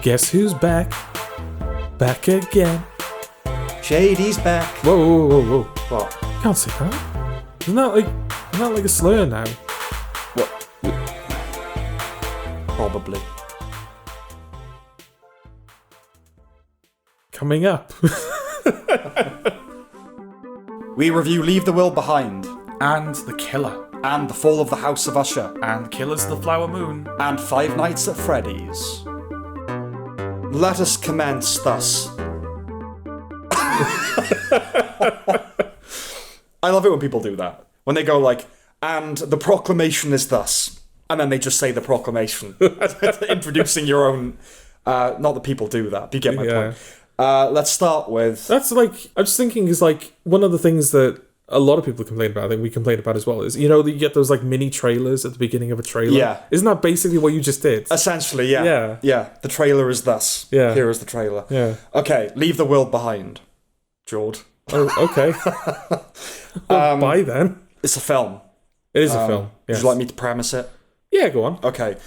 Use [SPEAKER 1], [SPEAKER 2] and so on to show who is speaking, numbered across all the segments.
[SPEAKER 1] Guess who's back? Back again.
[SPEAKER 2] Shady's back.
[SPEAKER 1] Whoa, whoa, whoa, whoa.
[SPEAKER 2] What?
[SPEAKER 1] Can't say that. Isn't that like a slur now?
[SPEAKER 2] What? Probably.
[SPEAKER 1] Coming up.
[SPEAKER 2] We review Leave the World Behind.
[SPEAKER 1] And The Killer.
[SPEAKER 2] And The Fall of the House of Usher.
[SPEAKER 1] And Killers of the Flower Moon.
[SPEAKER 2] And Five Nights at Freddy's. Let us commence thus. I love it when people do that. When they go like, and the proclamation is thus. And then they just say the proclamation. Introducing your own... not that people do that, but you get my point. Let's start with...
[SPEAKER 1] That's like... I'm just thinking is like... One of the things that a lot of people complain about, I think we complain about as well, is, you know, you get those like mini trailers at the beginning of a trailer?
[SPEAKER 2] Yeah.
[SPEAKER 1] Isn't that basically what you just did?
[SPEAKER 2] Essentially, yeah.
[SPEAKER 1] Yeah.
[SPEAKER 2] Yeah. The trailer is thus.
[SPEAKER 1] Yeah.
[SPEAKER 2] Here is the trailer.
[SPEAKER 1] Yeah.
[SPEAKER 2] Okay, Leave the World Behind. Jord.
[SPEAKER 1] Oh, okay. Well, bye then.
[SPEAKER 2] It's a film.
[SPEAKER 1] It is a film. Yes.
[SPEAKER 2] Would you like me to premise it?
[SPEAKER 1] Yeah, go on.
[SPEAKER 2] Okay.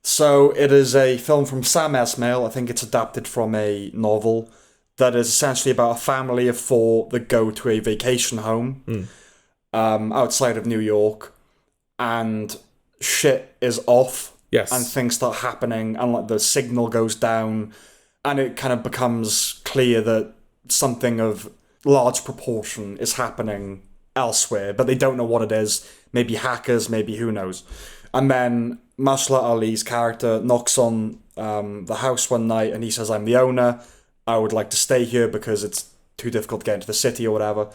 [SPEAKER 2] So it is a film from Sam Esmail. I think it's adapted from a novel that is essentially about a family of four that go to a vacation home outside of New York, and shit is off.
[SPEAKER 1] Yes.
[SPEAKER 2] And things start happening, and like the signal goes down, and it kind of becomes clear that something of large proportion is happening elsewhere, but they don't know what it is. Maybe hackers, maybe who knows. And then Myha'la Ali's character knocks on the house one night, and he says, "I'm the owner. I would like to stay here because it's too difficult to get into the city or whatever."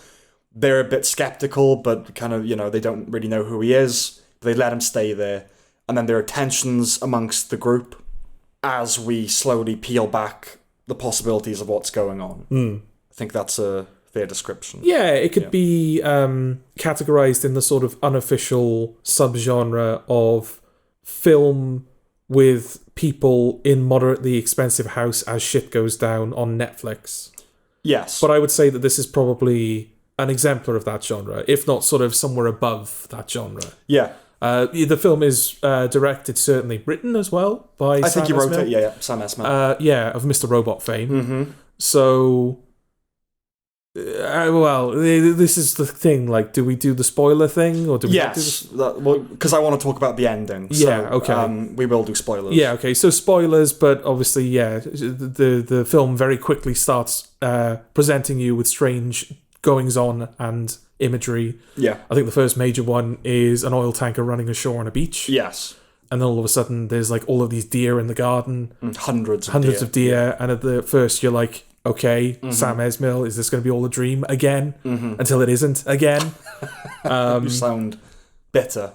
[SPEAKER 2] They're a bit skeptical, but kind of, you know, they don't really know who he is. They let him stay there. And then there are tensions amongst the group as we slowly peel back the possibilities of what's going on. I think that's a fair description.
[SPEAKER 1] Yeah, it could be categorized in the sort of unofficial subgenre of film with people in moderately expensive house as shit goes down on Netflix.
[SPEAKER 2] Yes.
[SPEAKER 1] But I would say that this is probably an exemplar of that genre, if not sort of somewhere above that genre.
[SPEAKER 2] Yeah.
[SPEAKER 1] The film is directed, certainly written as well by Sam
[SPEAKER 2] I think he wrote
[SPEAKER 1] Esmail.
[SPEAKER 2] it, yeah, Sam Esmail.
[SPEAKER 1] Yeah, of Mr. Robot fame.
[SPEAKER 2] Mm-hmm.
[SPEAKER 1] So... well, this is the thing. Like, do we do the spoiler thing, or do we not do
[SPEAKER 2] well, because I want to talk about the ending. So,
[SPEAKER 1] yeah, okay.
[SPEAKER 2] We will do spoilers.
[SPEAKER 1] Yeah, okay. So spoilers, but obviously, yeah, the film very quickly starts presenting you with strange goings on and imagery.
[SPEAKER 2] Yeah,
[SPEAKER 1] I think the first major one is an oil tanker running ashore on a beach.
[SPEAKER 2] Yes,
[SPEAKER 1] and then all of a sudden, there's like all of these deer in the garden,
[SPEAKER 2] hundreds
[SPEAKER 1] of deer, and at the first, you're like, okay, Sam Esmail, is this going to be all a dream again? Until it isn't again.
[SPEAKER 2] You sound bitter.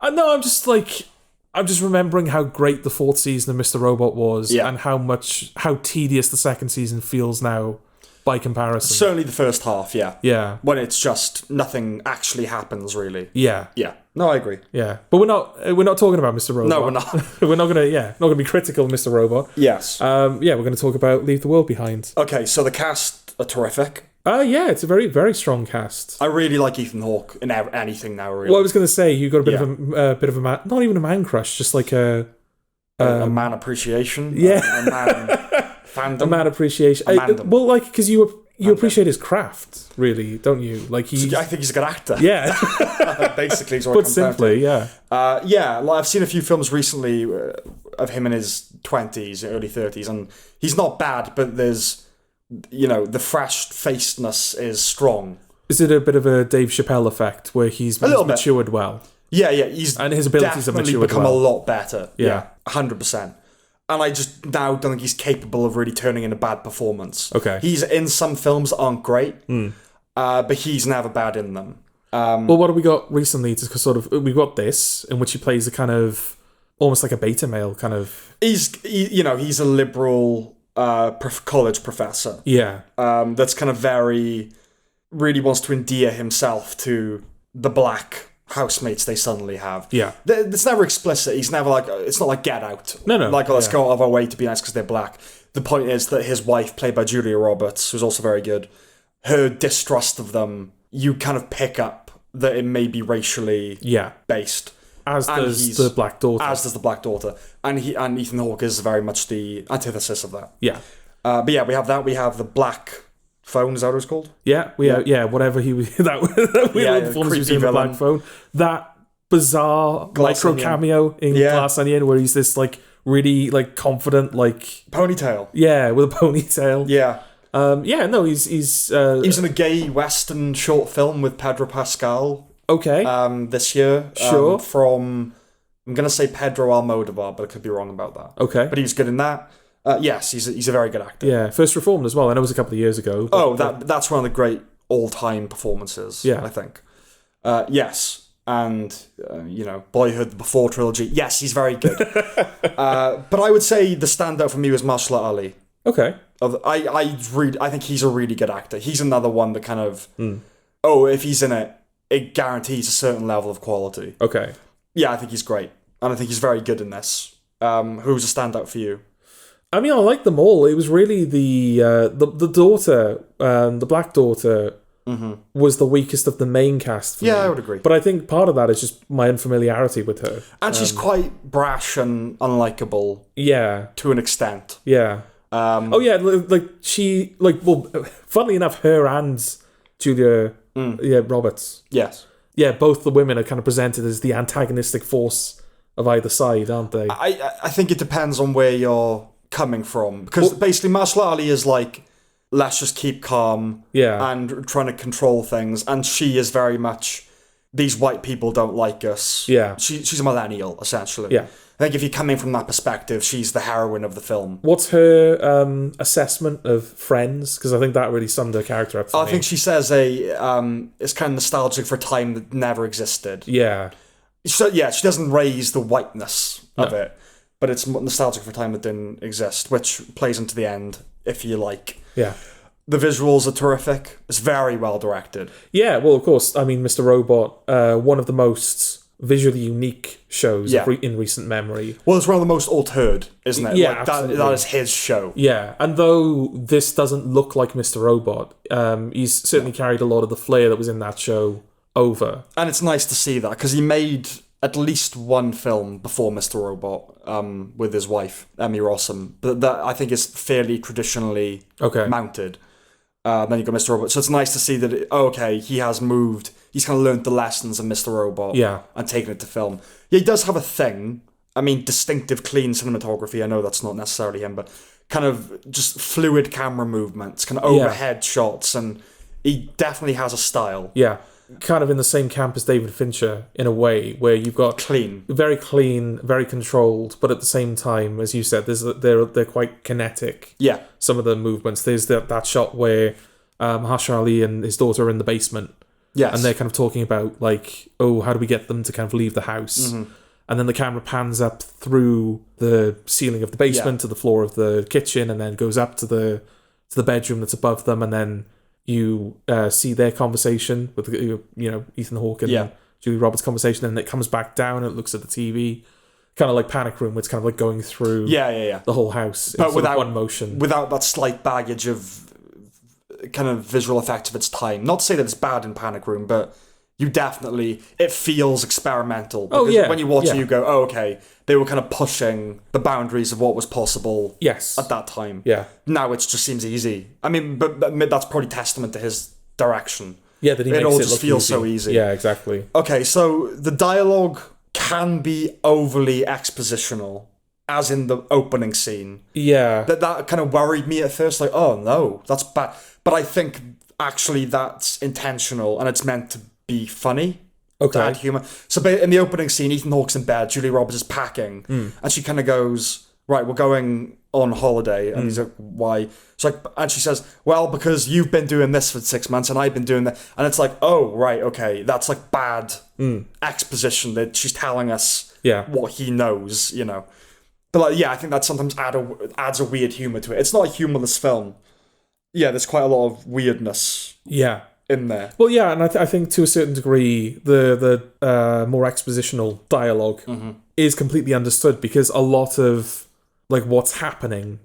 [SPEAKER 1] No, I'm just remembering how great the fourth season of Mr. Robot was, and how tedious the second season feels now by comparison.
[SPEAKER 2] Certainly the first half, yeah.
[SPEAKER 1] Yeah.
[SPEAKER 2] When it's just nothing actually happens, really.
[SPEAKER 1] Yeah.
[SPEAKER 2] Yeah. No, I agree.
[SPEAKER 1] Yeah. But we're not talking about Mr. Robot.
[SPEAKER 2] No, we're not.
[SPEAKER 1] We're not gonna be critical of Mr. Robot.
[SPEAKER 2] Yes.
[SPEAKER 1] We're gonna talk about Leave the World Behind.
[SPEAKER 2] Okay, so the cast are terrific.
[SPEAKER 1] Yeah, it's a very, very strong cast.
[SPEAKER 2] I really like Ethan Hawke in anything now, really.
[SPEAKER 1] Well, I was gonna say, you got a bit of a man, not even a man crush, just like a
[SPEAKER 2] man appreciation.
[SPEAKER 1] Yeah.
[SPEAKER 2] A man fandom.
[SPEAKER 1] A man appreciation. Well, like, because you appreciate his craft, really, don't you? Like
[SPEAKER 2] I think he's a good actor.
[SPEAKER 1] Yeah.
[SPEAKER 2] Basically, is what
[SPEAKER 1] Put simply, yeah.
[SPEAKER 2] Like I've seen a few films recently of him in his 20s, early 30s, and he's not bad, but there's, you know, the fresh-facedness is strong.
[SPEAKER 1] Is it a bit of a Dave Chappelle effect, where he's matured well?
[SPEAKER 2] Yeah,
[SPEAKER 1] and his abilities have matured
[SPEAKER 2] become
[SPEAKER 1] well.
[SPEAKER 2] a lot better.
[SPEAKER 1] Yeah.
[SPEAKER 2] 100%. And I just now don't think he's capable of really turning in a bad performance.
[SPEAKER 1] Okay.
[SPEAKER 2] He's in some films that aren't great, but he's never bad in them.
[SPEAKER 1] Well, what have we got recently? To sort of, we got this, in which he plays a kind of, almost like a beta male kind of...
[SPEAKER 2] He's a liberal college professor.
[SPEAKER 1] Yeah.
[SPEAKER 2] That's kind of really wants to endear himself to the black housemates they suddenly have.
[SPEAKER 1] Yeah.
[SPEAKER 2] It's never explicit. He's never like, it's not like Get Out.
[SPEAKER 1] No.
[SPEAKER 2] Like, let's go out of our way to be nice because they're black. The point is that his wife, played by Julia Roberts, who's also very good, her distrust of them, you kind of pick up that it may be racially based.
[SPEAKER 1] As
[SPEAKER 2] And
[SPEAKER 1] does
[SPEAKER 2] he's-
[SPEAKER 1] the Black Daughter.
[SPEAKER 2] As does the Black Daughter. And Ethan Hawke is very much the antithesis of that.
[SPEAKER 1] Yeah.
[SPEAKER 2] But yeah, we have that. We have the black phone, is that what it's called?
[SPEAKER 1] Yeah, whatever he was, that weird performance he was doing the
[SPEAKER 2] villain.
[SPEAKER 1] Black Phone. That bizarre
[SPEAKER 2] Glass
[SPEAKER 1] micro
[SPEAKER 2] Onion.
[SPEAKER 1] cameo in
[SPEAKER 2] Yeah.
[SPEAKER 1] Glass Onion where he's this, like, really, like, confident, like,
[SPEAKER 2] Ponytail.
[SPEAKER 1] yeah, with a ponytail.
[SPEAKER 2] Yeah.
[SPEAKER 1] He's
[SPEAKER 2] He was in a gay western short film with Pedro Pascal
[SPEAKER 1] okay.
[SPEAKER 2] this year.
[SPEAKER 1] Sure.
[SPEAKER 2] From, I'm going to say Pedro Almodovar, but I could be wrong about that.
[SPEAKER 1] Okay.
[SPEAKER 2] But he was good in that. Yes, he's a very good actor.
[SPEAKER 1] Yeah, First Reformed as well. I know it was a couple of years ago.
[SPEAKER 2] That's one of the great all-time performances,
[SPEAKER 1] Yeah.
[SPEAKER 2] I think. Yes, and, Boyhood, the Before trilogy. Yes, he's very good. But I would say the standout for me was Myha'la Ali.
[SPEAKER 1] Okay.
[SPEAKER 2] I think he's a really good actor. He's another one that kind of, if he's in it, it guarantees a certain level of quality.
[SPEAKER 1] Okay.
[SPEAKER 2] Yeah, I think he's great. And I think he's very good in this. Who's a standout for you?
[SPEAKER 1] I mean, I like them all. It was really the daughter, the Black Daughter, was the weakest of the main cast for me.
[SPEAKER 2] I would agree.
[SPEAKER 1] But I think part of that is just my unfamiliarity with her.
[SPEAKER 2] And she's quite brash and unlikable
[SPEAKER 1] Yeah.
[SPEAKER 2] to an extent.
[SPEAKER 1] Yeah. Funnily enough, her and Julia Roberts.
[SPEAKER 2] Yes.
[SPEAKER 1] Yeah, both the women are kind of presented as the antagonistic force of either side, aren't they?
[SPEAKER 2] I think it depends on where you're coming from. Because basically Myha'la Ali is like, let's just keep calm and trying to control things. And she is very much, these white people don't like us.
[SPEAKER 1] Yeah.
[SPEAKER 2] She's a millennial, essentially.
[SPEAKER 1] Yeah.
[SPEAKER 2] I think if you're coming from that perspective, she's the heroine of the film.
[SPEAKER 1] What's her assessment of Friends? Because I think that really summed her character up for me.
[SPEAKER 2] I think she says it's kind of nostalgic for a time that never existed.
[SPEAKER 1] Yeah.
[SPEAKER 2] So yeah, she doesn't raise the whiteness of it, but it's nostalgic for a time that didn't exist, which plays into the end, if you like.
[SPEAKER 1] Yeah.
[SPEAKER 2] The visuals are terrific. It's very well directed.
[SPEAKER 1] Yeah, well, of course, I mean, Mr. Robot, one of the most visually unique shows in recent memory.
[SPEAKER 2] Well, it's one of the most altered, isn't it?
[SPEAKER 1] Yeah,
[SPEAKER 2] like
[SPEAKER 1] absolutely.
[SPEAKER 2] that is his show.
[SPEAKER 1] Yeah, and though this doesn't look like Mr. Robot, he's certainly carried a lot of the flair that was in that show over.
[SPEAKER 2] And it's nice to see that, because he made at least one film before Mr. Robot with his wife, Emmy Rossum, but that I think is fairly traditionally mounted. Then you got Mr. Robot. So it's nice to see that, he has moved. He's kind of learned the lessons of Mr. Robot and taken it to film. Yeah, he does have a thing. I mean, distinctive, clean cinematography. I know that's not necessarily him, but kind of just fluid camera movements, kind of overhead shots, and he definitely has a style.
[SPEAKER 1] Yeah, kind of in the same camp as David Fincher, in a way, where you've got
[SPEAKER 2] clean,
[SPEAKER 1] very controlled, but at the same time, as you said, they're quite kinetic.
[SPEAKER 2] Yeah.
[SPEAKER 1] Some of the movements. There's that shot where Mahershala Ali and his daughter are in the basement.
[SPEAKER 2] Yes.
[SPEAKER 1] And they're kind of talking about, like, how do we get them to kind of leave the house? Mm-hmm. And then the camera pans up through the ceiling of the basement to the floor of the kitchen, and then goes up to the bedroom that's above them, and then you see their conversation with Ethan Hawke and Julie Roberts' conversation, and it comes back down and it looks at the TV, kind of like Panic Room, where it's kind of like going through the whole house, but without one motion,
[SPEAKER 2] without that slight baggage of kind of visual effects of its time. Not to say that it's bad in Panic Room, but it feels experimental. Because when you watch it, you go, they were kind of pushing the boundaries of what was possible at that time.
[SPEAKER 1] Yeah.
[SPEAKER 2] Now it just seems easy. I mean, but that's probably testament to his direction.
[SPEAKER 1] Yeah, that he makes
[SPEAKER 2] it all
[SPEAKER 1] it
[SPEAKER 2] just
[SPEAKER 1] look
[SPEAKER 2] feels
[SPEAKER 1] easy.
[SPEAKER 2] so easy.
[SPEAKER 1] Yeah, exactly.
[SPEAKER 2] Okay, so the dialogue can be overly expositional, as in the opening scene.
[SPEAKER 1] Yeah.
[SPEAKER 2] That kind of worried me at first, like, oh no, that's bad. But I think actually that's intentional, and it's meant to be funny. To add humour. So in the opening scene, Ethan Hawke's in bed, Julie Roberts is packing, and she kind of goes, right, we're going on holiday. And he's like, why? She's like, and she says, well, because you've been doing this for 6 months and I've been doing that. And it's like, oh, right, okay, that's like bad exposition that she's telling us what he knows, But I think that sometimes adds a weird humour to it. It's not a humorless film. Yeah, there's quite a lot of weirdness.
[SPEAKER 1] Yeah.
[SPEAKER 2] In there.
[SPEAKER 1] Well, yeah, and I think to a certain degree, the more expositional dialogue is completely understood, because a lot of like what's happening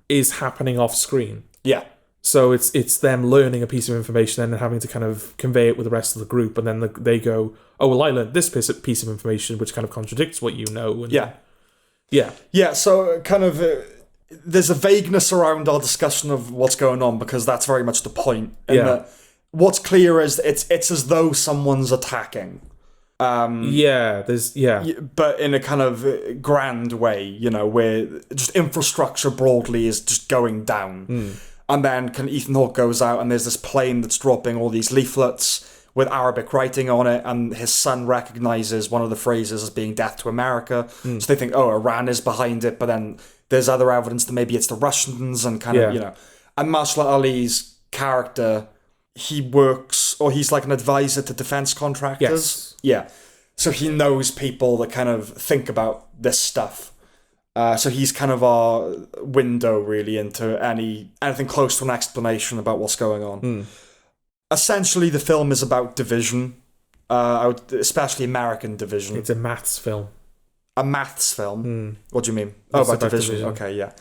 [SPEAKER 1] is happening off screen.
[SPEAKER 2] Yeah.
[SPEAKER 1] So it's them learning a piece of information and then having to kind of convey it with the rest of the group, and then they go, oh, well, I learned this piece of information which kind of contradicts what you know. And
[SPEAKER 2] Yeah, so kind of there's a vagueness around our discussion of what's going on, because that's very much the point. And what's clear is it's as though someone's attacking.
[SPEAKER 1] But in a kind of grand way, you know, where just infrastructure broadly is just going down. And then kind of Ethan Hawke goes out and there's this plane that's dropping all these leaflets with Arabic writing on it, and his son recognizes one of the phrases as being "Death to America." So they think, oh, Iran is behind it, but then there's other evidence that maybe it's the Russians, and kind of, you know. And Myha'la Ali's character, he's like an advisor to defense contractors. Yeah. So he knows people that kind of think about this stuff. So he's kind of our window, really, into anything close to an explanation about what's going on. Essentially, the film is about division, especially American division. It's a maths film.
[SPEAKER 2] A maths film? What do you mean? Oh, about division. Okay, yeah.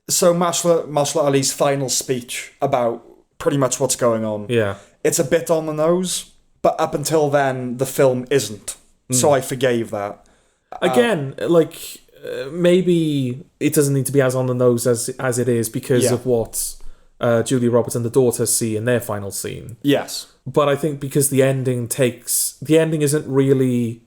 [SPEAKER 2] So Myha'la Ali's final speech about pretty much what's going on. Yeah. It's a bit on the nose, but up until then, the film isn't. So I forgave that.
[SPEAKER 1] Again, maybe it doesn't need to be as on the nose as it is because of what Julia Roberts and the daughter see in their final scene. Yes. But I think because the ending isn't really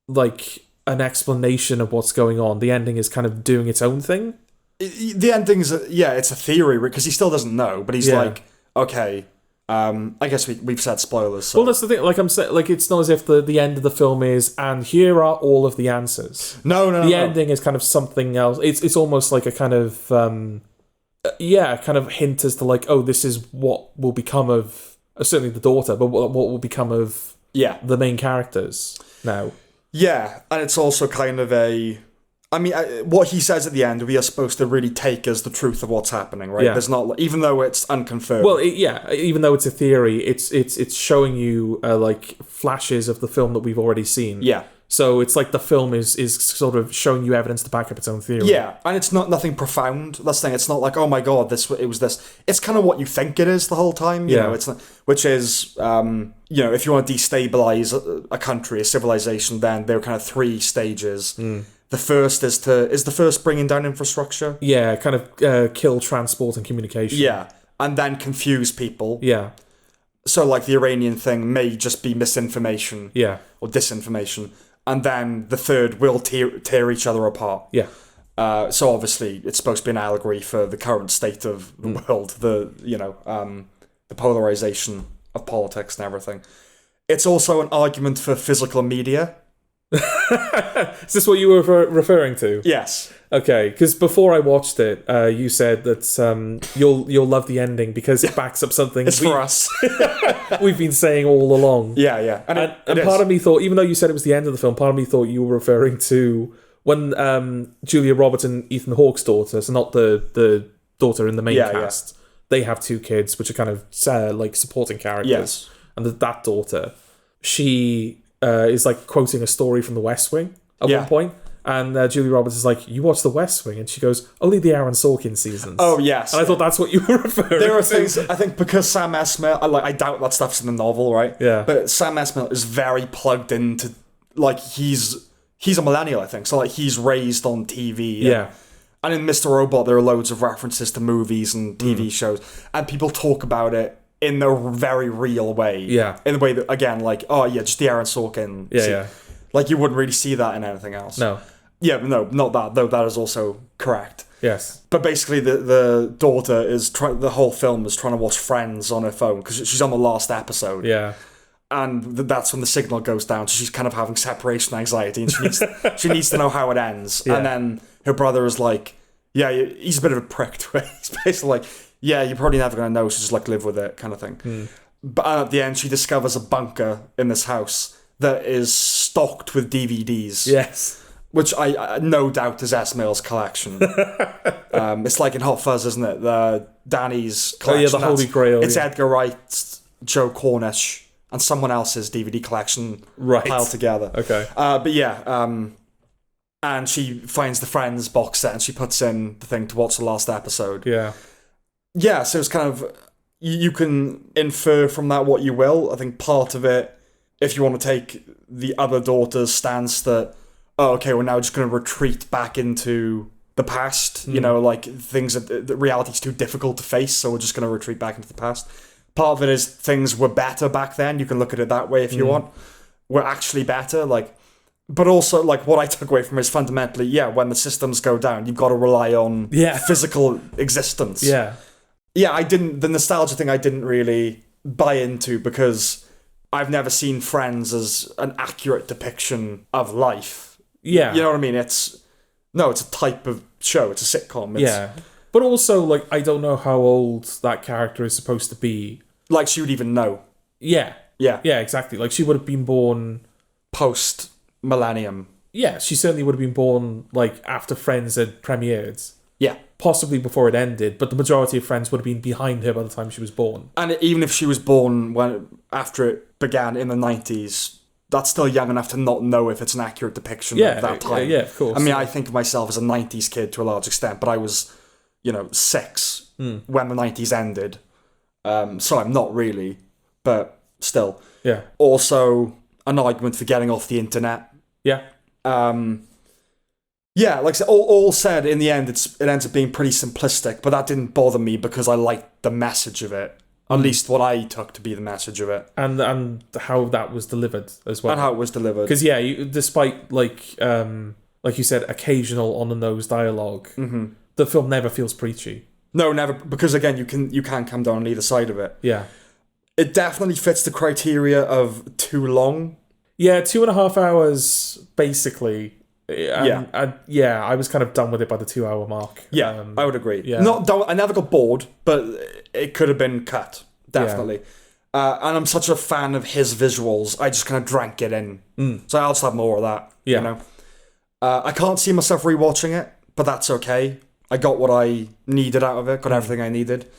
[SPEAKER 1] like an explanation of what's going on. The ending is kind of doing its own thing.
[SPEAKER 2] The ending's it's a theory, because he still doesn't know, but he's like, okay, I guess we've said spoilers. So.
[SPEAKER 1] Well, that's the thing. Like I'm saying, like it's not as if the end of the film is, and here are all of the answers.
[SPEAKER 2] No.
[SPEAKER 1] The ending is kind of something else. It's almost like a kind of kind of hint as to like, oh, this is what will become of certainly the daughter, but what will become of the main characters now.
[SPEAKER 2] Yeah, and it's also kind of what he says at the end, we are supposed to really take as the truth of what's happening, right? Yeah. There's not, even though it's unconfirmed.
[SPEAKER 1] Well, even though it's a theory, it's showing you like flashes of the film that we've already seen. Yeah. So it's like the film is sort of showing you evidence to back up its own theory.
[SPEAKER 2] Yeah, and it's nothing profound. That's the thing. It's not like, oh my god, it was this. It's kind of what you think it is the whole time. You know, it's not, which is if you want to destabilize a country, a civilization, then there are kind of 3 stages. The first is the first bringing down infrastructure.
[SPEAKER 1] Yeah, kind of kill transport and communication.
[SPEAKER 2] Yeah, and then confuse people. Yeah. So like the Iranian thing may just be misinformation. Yeah. Or disinformation. And then the third will tear each other apart. Yeah. So obviously it's supposed to be an allegory for the current state of the world, the polarization of politics and everything. It's also an argument for physical media.
[SPEAKER 1] Is this what you were referring to?
[SPEAKER 2] Yes.
[SPEAKER 1] Okay, because before I watched it, you said that you'll love the ending because it backs up something
[SPEAKER 2] for us.
[SPEAKER 1] We've been saying all along.
[SPEAKER 2] Yeah.
[SPEAKER 1] And part of me thought, even though you said it was the end of the film, part of me thought you were referring to when Julia Roberts and Ethan Hawke's daughter, so not the daughter in the main cast, they have 2 kids, which are kind of like supporting characters. Yes. And that daughter, she is like quoting a story from The West Wing at one point. And Julia Roberts is like, you watch The West Wing? And she goes, only the Aaron Sorkin seasons.
[SPEAKER 2] Oh, yes.
[SPEAKER 1] And I thought that's what you were referring to.
[SPEAKER 2] There are things, I think, because Sam Esmail, I doubt that stuff's in the novel, right? Yeah. But Sam Esmail is very plugged into, like, he's a millennial, I think. So, like, he's raised on TV. Yeah. And in Mr. Robot, there are loads of references to movies and TV shows. And people talk about it in a very real way. Yeah. In the way that, again, like, oh, yeah, just the Aaron Sorkin. Yeah. Like, you wouldn't really see that in anything else. No. Yeah, no, not that, though that is also correct. Yes. But basically, the daughter is the whole film is trying to watch Friends on her phone because she's on the last episode. Yeah. And that's when the signal goes down, so she's kind of having separation anxiety, and she needs to know how it ends. Yeah. And then her brother is like, yeah, he's a bit of a prick to her. He's basically like, yeah, you're probably never going to know, so just like live with it, kind of thing. But at the end, she discovers a bunker in this house that is stocked with DVDs. Yes. Which I no doubt is Esmail's collection. It's like in Hot Fuzz, isn't it? Danny's collection.
[SPEAKER 1] Oh, yeah, the Holy Grail.
[SPEAKER 2] It's Edgar Wright, Joe Cornish, and someone else's DVD collection piled together. Okay. But yeah, and she finds the Friends box set and she puts in the thing to watch the last episode. Yeah. Yeah, so it's kind of, you can infer from that what you will. I think part of it, if you want to take the other daughter's stance that, oh, okay, we're now just going to retreat back into the past, you know, like things that reality's too difficult to face, so we're just going to retreat back into the past. Part of it is things were better back then. You can look at it that way if you want. We're actually better, like, but also, like, what I took away from it is fundamentally, yeah, when the systems go down, you've got to rely on physical existence.
[SPEAKER 1] Yeah.
[SPEAKER 2] Yeah, the nostalgia thing I didn't really buy into because I've never seen Friends as an accurate depiction of life.
[SPEAKER 1] Yeah.
[SPEAKER 2] You know what I mean? It's a type of show. It's a sitcom.
[SPEAKER 1] Yeah. But also, like, I don't know how old that character is supposed to be.
[SPEAKER 2] Like, she would even know.
[SPEAKER 1] Yeah.
[SPEAKER 2] Yeah.
[SPEAKER 1] Yeah, exactly. Like, she would have been born...
[SPEAKER 2] Post-millennium.
[SPEAKER 1] Yeah, she certainly would have been born, like, after Friends had premiered.
[SPEAKER 2] Yeah.
[SPEAKER 1] Possibly before it ended, but the majority of Friends would have been behind her by the time she was born.
[SPEAKER 2] And even if she was born after it began in the 90s, that's still young enough to not know if it's an accurate depiction of that time.
[SPEAKER 1] Yeah, of course.
[SPEAKER 2] I mean, I think of myself as a 90s kid to a large extent, but I was, 6 when the 90s ended. So I'm not really, but still.
[SPEAKER 1] Yeah.
[SPEAKER 2] Also, an argument for getting off the internet.
[SPEAKER 1] Yeah.
[SPEAKER 2] Yeah, like I said, all said, in the end, it ends up being pretty simplistic, but that didn't bother me because I liked the message of it. At least what I took to be the message of it.
[SPEAKER 1] And how that was delivered as well.
[SPEAKER 2] And how it was delivered.
[SPEAKER 1] Because, yeah, despite, like you said, occasional on-the-nose dialogue, the film never feels preachy.
[SPEAKER 2] No, never. Because, again, you can come down on either side of it.
[SPEAKER 1] Yeah.
[SPEAKER 2] It definitely fits the criteria of too long.
[SPEAKER 1] Yeah, 2.5 hours, basically. I was kind of done with it by the 2 hour mark.
[SPEAKER 2] Yeah, I would agree.
[SPEAKER 1] Yeah.
[SPEAKER 2] I never got bored, but it could have been cut, definitely. Yeah. And I'm such a fan of his visuals, I just kind of drank it in. So I'll just have more of that.
[SPEAKER 1] Yeah.
[SPEAKER 2] You know? I can't see myself rewatching it, but that's okay. I got what I needed out of it, got everything I needed.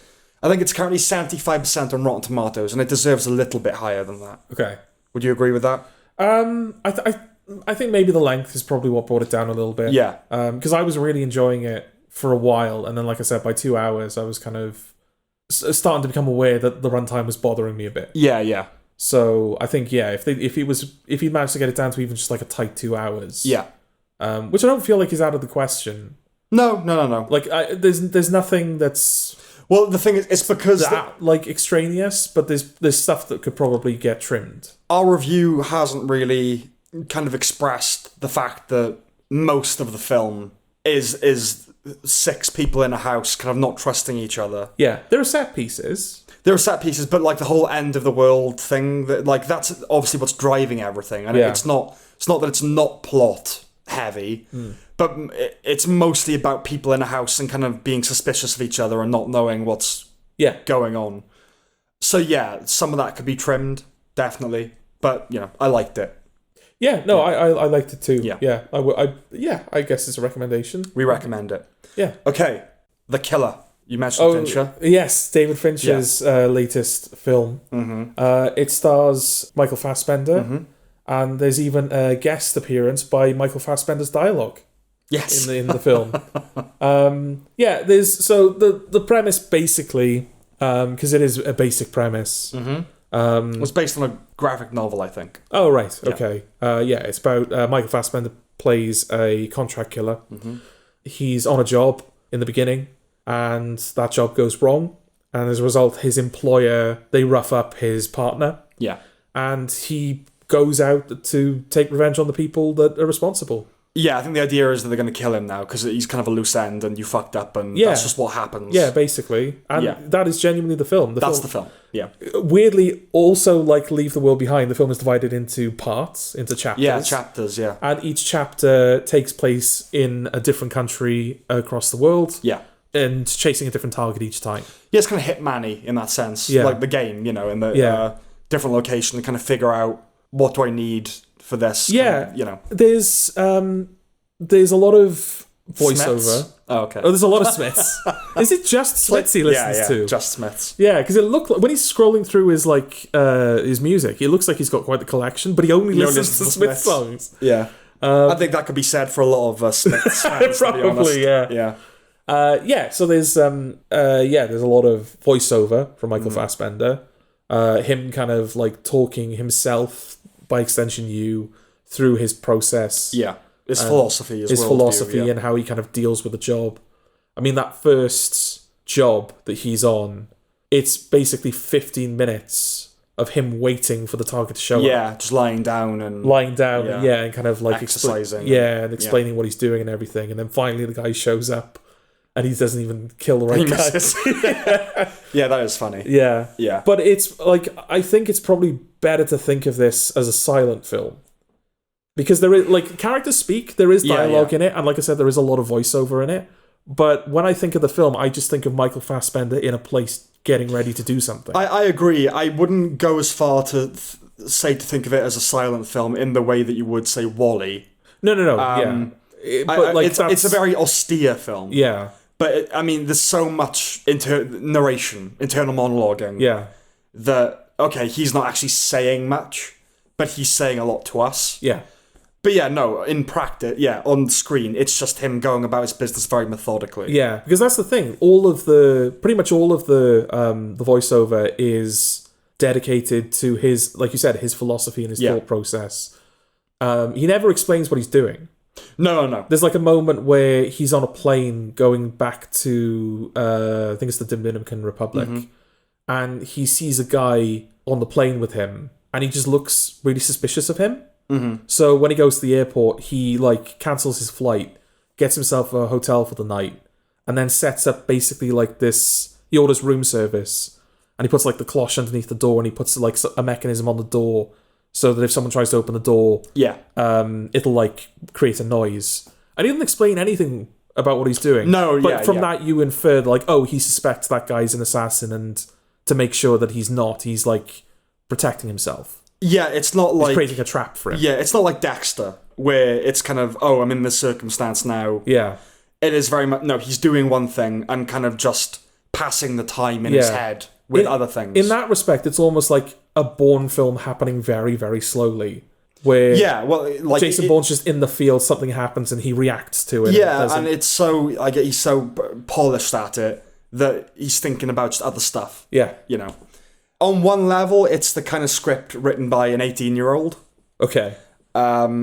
[SPEAKER 2] I think it's currently 75% on Rotten Tomatoes, and it deserves a little bit higher than that.
[SPEAKER 1] Okay.
[SPEAKER 2] Would you agree with that?
[SPEAKER 1] I think maybe the length is probably what brought it down a little bit.
[SPEAKER 2] Yeah.
[SPEAKER 1] Because I was really enjoying it for a while, and then, like I said, by 2 hours, I was kind of starting to become aware that the runtime was bothering me a bit.
[SPEAKER 2] Yeah.
[SPEAKER 1] So I think, yeah, if he managed to get it down to even just like a tight 2 hours,
[SPEAKER 2] yeah,
[SPEAKER 1] which I don't feel like is out of the question.
[SPEAKER 2] No.
[SPEAKER 1] Like, there's nothing that's.
[SPEAKER 2] Well, the thing is, it's because
[SPEAKER 1] like extraneous, but there's stuff that could probably get trimmed.
[SPEAKER 2] Our review hasn't really kind of expressed the fact that most of the film is 6 people in a house kind of not trusting each other.
[SPEAKER 1] Yeah, there are set pieces.
[SPEAKER 2] But like the whole end of the world thing, that's obviously what's driving everything. And it's not that it's not plot heavy, but it's mostly about people in a house and kind of being suspicious of each other and not knowing what's going on. So yeah, some of that could be trimmed, definitely. But I liked it.
[SPEAKER 1] Yeah, no, I liked it too.
[SPEAKER 2] Yeah.
[SPEAKER 1] I guess it's a recommendation.
[SPEAKER 2] We recommend it.
[SPEAKER 1] Yeah.
[SPEAKER 2] Okay, The Killer. You mentioned Fincher.
[SPEAKER 1] Yes, David Fincher's latest film. It stars Michael Fassbender, and there's even a guest appearance by Michael Fassbender's dialogue.
[SPEAKER 2] Yes,
[SPEAKER 1] in the film. There's the premise basically, because it is a basic premise.
[SPEAKER 2] It was based on a graphic novel, I think.
[SPEAKER 1] Oh, right. Okay. It's about Michael Fassbender plays a contract killer. He's on a job in the beginning, and that job goes wrong. And as a result, his employer, they rough up his partner.
[SPEAKER 2] Yeah.
[SPEAKER 1] And he goes out to take revenge on the people that are responsible.
[SPEAKER 2] Yeah, I think the idea is that they're going to kill him now because he's kind of a loose end and you fucked up and that's just what happens.
[SPEAKER 1] Yeah, basically. And that is genuinely the film.
[SPEAKER 2] The film, yeah.
[SPEAKER 1] Weirdly, also like Leave the World Behind, the film is divided into parts, into chapters.
[SPEAKER 2] Yeah, chapters, yeah.
[SPEAKER 1] And each chapter takes place in a different country across the world.
[SPEAKER 2] Yeah.
[SPEAKER 1] And chasing a different target each time.
[SPEAKER 2] Yeah, it's kind of Hitman-y in that sense.
[SPEAKER 1] Yeah.
[SPEAKER 2] Like the game, in the different location to kind of figure out what do I need for this.
[SPEAKER 1] Yeah.
[SPEAKER 2] There's
[SPEAKER 1] a lot of voiceover.
[SPEAKER 2] Smiths? Oh, okay.
[SPEAKER 1] Oh, there's a lot of Smiths. Is it just Smiths he listens to?
[SPEAKER 2] Just Smiths.
[SPEAKER 1] Yeah, because it looked like when he's scrolling through his music, it looks like he's got quite the collection, but he only listens to Smith songs.
[SPEAKER 2] Yeah. I think that could be said for a lot of Smiths fans,
[SPEAKER 1] probably,
[SPEAKER 2] to be honest.
[SPEAKER 1] yeah. So there's there's a lot of voiceover from Michael Fassbender. Him kind of like talking himself, by extension you, through his process.
[SPEAKER 2] Yeah. His philosophy as well.
[SPEAKER 1] His philosophy and how he kind of deals with the job. I mean, that first job that he's on, it's basically 15 minutes of him waiting for the target to show up.
[SPEAKER 2] Yeah, just lying down, and
[SPEAKER 1] kind of like
[SPEAKER 2] exercising.
[SPEAKER 1] and explaining what he's doing and everything. And then finally the guy shows up and he doesn't even kill the right guy.
[SPEAKER 2] Yeah, that is funny.
[SPEAKER 1] Yeah.
[SPEAKER 2] Yeah.
[SPEAKER 1] But it's like, I think it's probably better to think of this as a silent film. Because there is, like, characters speak, there is dialogue in it, and like I said, there is a lot of voiceover in it. But when I think of the film, I just think of Michael Fassbender in a place getting ready to do something.
[SPEAKER 2] I agree. I wouldn't go as far to think of it as a silent film in the way that you would say WALL-E.
[SPEAKER 1] No. But
[SPEAKER 2] it's a very austere film.
[SPEAKER 1] Yeah.
[SPEAKER 2] But, I mean, there's so much narration, internal monologuing.
[SPEAKER 1] Yeah.
[SPEAKER 2] That, okay, he's not actually saying much, but he's saying a lot to us.
[SPEAKER 1] Yeah.
[SPEAKER 2] But yeah, no, in practice, on screen, it's just him going about his business very methodically.
[SPEAKER 1] Yeah, because that's the thing. Pretty much all of the voiceover is dedicated to his, like you said, his philosophy and his thought process. He never explains what he's doing.
[SPEAKER 2] No.
[SPEAKER 1] There's like a moment where he's on a plane going back to, I think it's the Dominican Republic, and he sees a guy on the plane with him, and he just looks really suspicious of him. Mm-hmm. So when he goes to the airport, he like cancels his flight, gets himself a hotel for the night, and then sets up basically like this. He orders room service, and he puts like the cloche underneath the door, and he puts like a mechanism on the door so that if someone tries to open the door, it'll like create a noise. And he doesn't explain anything about what he's doing. But from that you infer like, oh, he suspects that guy's an assassin, and to make sure that he's not, he's like protecting himself.
[SPEAKER 2] Yeah, it's not like...
[SPEAKER 1] He's creating a trap for him.
[SPEAKER 2] Yeah, it's not like Dexter, where it's kind of, oh, I'm in this circumstance now.
[SPEAKER 1] Yeah.
[SPEAKER 2] It is very much... No, he's doing one thing and kind of just passing the time in his head with other things.
[SPEAKER 1] In that respect, it's almost like a Bourne film happening very, very slowly. Where
[SPEAKER 2] like
[SPEAKER 1] Jason Bourne's just in the field, something happens and he reacts to it.
[SPEAKER 2] Yeah, and it's so... he's so polished at it that he's thinking about just other stuff.
[SPEAKER 1] Yeah.
[SPEAKER 2] You know. On one level, it's the kind of script written by an 18-year-old.
[SPEAKER 1] Okay.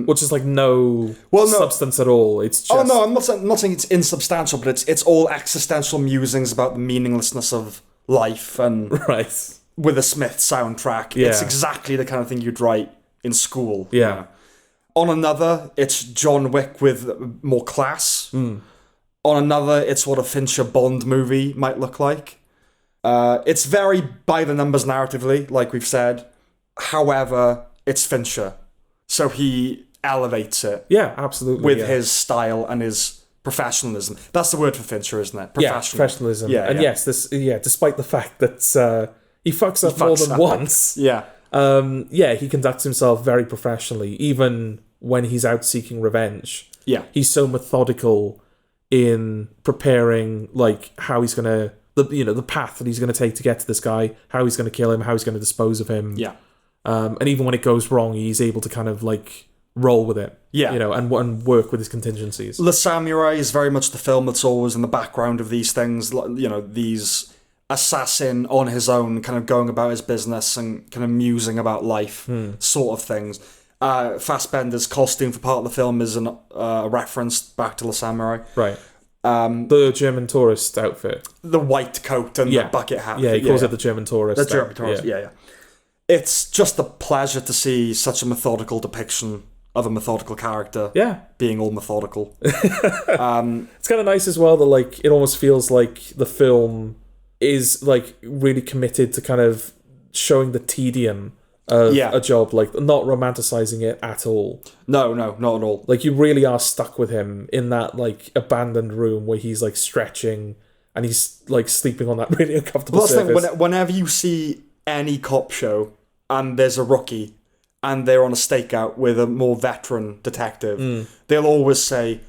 [SPEAKER 1] Which is like no substance at all. It's just...
[SPEAKER 2] Oh, no, I'm not saying it's insubstantial, but it's all existential musings about the meaninglessness of life and...
[SPEAKER 1] Right.
[SPEAKER 2] With a Smith soundtrack.
[SPEAKER 1] Yeah.
[SPEAKER 2] It's exactly the kind of thing you'd write in school.
[SPEAKER 1] Yeah.
[SPEAKER 2] You know? On another, it's John Wick with more class. On another, it's what a Fincher Bond movie might look like. It's very by the numbers narratively, like we've said. However, it's Fincher. So he elevates it.
[SPEAKER 1] Yeah, absolutely.
[SPEAKER 2] With his style and his professionalism. That's the word for Fincher, isn't it?
[SPEAKER 1] Professionalism. Yes, despite the fact that he fucks up more than once.
[SPEAKER 2] Yeah.
[SPEAKER 1] He conducts himself very professionally, even when he's out seeking revenge.
[SPEAKER 2] Yeah.
[SPEAKER 1] He's so methodical in preparing like how he's gonna the path that he's going to take to get to this guy, how he's going to kill him, how he's going to dispose of him.
[SPEAKER 2] Yeah.
[SPEAKER 1] And even when it goes wrong, he's able to kind of like roll with it.
[SPEAKER 2] Yeah.
[SPEAKER 1] And work with his contingencies.
[SPEAKER 2] Le Samurai is very much the film that's always in the background of these things, these assassin on his own, kind of going about his business and kind of musing about life sort of things. Fassbender's costume for part of the film is a reference back to Le Samurai.
[SPEAKER 1] Right. The German tourist outfit.
[SPEAKER 2] The white coat and the bucket hat.
[SPEAKER 1] Yeah, he calls it the German tourist.
[SPEAKER 2] The German tourist, yeah. It's just a pleasure to see such a methodical depiction of a methodical character.
[SPEAKER 1] Yeah.
[SPEAKER 2] Being all methodical.
[SPEAKER 1] It's kind of nice as well that like it almost feels like the film is like really committed to kind of showing the tedium of a job, like not romanticizing it at all.
[SPEAKER 2] No, not at all.
[SPEAKER 1] Like you really are stuck with him in that like abandoned room where he's like stretching and he's like sleeping on that really uncomfortable surface.
[SPEAKER 2] Whenever you see any cop show and there's a rookie and they're on a stakeout with a more veteran detective, they'll always say,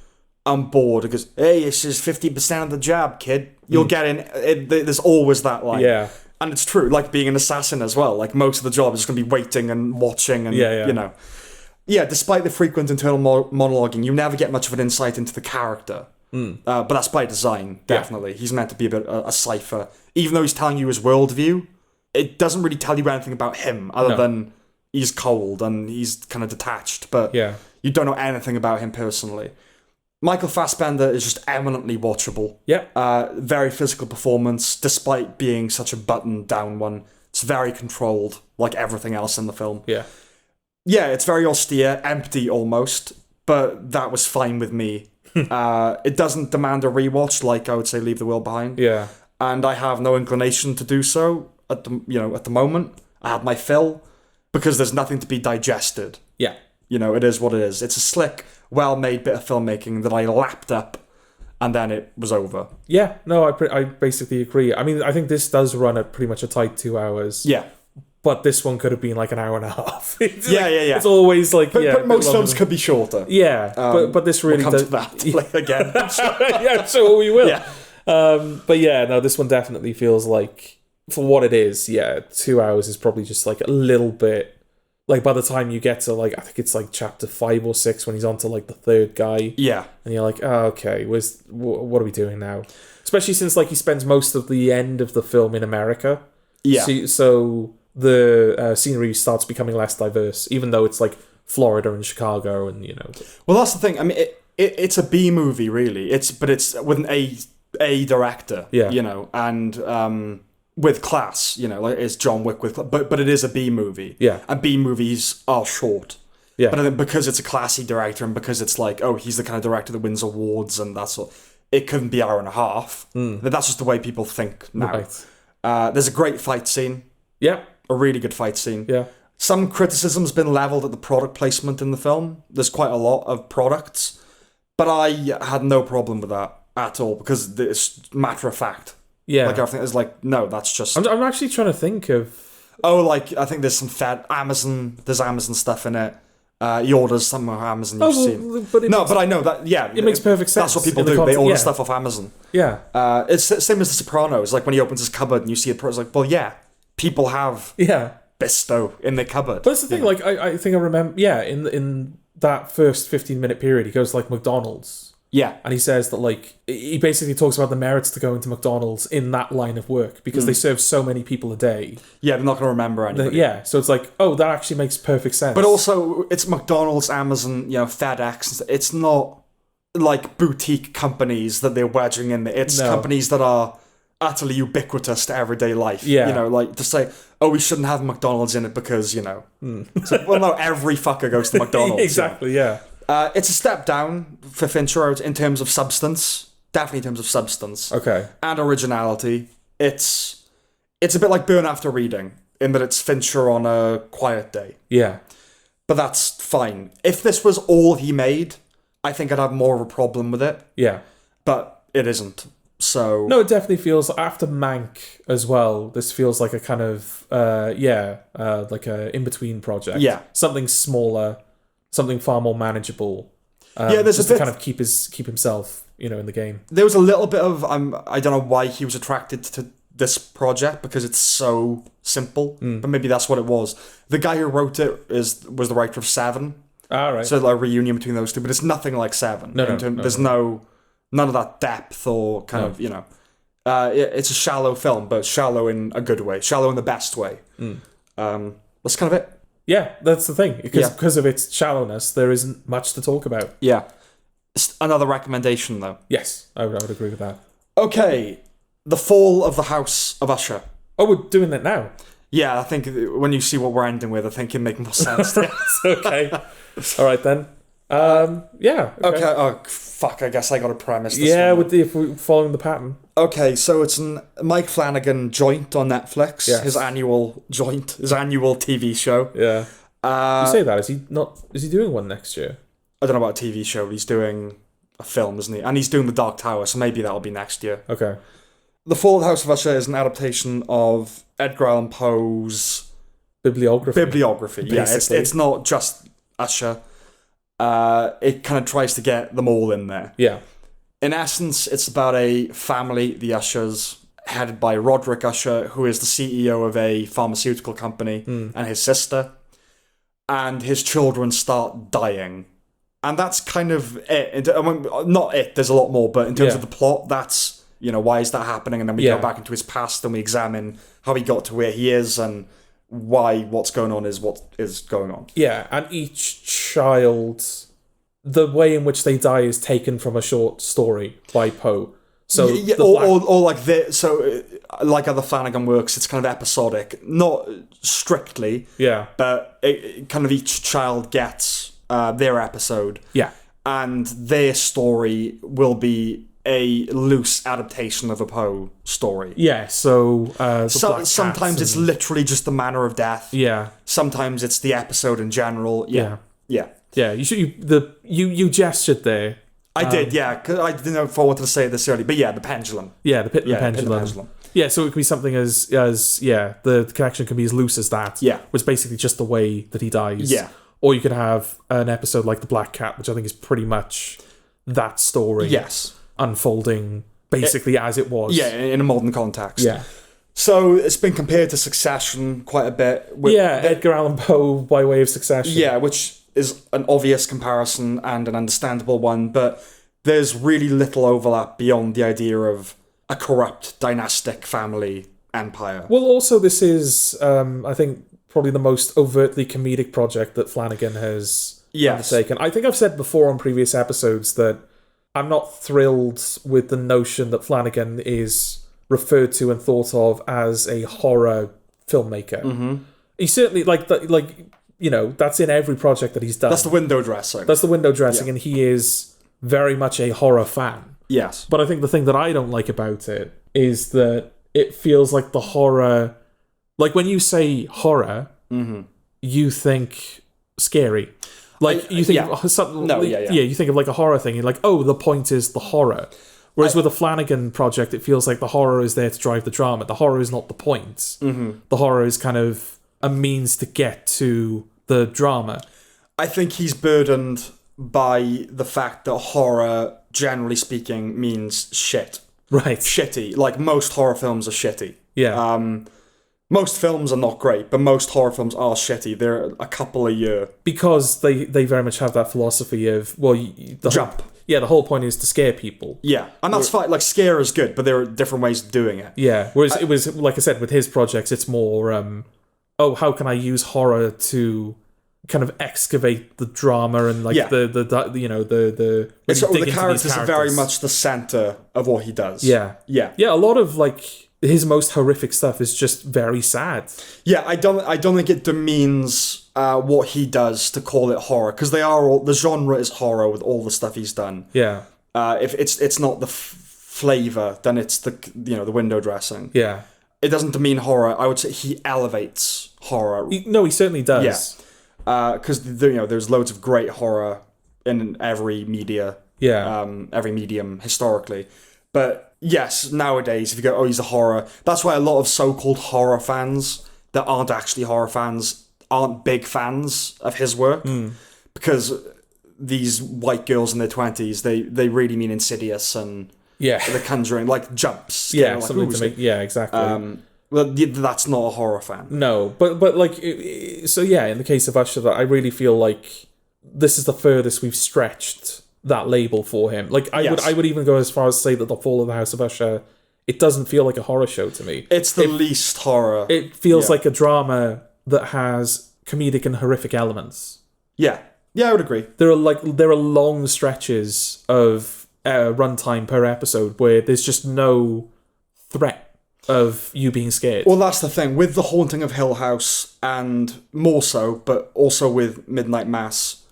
[SPEAKER 2] I'm bored, because, hey, this is 50% of the job, kid. You'll get in. There's always that line.
[SPEAKER 1] Yeah.
[SPEAKER 2] And it's true, like being an assassin as well. Like most of the job is going to be waiting and watching and, you know. Yeah, despite the frequent internal monologuing, you never get much of an insight into the character. But that's by design, definitely. He's meant to be a bit a cipher. Even though he's telling you his worldview, it doesn't really tell you anything about him other than he's cold and he's kind of detached, but you don't know anything about him personally. Michael Fassbender is just eminently watchable.
[SPEAKER 1] Yeah.
[SPEAKER 2] Very physical performance, despite being such a buttoned-down one. It's very controlled, like everything else in the film.
[SPEAKER 1] Yeah.
[SPEAKER 2] Yeah, it's very austere, empty almost, but that was fine with me. It doesn't demand a rewatch like I would say Leave the World Behind.
[SPEAKER 1] Yeah.
[SPEAKER 2] And I have no inclination to do so at the moment. I had my fill because there's nothing to be digested.
[SPEAKER 1] Yeah.
[SPEAKER 2] It is what it is. It's a slick, well-made bit of filmmaking that I lapped up, and then it was over.
[SPEAKER 1] Yeah, no, I basically agree. I mean, I think this does run at pretty much a tight 2 hours.
[SPEAKER 2] Yeah.
[SPEAKER 1] But this one could have been like an hour and a half.
[SPEAKER 2] Yeah.
[SPEAKER 1] It's always like,
[SPEAKER 2] but most films could be shorter.
[SPEAKER 1] Yeah, but this really
[SPEAKER 2] we'll come
[SPEAKER 1] does...
[SPEAKER 2] to that again.
[SPEAKER 1] Yeah, sure we will.
[SPEAKER 2] Yeah.
[SPEAKER 1] But yeah, no, this one definitely feels like, for what it is, 2 hours is probably just like a little bit... Like, by the time you get to, like, I think it's, like, chapter 5 or 6 when he's on to, like, the third guy.
[SPEAKER 2] Yeah.
[SPEAKER 1] And you're like, oh, okay, what are we doing now? Especially since, like, he spends most of the end of the film in America.
[SPEAKER 2] Yeah.
[SPEAKER 1] So the scenery starts becoming less diverse, even though it's, like, Florida and Chicago and,
[SPEAKER 2] Well, that's the thing. I mean, it's a B movie, really. But it's with an A director, and... with class, like it's John Wick with class, but it is a B movie.
[SPEAKER 1] Yeah.
[SPEAKER 2] And B movies are short.
[SPEAKER 1] Yeah.
[SPEAKER 2] But I think because it's a classy director and because it's like, oh, he's the kind of director that wins awards and that's all, it couldn't be hour and a half. But that's just the way people think now.
[SPEAKER 1] Right.
[SPEAKER 2] There's a great fight scene.
[SPEAKER 1] Yeah.
[SPEAKER 2] A really good fight scene.
[SPEAKER 1] Yeah.
[SPEAKER 2] Some criticism's been leveled at the product placement in the film. There's quite a lot of products. But I had no problem with that at all because it's matter of fact.
[SPEAKER 1] Yeah.
[SPEAKER 2] Like everything is like, no, that's just...
[SPEAKER 1] I'm actually trying to think of...
[SPEAKER 2] Oh, like, I think there's some Amazon, there's Amazon stuff in it. He orders some of Amazon you've seen. But I know that, yeah.
[SPEAKER 1] It makes perfect sense.
[SPEAKER 2] That's what people do. They order stuff off Amazon.
[SPEAKER 1] Yeah.
[SPEAKER 2] It's same as The Sopranos. Like, when he opens his cupboard and you see it, it's like, well, yeah, people have Bisto in their cupboard.
[SPEAKER 1] But that's the thing, like, I think I remember, in that first 15-minute period, he goes to, like, McDonald's.
[SPEAKER 2] Yeah.
[SPEAKER 1] And he says that, like, he basically talks about the merits to going to McDonald's in that line of work because they serve so many people a day.
[SPEAKER 2] Yeah, they're not going to remember anybody.
[SPEAKER 1] Yeah, so it's like, oh, that actually makes perfect sense.
[SPEAKER 2] But also, it's McDonald's, Amazon, FedEx. It's not like boutique companies that they're wedging in there. It's companies that are utterly ubiquitous to everyday life.
[SPEAKER 1] Yeah.
[SPEAKER 2] Like to say, oh, we shouldn't have McDonald's in it because, It's like, well, no, every fucker goes to McDonald's.
[SPEAKER 1] Exactly, yeah.
[SPEAKER 2] It's a step down for Fincher in terms of substance. Definitely in terms of substance.
[SPEAKER 1] Okay.
[SPEAKER 2] And originality. It's a bit like Burn After Reading, in that it's Fincher on a quiet day.
[SPEAKER 1] Yeah.
[SPEAKER 2] But that's fine. If this was all he made, I think I'd have more of a problem with it.
[SPEAKER 1] Yeah.
[SPEAKER 2] But it isn't. So...
[SPEAKER 1] No, it definitely feels, after Mank as well, this feels like a kind of, like a in-between project.
[SPEAKER 2] Yeah.
[SPEAKER 1] Something smaller, something far more manageable.
[SPEAKER 2] There's
[SPEAKER 1] just
[SPEAKER 2] a bit...
[SPEAKER 1] to kind of keep himself, in the game.
[SPEAKER 2] There was a little bit of, I don't know why he was attracted to this project, because it's so simple, but maybe that's what it was. The guy who wrote it was the writer of Seven.
[SPEAKER 1] All right.
[SPEAKER 2] So like a reunion between those two, but it's nothing like Seven. There's none of that depth or kind of, it's a shallow film, but shallow in a good way, shallow in the best way. That's kind of it.
[SPEAKER 1] Yeah, that's the thing. Because of its shallowness, there isn't much to talk about.
[SPEAKER 2] Yeah. It's another recommendation, though.
[SPEAKER 1] Yes, I would agree with that. Okay.
[SPEAKER 2] The Fall of the House of Usher.
[SPEAKER 1] Oh, we're doing that now?
[SPEAKER 2] Yeah, I think when you see what we're ending with, I think it'll make more sense.
[SPEAKER 1] Okay. All right, then. Yeah.
[SPEAKER 2] Okay. Oh, fuck. I guess I got a premise this one.
[SPEAKER 1] If we're following the pattern.
[SPEAKER 2] Okay, so it's an Mike Flanagan joint on Netflix. Yes. His annual TV show.
[SPEAKER 1] Yeah. You say that. Is he doing one next year?
[SPEAKER 2] I don't know about a TV show. He's doing a film, isn't he? And he's doing The Dark Tower, so maybe that'll be next year.
[SPEAKER 1] Okay.
[SPEAKER 2] The Fall of the House of Usher is an adaptation of Edgar Allan Poe's bibliography. Yeah, it's not just Usher. It kind of tries to get them all in there.
[SPEAKER 1] Yeah.
[SPEAKER 2] In essence, it's about a family, the Ushers, headed by Roderick Usher, who is the CEO of a pharmaceutical company, and his sister. And his children start dying And that's kind of it. I mean, not it, there's a lot more, but in terms of the plot, that's, why is that happening? And then we go back into his past and we examine how he got to where he is and why what's going on is what is going on.
[SPEAKER 1] Yeah, and each child, the way in which they die is taken from a short story by Poe. So like how the Flanagan works, it's kind of episodic, not strictly. Yeah,
[SPEAKER 2] but kind of each child gets their episode.
[SPEAKER 1] Yeah,
[SPEAKER 2] and their story will be a loose adaptation of a Poe story.
[SPEAKER 1] Yeah, so
[SPEAKER 2] sometimes it's literally just the manner of death.
[SPEAKER 1] Yeah,
[SPEAKER 2] sometimes it's the episode in general. Yeah.
[SPEAKER 1] You gestured there.
[SPEAKER 2] I did, yeah, because I didn't know if I wanted to say this early, but yeah, the pendulum.
[SPEAKER 1] Yeah, the pendulum. Yeah, so it could be something as the connection can be as loose as that.
[SPEAKER 2] Yeah,
[SPEAKER 1] which is basically just the way that he dies.
[SPEAKER 2] Yeah,
[SPEAKER 1] or you could have an episode like the Black Cat, which I think is pretty much that story.
[SPEAKER 2] Yes,
[SPEAKER 1] unfolding basically as it was.
[SPEAKER 2] Yeah, in a modern context.
[SPEAKER 1] Yeah.
[SPEAKER 2] So it's been compared to Succession quite a bit.
[SPEAKER 1] Edgar Allan Poe by way of Succession.
[SPEAKER 2] Yeah, which is an obvious comparison and an understandable one, but there's really little overlap beyond the idea of a corrupt dynastic family empire.
[SPEAKER 1] Well, also this is, I think, probably the most overtly comedic project that Flanagan has undertaken. I think I've said before on previous episodes that I'm not thrilled with the notion that Flanagan is referred to and thought of as a horror filmmaker.
[SPEAKER 2] Mm-hmm.
[SPEAKER 1] He certainly, that's in every project that he's done.
[SPEAKER 2] That's the window dressing.
[SPEAKER 1] And he is very much a horror fan.
[SPEAKER 2] Yes.
[SPEAKER 1] But I think the thing that I don't like about it is that it feels like the horror... Like, when you say horror, you think scary. Like, you think of something...
[SPEAKER 2] No,
[SPEAKER 1] you think of, like, a horror thing. You're like, oh, the point is the horror. Whereas with a Flanagan project, it feels like the horror is there to drive the drama. The horror is not the point.
[SPEAKER 2] Mm-hmm.
[SPEAKER 1] The horror is kind of a means to get to the drama.
[SPEAKER 2] I think he's burdened by the fact that horror, generally speaking, means shit.
[SPEAKER 1] Right.
[SPEAKER 2] Shitty. Like, most horror films are shitty.
[SPEAKER 1] Yeah.
[SPEAKER 2] Most films are not great, but most horror films are shitty. There are a couple a year.
[SPEAKER 1] Because they very much have that philosophy of,
[SPEAKER 2] jump.
[SPEAKER 1] The whole point is to scare people.
[SPEAKER 2] Yeah, and that's fine. Like, scare is good, but there are different ways of doing it.
[SPEAKER 1] Yeah, whereas it was, like I said, with his projects, it's more, how can I use horror to kind of excavate the drama and, the
[SPEAKER 2] characters are very much the center of what he does.
[SPEAKER 1] Yeah.
[SPEAKER 2] Yeah.
[SPEAKER 1] Yeah, a lot of, his most horrific stuff is just very sad.
[SPEAKER 2] Yeah, I don't think it demeans what he does to call it horror, because the genre is horror with all the stuff he's done.
[SPEAKER 1] Yeah.
[SPEAKER 2] If it's not the flavor, then it's the window dressing.
[SPEAKER 1] Yeah.
[SPEAKER 2] It doesn't demean horror. I would say he elevates horror.
[SPEAKER 1] He certainly does.
[SPEAKER 2] Yeah. Because there's loads of great horror in every media.
[SPEAKER 1] Yeah.
[SPEAKER 2] Every medium historically, but. Yes, nowadays, if you go, he's a horror... That's why a lot of so-called horror fans that aren't actually horror fans aren't big fans of his work. Because these white girls in their 20s, they really mean Insidious and The Conjuring, like jumps.
[SPEAKER 1] Yeah, something to make... Yeah, exactly.
[SPEAKER 2] Well, that's not a horror fan.
[SPEAKER 1] No, but in the case of Usher, I really feel like this is the furthest we've stretched that label for him. I would even go as far as to say that The Fall of the House of Usher, it doesn't feel like a horror show to me.
[SPEAKER 2] It's the least horror.
[SPEAKER 1] It feels like a drama that has comedic and horrific elements.
[SPEAKER 2] Yeah, I would agree.
[SPEAKER 1] There are long stretches of runtime per episode where there's just no threat of you being scared.
[SPEAKER 2] Well, that's the thing with The Haunting of Hill House, and more so, but also with Midnight Mass.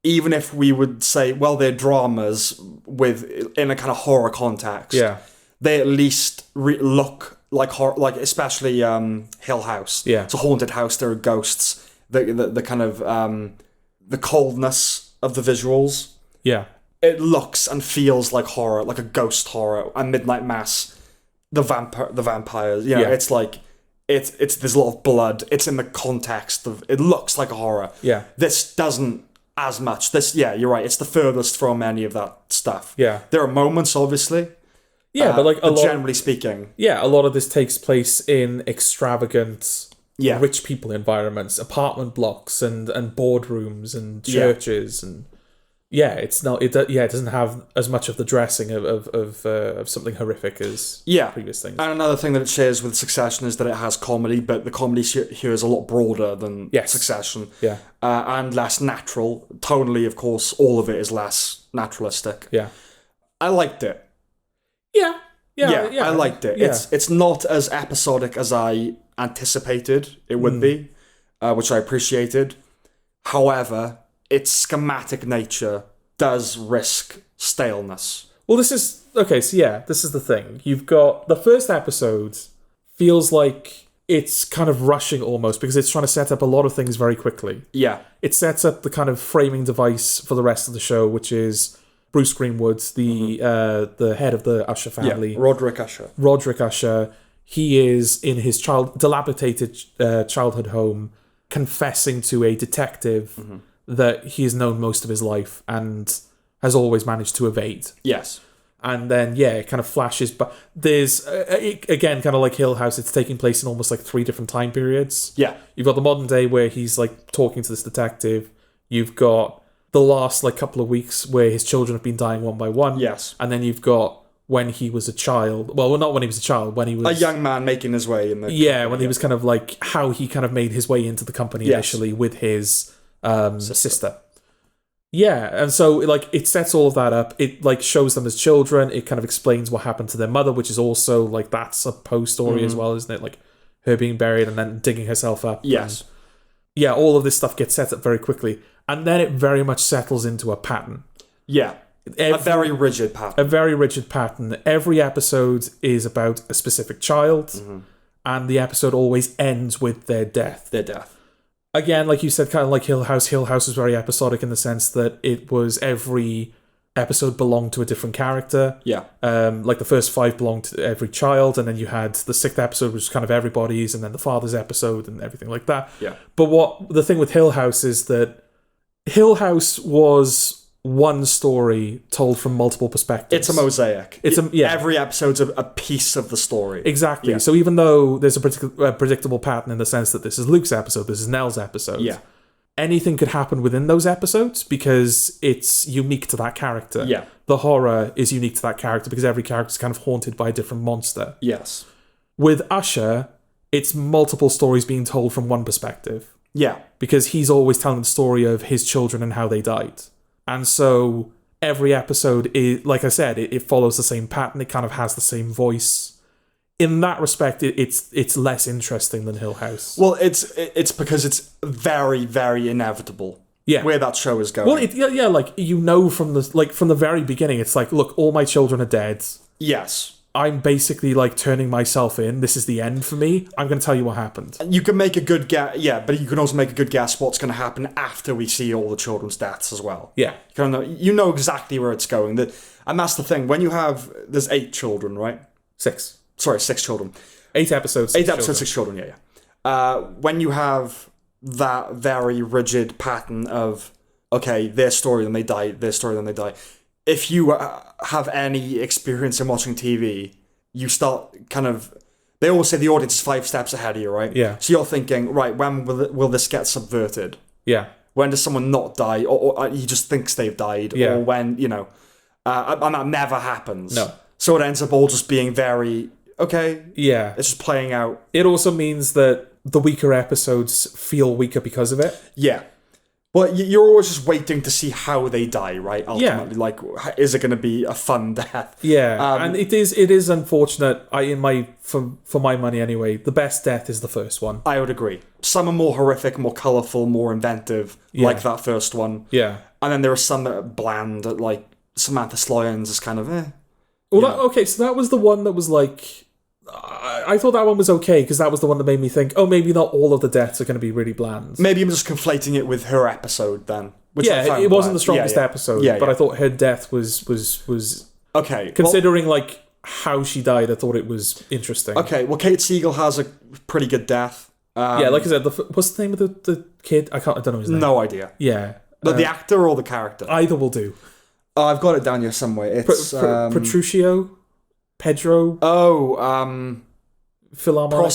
[SPEAKER 2] Even if we would say, well, they're dramas in a kind of horror context, they at least look like horror, like especially Hill House.
[SPEAKER 1] Yeah,
[SPEAKER 2] it's a haunted house. There are ghosts. The kind of the coldness of the visuals.
[SPEAKER 1] Yeah,
[SPEAKER 2] it looks and feels like horror, like a ghost horror. And Midnight Mass, the vampires. It's like there's a lot of blood. It's in the context of it looks like a horror.
[SPEAKER 1] Yeah,
[SPEAKER 2] this doesn't. As much. You're right. It's the furthest from any of that stuff.
[SPEAKER 1] Yeah.
[SPEAKER 2] There are moments, obviously.
[SPEAKER 1] Yeah, but
[SPEAKER 2] generally speaking.
[SPEAKER 1] Yeah, a lot of this takes place in extravagant, rich people environments, apartment blocks and boardrooms and churches and Yeah, it's not. It doesn't have as much of the dressing of something horrific as previous things.
[SPEAKER 2] And another thing that it shares with Succession is that it has comedy, but the comedy here is a lot broader than Succession.
[SPEAKER 1] Yeah.
[SPEAKER 2] And less natural. Tonally, of course, all of it is less naturalistic.
[SPEAKER 1] Yeah.
[SPEAKER 2] I liked it.
[SPEAKER 1] Yeah.
[SPEAKER 2] I liked it.
[SPEAKER 1] Yeah.
[SPEAKER 2] It's not as episodic as I anticipated it would be, which I appreciated. However, its schematic nature does risk staleness.
[SPEAKER 1] Well, this is this is the thing. You've got the first episode feels like it's kind of rushing almost because it's trying to set up a lot of things very quickly.
[SPEAKER 2] Yeah.
[SPEAKER 1] It sets up the kind of framing device for the rest of the show, which is Bruce Greenwood, the head of the Usher family.
[SPEAKER 2] Yeah, Roderick Usher.
[SPEAKER 1] Roderick Usher. He is in his dilapidated childhood home, confessing to a detective that he has known most of his life and has always managed to evade.
[SPEAKER 2] Yes.
[SPEAKER 1] And then, it kind of flashes. But there's, again, kind of like Hill House, it's taking place in almost like 3 different time periods.
[SPEAKER 2] Yeah.
[SPEAKER 1] You've got the modern day where he's like talking to this detective. You've got the last like couple of weeks where his children have been dying one by one.
[SPEAKER 2] Yes.
[SPEAKER 1] And then you've got when he was a child. Well, not when he was a child, when he was...
[SPEAKER 2] a young man making his way in the...
[SPEAKER 1] Yeah, when he was kind of like... how he kind of made his way into the company initially with his sister. Yeah, and so like it sets all of that up. It like shows them as children. It kind of explains what happened to their mother, which is also like that's a Poe story as well, isn't it? Like her being buried and then digging herself up.
[SPEAKER 2] Yes.
[SPEAKER 1] And, all of this stuff gets set up very quickly. And then it very much settles into a pattern.
[SPEAKER 2] Yeah. A very rigid pattern.
[SPEAKER 1] A very rigid pattern. Every episode is about a specific child, and the episode always ends with their death. Again, like you said, kind of like Hill House. Hill House was very episodic in the sense that it was every episode belonged to a different character.
[SPEAKER 2] Yeah.
[SPEAKER 1] Like the first 5 belonged to every child, and then you had the 6th episode, which was kind of everybody's, and then the father's episode and everything like that.
[SPEAKER 2] Yeah.
[SPEAKER 1] But the thing with Hill House is that Hill House was one story told from multiple perspectives.
[SPEAKER 2] It's a mosaic. Every episode's a piece of the story.
[SPEAKER 1] Exactly.
[SPEAKER 2] Yeah.
[SPEAKER 1] So even though there's a predictable pattern in the sense that this is Luke's episode, this is Nell's episode, anything could happen within those episodes because it's unique to that character.
[SPEAKER 2] Yeah.
[SPEAKER 1] The horror is unique to that character because every character is kind of haunted by a different monster.
[SPEAKER 2] Yes.
[SPEAKER 1] With Usher, it's multiple stories being told from one perspective.
[SPEAKER 2] Yeah.
[SPEAKER 1] Because he's always telling the story of his children and how they died. And so every episode is, like I said, it follows the same pattern. It kind of has the same voice. In that respect, it's less interesting than Hill House.
[SPEAKER 2] Well, it's because it's very, very inevitable.
[SPEAKER 1] Yeah.
[SPEAKER 2] Where that show is going.
[SPEAKER 1] Well, like you know from the very beginning, it's like, look, all my children are dead.
[SPEAKER 2] Yes.
[SPEAKER 1] I'm basically like turning myself in. This is the end for me. I'm going to tell you what happened.
[SPEAKER 2] You can make a good guess, but you can also make a good guess what's going to happen after we see all the children's deaths as well.
[SPEAKER 1] Yeah.
[SPEAKER 2] You know exactly where it's going. And that's the thing. When you have... There's 8 children, right?
[SPEAKER 1] 6.
[SPEAKER 2] Sorry, 6 children.
[SPEAKER 1] 8 episodes.
[SPEAKER 2] 8 episodes, 6 children, yeah. When you have that very rigid pattern of, okay, their story, then they die, their story, then they die... If you have any experience in watching TV, you start kind of... They always say the audience is 5 steps ahead of you, right?
[SPEAKER 1] Yeah.
[SPEAKER 2] So you're thinking, right, when will this get subverted?
[SPEAKER 1] Yeah.
[SPEAKER 2] When does someone not die? Or he just thinks they've died?
[SPEAKER 1] Yeah.
[SPEAKER 2] Or when, and that never happens.
[SPEAKER 1] No.
[SPEAKER 2] So it ends up all just being very, okay,
[SPEAKER 1] yeah,
[SPEAKER 2] it's just playing out.
[SPEAKER 1] It also means that the weaker episodes feel weaker because of it.
[SPEAKER 2] Yeah. Well, you're always just waiting to see how they die, right? Ultimately,
[SPEAKER 1] Yeah.
[SPEAKER 2] like, is it going to be a fun death?
[SPEAKER 1] Yeah, and it is unfortunate. For my money anyway, the best death is the first one.
[SPEAKER 2] I would agree. Some are more horrific, more colourful, more inventive, like that first one.
[SPEAKER 1] Yeah,
[SPEAKER 2] and then there are some that are bland, like Samantha Sloyan's is kind of
[SPEAKER 1] Well, so that was the one that was like. I thought that one was okay because that was the one that made me think, oh, maybe not all of the deaths are going to be really bland.
[SPEAKER 2] Maybe I'm just conflating it with her episode then. Which
[SPEAKER 1] it wasn't the strongest episode, but I thought her death was
[SPEAKER 2] okay.
[SPEAKER 1] Considering like how she died, I thought it was interesting.
[SPEAKER 2] Okay, well, Kate Siegel has a pretty good death.
[SPEAKER 1] Like I said, what's the name of the kid? I don't know his name.
[SPEAKER 2] No idea.
[SPEAKER 1] Yeah,
[SPEAKER 2] the actor or the character?
[SPEAKER 1] Either will do.
[SPEAKER 2] Oh, I've got it down here somewhere. It's
[SPEAKER 1] Petruccio, Pedro.
[SPEAKER 2] Oh,
[SPEAKER 1] Philharmonic.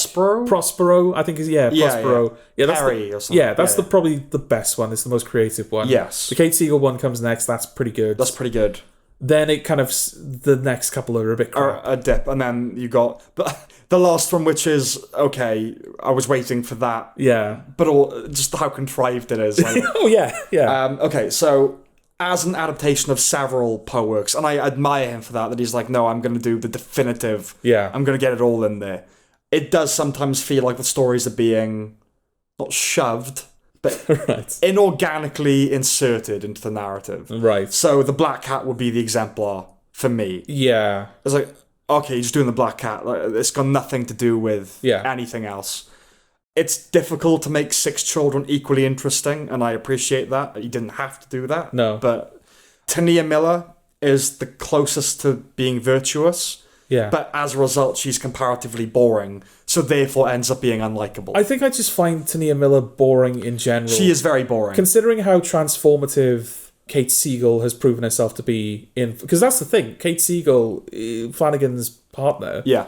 [SPEAKER 1] Prospero, I think is Prospero. Yeah, that's
[SPEAKER 2] Perry or something.
[SPEAKER 1] Yeah, that's probably the best one. It's the most creative one.
[SPEAKER 2] Yes.
[SPEAKER 1] The Kate Siegel one comes next. That's pretty good.
[SPEAKER 2] That's pretty good.
[SPEAKER 1] Then it kind of the next couple are a bit crap.
[SPEAKER 2] A dip, and then you got the last one, which is okay. I was waiting for that.
[SPEAKER 1] Yeah,
[SPEAKER 2] but just how contrived it is. Like,
[SPEAKER 1] oh yeah.
[SPEAKER 2] Okay, so as an adaptation of several Poe works, and I admire him for that. That he's like, no, I'm going to do the definitive.
[SPEAKER 1] Yeah,
[SPEAKER 2] I'm going to get it all in there. It does sometimes feel like the stories are being not shoved, but inorganically inserted into the narrative.
[SPEAKER 1] Right.
[SPEAKER 2] So the Black Cat would be the exemplar for me.
[SPEAKER 1] Yeah.
[SPEAKER 2] It's like, okay, you're just doing the Black Cat. Like, it's got nothing to do with anything else. It's difficult to make 6 children equally interesting, and I appreciate that. You didn't have to do that.
[SPEAKER 1] No.
[SPEAKER 2] But Tania Miller is the closest to being virtuous.
[SPEAKER 1] Yeah.
[SPEAKER 2] But as a result, she's comparatively boring, so therefore ends up being unlikable.
[SPEAKER 1] I think I just find Tania Miller boring in general.
[SPEAKER 2] She is very boring.
[SPEAKER 1] Considering how transformative Kate Siegel has proven herself to be in... Because that's the thing. Kate Siegel, Flanagan's partner...
[SPEAKER 2] Yeah.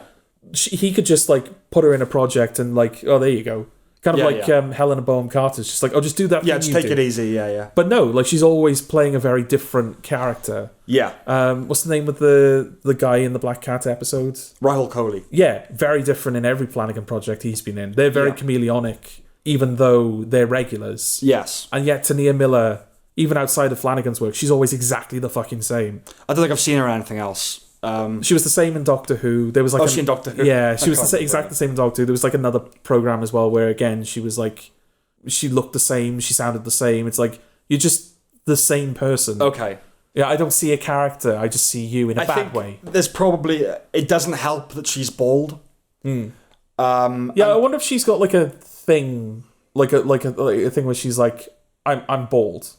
[SPEAKER 1] He could just, like, put her in a project and, like, oh, there you go. Kind of Helena Bonham Carter's just like, oh, just do that thing
[SPEAKER 2] just take it easy, yeah.
[SPEAKER 1] But no, like, she's always playing a very different character.
[SPEAKER 2] Yeah.
[SPEAKER 1] What's the name of the guy in the Black Cat episode?
[SPEAKER 2] Rahul Kohli.
[SPEAKER 1] Yeah, very different in every Flanagan project he's been in. They're very chameleonic, even though they're regulars.
[SPEAKER 2] Yes.
[SPEAKER 1] And yet Tania Miller, even outside of Flanagan's work, she's always exactly the fucking same.
[SPEAKER 2] I don't think I've seen her in anything else.
[SPEAKER 1] She was the same in Doctor Who. There was like
[SPEAKER 2] she in Doctor Who?
[SPEAKER 1] Yeah, she was exactly the same in Doctor Who. There was like another program as well where again she was like, she looked the same, she sounded the same. It's like you're just the same person.
[SPEAKER 2] Okay.
[SPEAKER 1] Yeah, I don't see a character. I just see you in a bad way.
[SPEAKER 2] There's probably it doesn't help that she's bald.
[SPEAKER 1] I wonder if she's got like a thing, like a thing where she's like, I'm bald.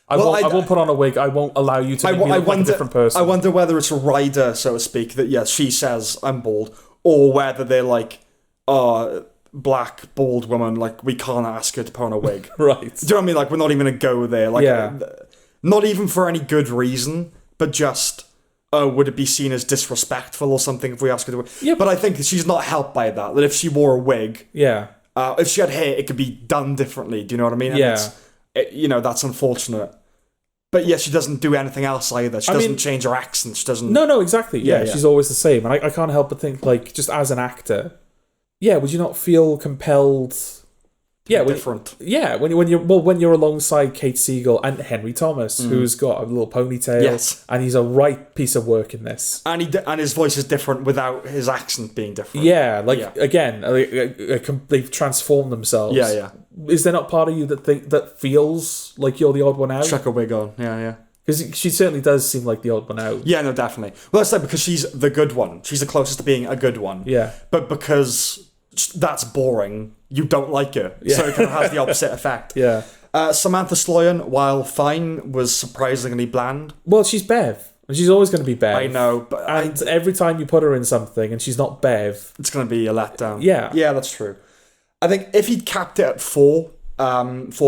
[SPEAKER 1] I won't put on a wig. I won't allow you to make me look like a different person.
[SPEAKER 2] I wonder whether it's a rider, so to speak, that yes, she says I'm bald, or whether they're like, black bald woman, like we can't ask her to put on a wig.
[SPEAKER 1] Right.
[SPEAKER 2] Do you know what I mean? Like we're not even gonna go there. Like, not even for any good reason, but just, would it be seen as disrespectful or something if we ask her to?
[SPEAKER 1] Yeah.
[SPEAKER 2] But I think she's not helped by that. That if she wore a wig, if she had hair, it could be done differently. Do you know what I mean? And that's unfortunate. But yeah, she doesn't do anything else either. She doesn't change her accent. She doesn't...
[SPEAKER 1] No, exactly. Yeah, she's always the same. And I can't help but think, like, just as an actor, would you not feel compelled...
[SPEAKER 2] different.
[SPEAKER 1] When you're alongside Kate Siegel and Henry Thomas, who's got a little ponytail, and he's a right piece of work in this,
[SPEAKER 2] and his voice is different without his accent being different.
[SPEAKER 1] Again, they've transformed themselves. Is there not part of you that feels like you're the odd one out?
[SPEAKER 2] Chuck a wig on, yeah.
[SPEAKER 1] Because she certainly does seem like the odd one out.
[SPEAKER 2] Yeah, no, definitely. Well, that's like because she's the good one. She's the closest to being a good one.
[SPEAKER 1] Yeah.
[SPEAKER 2] But because that's boring, you don't like her. Yeah. So it kind of has the opposite effect.
[SPEAKER 1] Yeah.
[SPEAKER 2] Samantha Sloyan, while fine, was surprisingly bland.
[SPEAKER 1] Well, she's Bev. And she's always going to be Bev.
[SPEAKER 2] I know. But
[SPEAKER 1] every time you put her in something and she's not Bev...
[SPEAKER 2] It's going to be a letdown.
[SPEAKER 1] Yeah.
[SPEAKER 2] Yeah, that's true. I think if he'd capped it at 4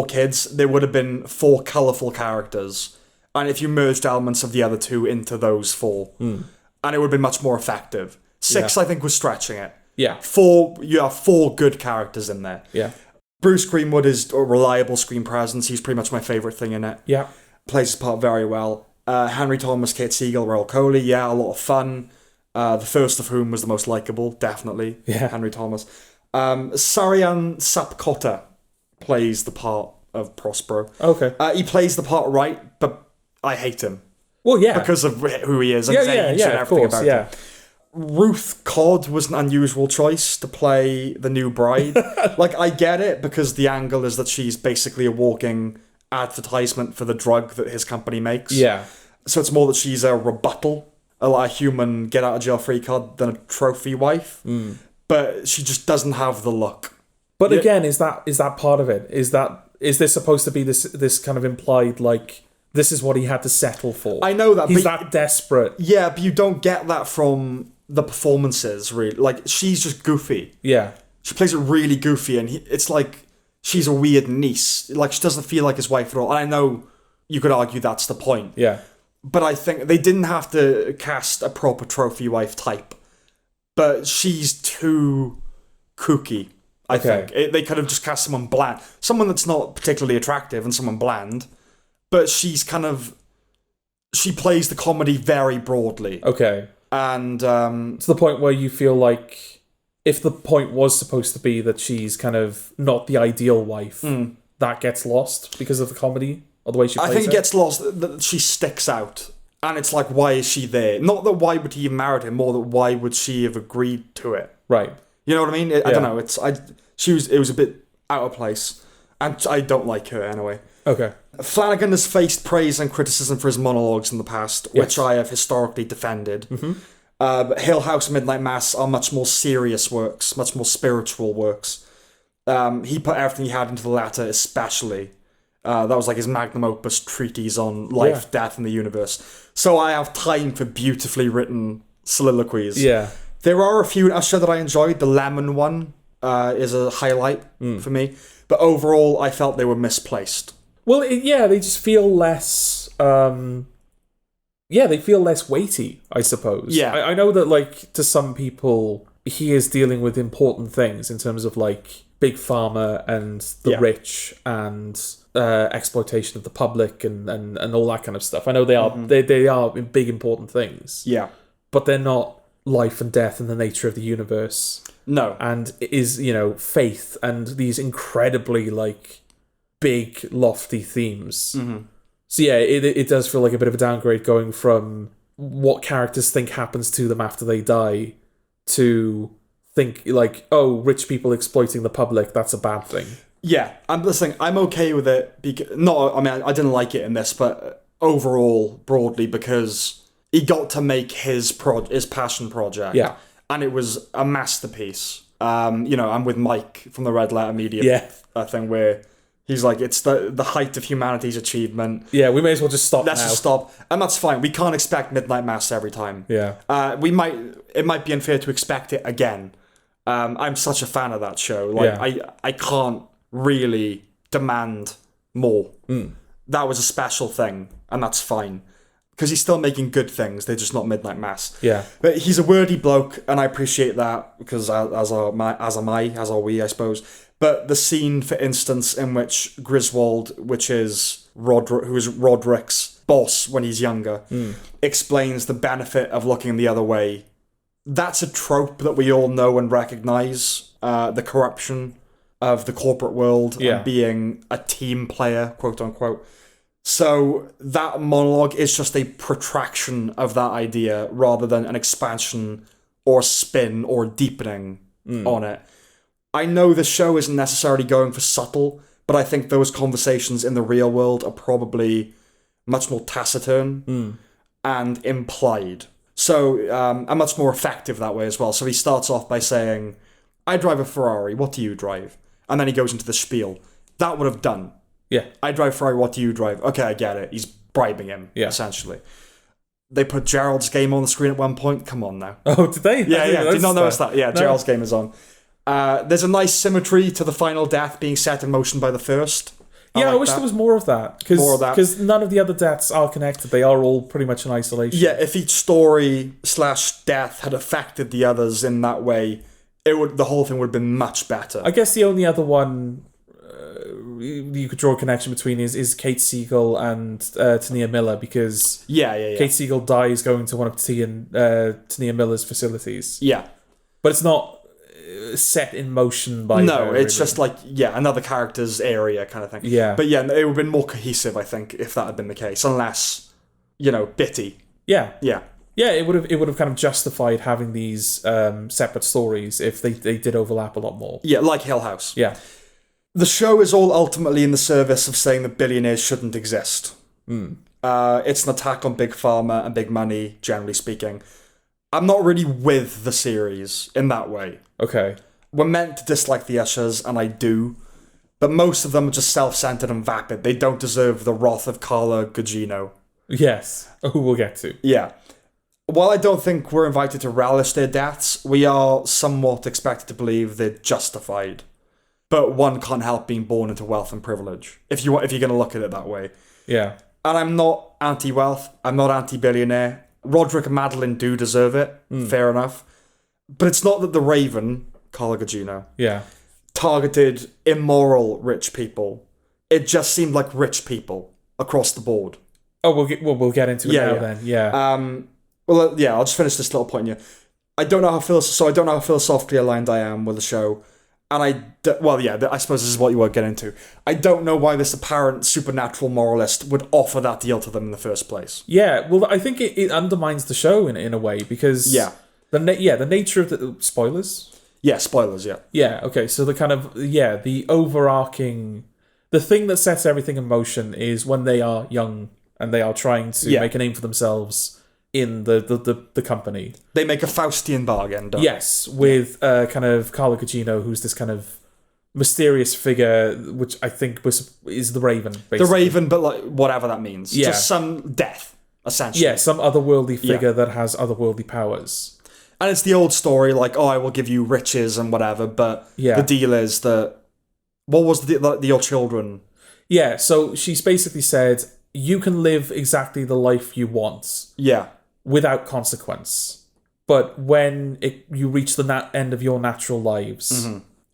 [SPEAKER 2] kids, there would have been 4 colourful characters. And if you merged elements of the other 2 into those 4, and it would have been much more effective. 6, I think, was stretching it.
[SPEAKER 1] Yeah.
[SPEAKER 2] 4, you have 4 good characters in there.
[SPEAKER 1] Yeah.
[SPEAKER 2] Bruce Greenwood is a reliable screen presence. He's pretty much my favourite thing in it.
[SPEAKER 1] Yeah.
[SPEAKER 2] Plays his part very well. Henry Thomas, Kate Siegel, Rahul Kohli, a lot of fun. The first of whom was the most likeable, definitely.
[SPEAKER 1] Yeah.
[SPEAKER 2] Henry Thomas. Sarian Sapkota plays the part of Prospero.
[SPEAKER 1] Okay.
[SPEAKER 2] He plays the part right, but I hate him.
[SPEAKER 1] Well, yeah.
[SPEAKER 2] Because of who he is and his age and everything about him. Ruth Codd was an unusual choice to play the new bride. Like, I get it, because the angle is that she's basically a walking advertisement for the drug that his company makes.
[SPEAKER 1] Yeah.
[SPEAKER 2] So it's more that she's a rebuttal, a human get-out-of-jail-free card than a trophy wife. But she just doesn't have the look.
[SPEAKER 1] But again, is that part of it? Is there supposed to be this kind of implied, like, this is what he had to settle for?
[SPEAKER 2] I know that.
[SPEAKER 1] He's that desperate.
[SPEAKER 2] Yeah, but you don't get that from the performances, really. Like, she's just goofy.
[SPEAKER 1] Yeah.
[SPEAKER 2] She plays it really goofy, and it's like she's a weird niece. Like, she doesn't feel like his wife at all. And I know you could argue that's the point.
[SPEAKER 1] Yeah.
[SPEAKER 2] But I think they didn't have to cast a proper trophy wife type. But she's too kooky, I think. They could have just cast someone bland. Someone that's not particularly attractive and someone bland, but she plays the comedy very broadly.
[SPEAKER 1] Okay.
[SPEAKER 2] And
[SPEAKER 1] to the point where you feel like if the point was supposed to be that she's kind of not the ideal wife, that gets lost because of the comedy or the way she plays
[SPEAKER 2] I think
[SPEAKER 1] it
[SPEAKER 2] gets lost that she sticks out. And it's like, why is she there? Not that why would he have married him, more that why would she have agreed to it?
[SPEAKER 1] Right.
[SPEAKER 2] You know what I mean? I don't know. It was a bit out of place. And I don't like her anyway.
[SPEAKER 1] Okay.
[SPEAKER 2] Flanagan has faced praise and criticism for his monologues in the past, which I have historically defended. But Hill House and Midnight Mass are much more serious works, much more spiritual works. He put everything he had into the latter, especially. That was like his magnum opus treatise on life, death, and the universe. So I have time for beautifully written soliloquies.
[SPEAKER 1] Yeah.
[SPEAKER 2] There are a few in Usher that I enjoyed. The Lemon one is a highlight for me. But overall, I felt they were misplaced.
[SPEAKER 1] Well, they just feel less... they feel less weighty, I suppose.
[SPEAKER 2] Yeah.
[SPEAKER 1] I know that, like, to some people, he is dealing with important things in terms of, like, big pharma and the rich and exploitation of the public and all that kind of stuff. I know they are they are big, important things.
[SPEAKER 2] Yeah.
[SPEAKER 1] But they're not life and death and the nature of the universe.
[SPEAKER 2] No.
[SPEAKER 1] And it is, faith and these incredibly, like, big, lofty themes. So yeah, it does feel like a bit of a downgrade going from what characters think happens to them after they die to think like, oh, rich people exploiting the public, that's a bad thing.
[SPEAKER 2] Yeah, I'm listening. I'm okay with it. I didn't like it in this, but overall, broadly, because he got to make his passion project.
[SPEAKER 1] Yeah.
[SPEAKER 2] And it was a masterpiece. I'm with Mike from the Red Letter Media thing where he's like, it's the height of humanity's achievement.
[SPEAKER 1] Yeah, we may as well just stop
[SPEAKER 2] Let's just stop. And that's fine. We can't expect Midnight Mass every time.
[SPEAKER 1] Yeah.
[SPEAKER 2] It might be unfair to expect it again. I'm such a fan of that show. Like, I can't really demand more. That was a special thing, and that's fine. Because he's still making good things, they're just not Midnight Mass.
[SPEAKER 1] Yeah.
[SPEAKER 2] But he's a wordy bloke, and I appreciate that, because as are we, I suppose. But the scene, for instance, in which Griswold, which is who is Roderick's boss when he's younger, explains the benefit of looking the other way. That's a trope that we all know and recognise. The corruption of the corporate world and being a team player, quote unquote. So that monologue is just a protraction of that idea rather than an expansion or spin or deepening on it. I know the show isn't necessarily going for subtle, but I think those conversations in the real world are probably much more taciturn and implied. So are much more effective that way as well. So he starts off by saying, I drive a Ferrari, what do you drive? And then he goes into the spiel. That would have done.
[SPEAKER 1] Yeah.
[SPEAKER 2] I drive a Ferrari, what do you drive? Okay, I get it. He's bribing him, essentially. They put Gerald's game on the screen at one point. Come on now.
[SPEAKER 1] Oh, did they?
[SPEAKER 2] Yeah. Did not notice that. Yeah, no. Gerald's game is on. There's a nice symmetry to the final death being set in motion by the first.
[SPEAKER 1] I wish there was more of that. Because none of the other deaths are connected. They are all pretty much in isolation.
[SPEAKER 2] Yeah, if each story / death had affected the others in that way, the whole thing would have been much better.
[SPEAKER 1] I guess the only other one you could draw a connection between is Kate Siegel and Tania Miller, because Kate Siegel dies going to one of Tania Miller's facilities.
[SPEAKER 2] Yeah.
[SPEAKER 1] But it's not set in motion by her,
[SPEAKER 2] it's just like another character's area kind of thing. But it would have been more cohesive, I think, if that had been the case, unless bitty. It
[SPEAKER 1] would have kind of justified having these separate stories if they did overlap a lot more.
[SPEAKER 2] Like Hill House. The show is all ultimately in the service of saying that billionaires shouldn't exist. It's an attack on big pharma and big money, generally speaking. I'm not really with the series in that way.
[SPEAKER 1] Okay.
[SPEAKER 2] We're meant to dislike the Ushers, and I do, but most of them are just self-centered and vapid. They don't deserve the wrath of Carla Gugino.
[SPEAKER 1] Yes, who we'll get to.
[SPEAKER 2] Yeah. While I don't think we're invited to relish their deaths, we are somewhat expected to believe they're justified. But one can't help being born into wealth and privilege, if you're going to look at it that way.
[SPEAKER 1] Yeah.
[SPEAKER 2] And I'm not anti-wealth. I'm not anti-billionaire. Roderick and Madeline do deserve it. Fair enough. But it's not that the Raven, Carla Gugino,
[SPEAKER 1] Yeah.
[SPEAKER 2] targeted immoral rich people. It just seemed like rich people across the board.
[SPEAKER 1] Oh, we'll get into it now then. Yeah.
[SPEAKER 2] I'll just finish this little point here. I don't know how philosophically aligned I am with the show. And I suppose this is what you were getting into. I don't know why this apparent supernatural moralist would offer that deal to them in the first place.
[SPEAKER 1] Yeah, well, I think it undermines the show in a way because the nature of the spoilers.
[SPEAKER 2] Yeah, spoilers. Yeah.
[SPEAKER 1] Yeah. Okay. So the kind of the overarching, the thing that sets everything in motion is when they are young and they are trying to make a name for themselves in the company.
[SPEAKER 2] They make a Faustian bargain, don't
[SPEAKER 1] Yes, with kind of Carla Gugino, who's this kind of mysterious figure, which I think is the Raven, basically.
[SPEAKER 2] The Raven, but like whatever that means.
[SPEAKER 1] Yeah.
[SPEAKER 2] Just some death, essentially.
[SPEAKER 1] Yeah, some otherworldly figure that has otherworldly powers.
[SPEAKER 2] And it's the old story, like, I will give you riches and whatever, but the deal is that... What was your children?
[SPEAKER 1] Yeah, so she's basically said, you can live exactly the life you want.
[SPEAKER 2] Yeah.
[SPEAKER 1] Without consequence. But when you reach the end of your natural lives,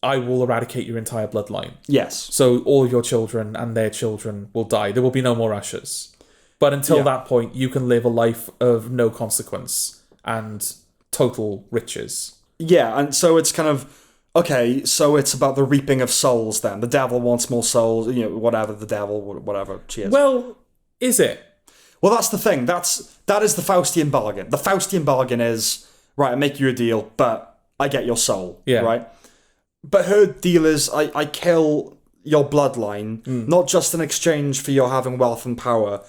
[SPEAKER 1] I will eradicate your entire bloodline.
[SPEAKER 2] Yes.
[SPEAKER 1] So all of your children and their children will die. There will be no more Ushers. But until that point, you can live a life of no consequence and total riches.
[SPEAKER 2] Yeah, and so it's kind of... Okay, so it's about the reaping of souls then. The devil wants more souls, whatever she is.
[SPEAKER 1] Well, is it?
[SPEAKER 2] Well, that's the thing. That is the Faustian bargain. The Faustian bargain is, right, I make you a deal, but I get your soul, right? But her deal is, I kill your bloodline, not just in exchange for your having wealth and power,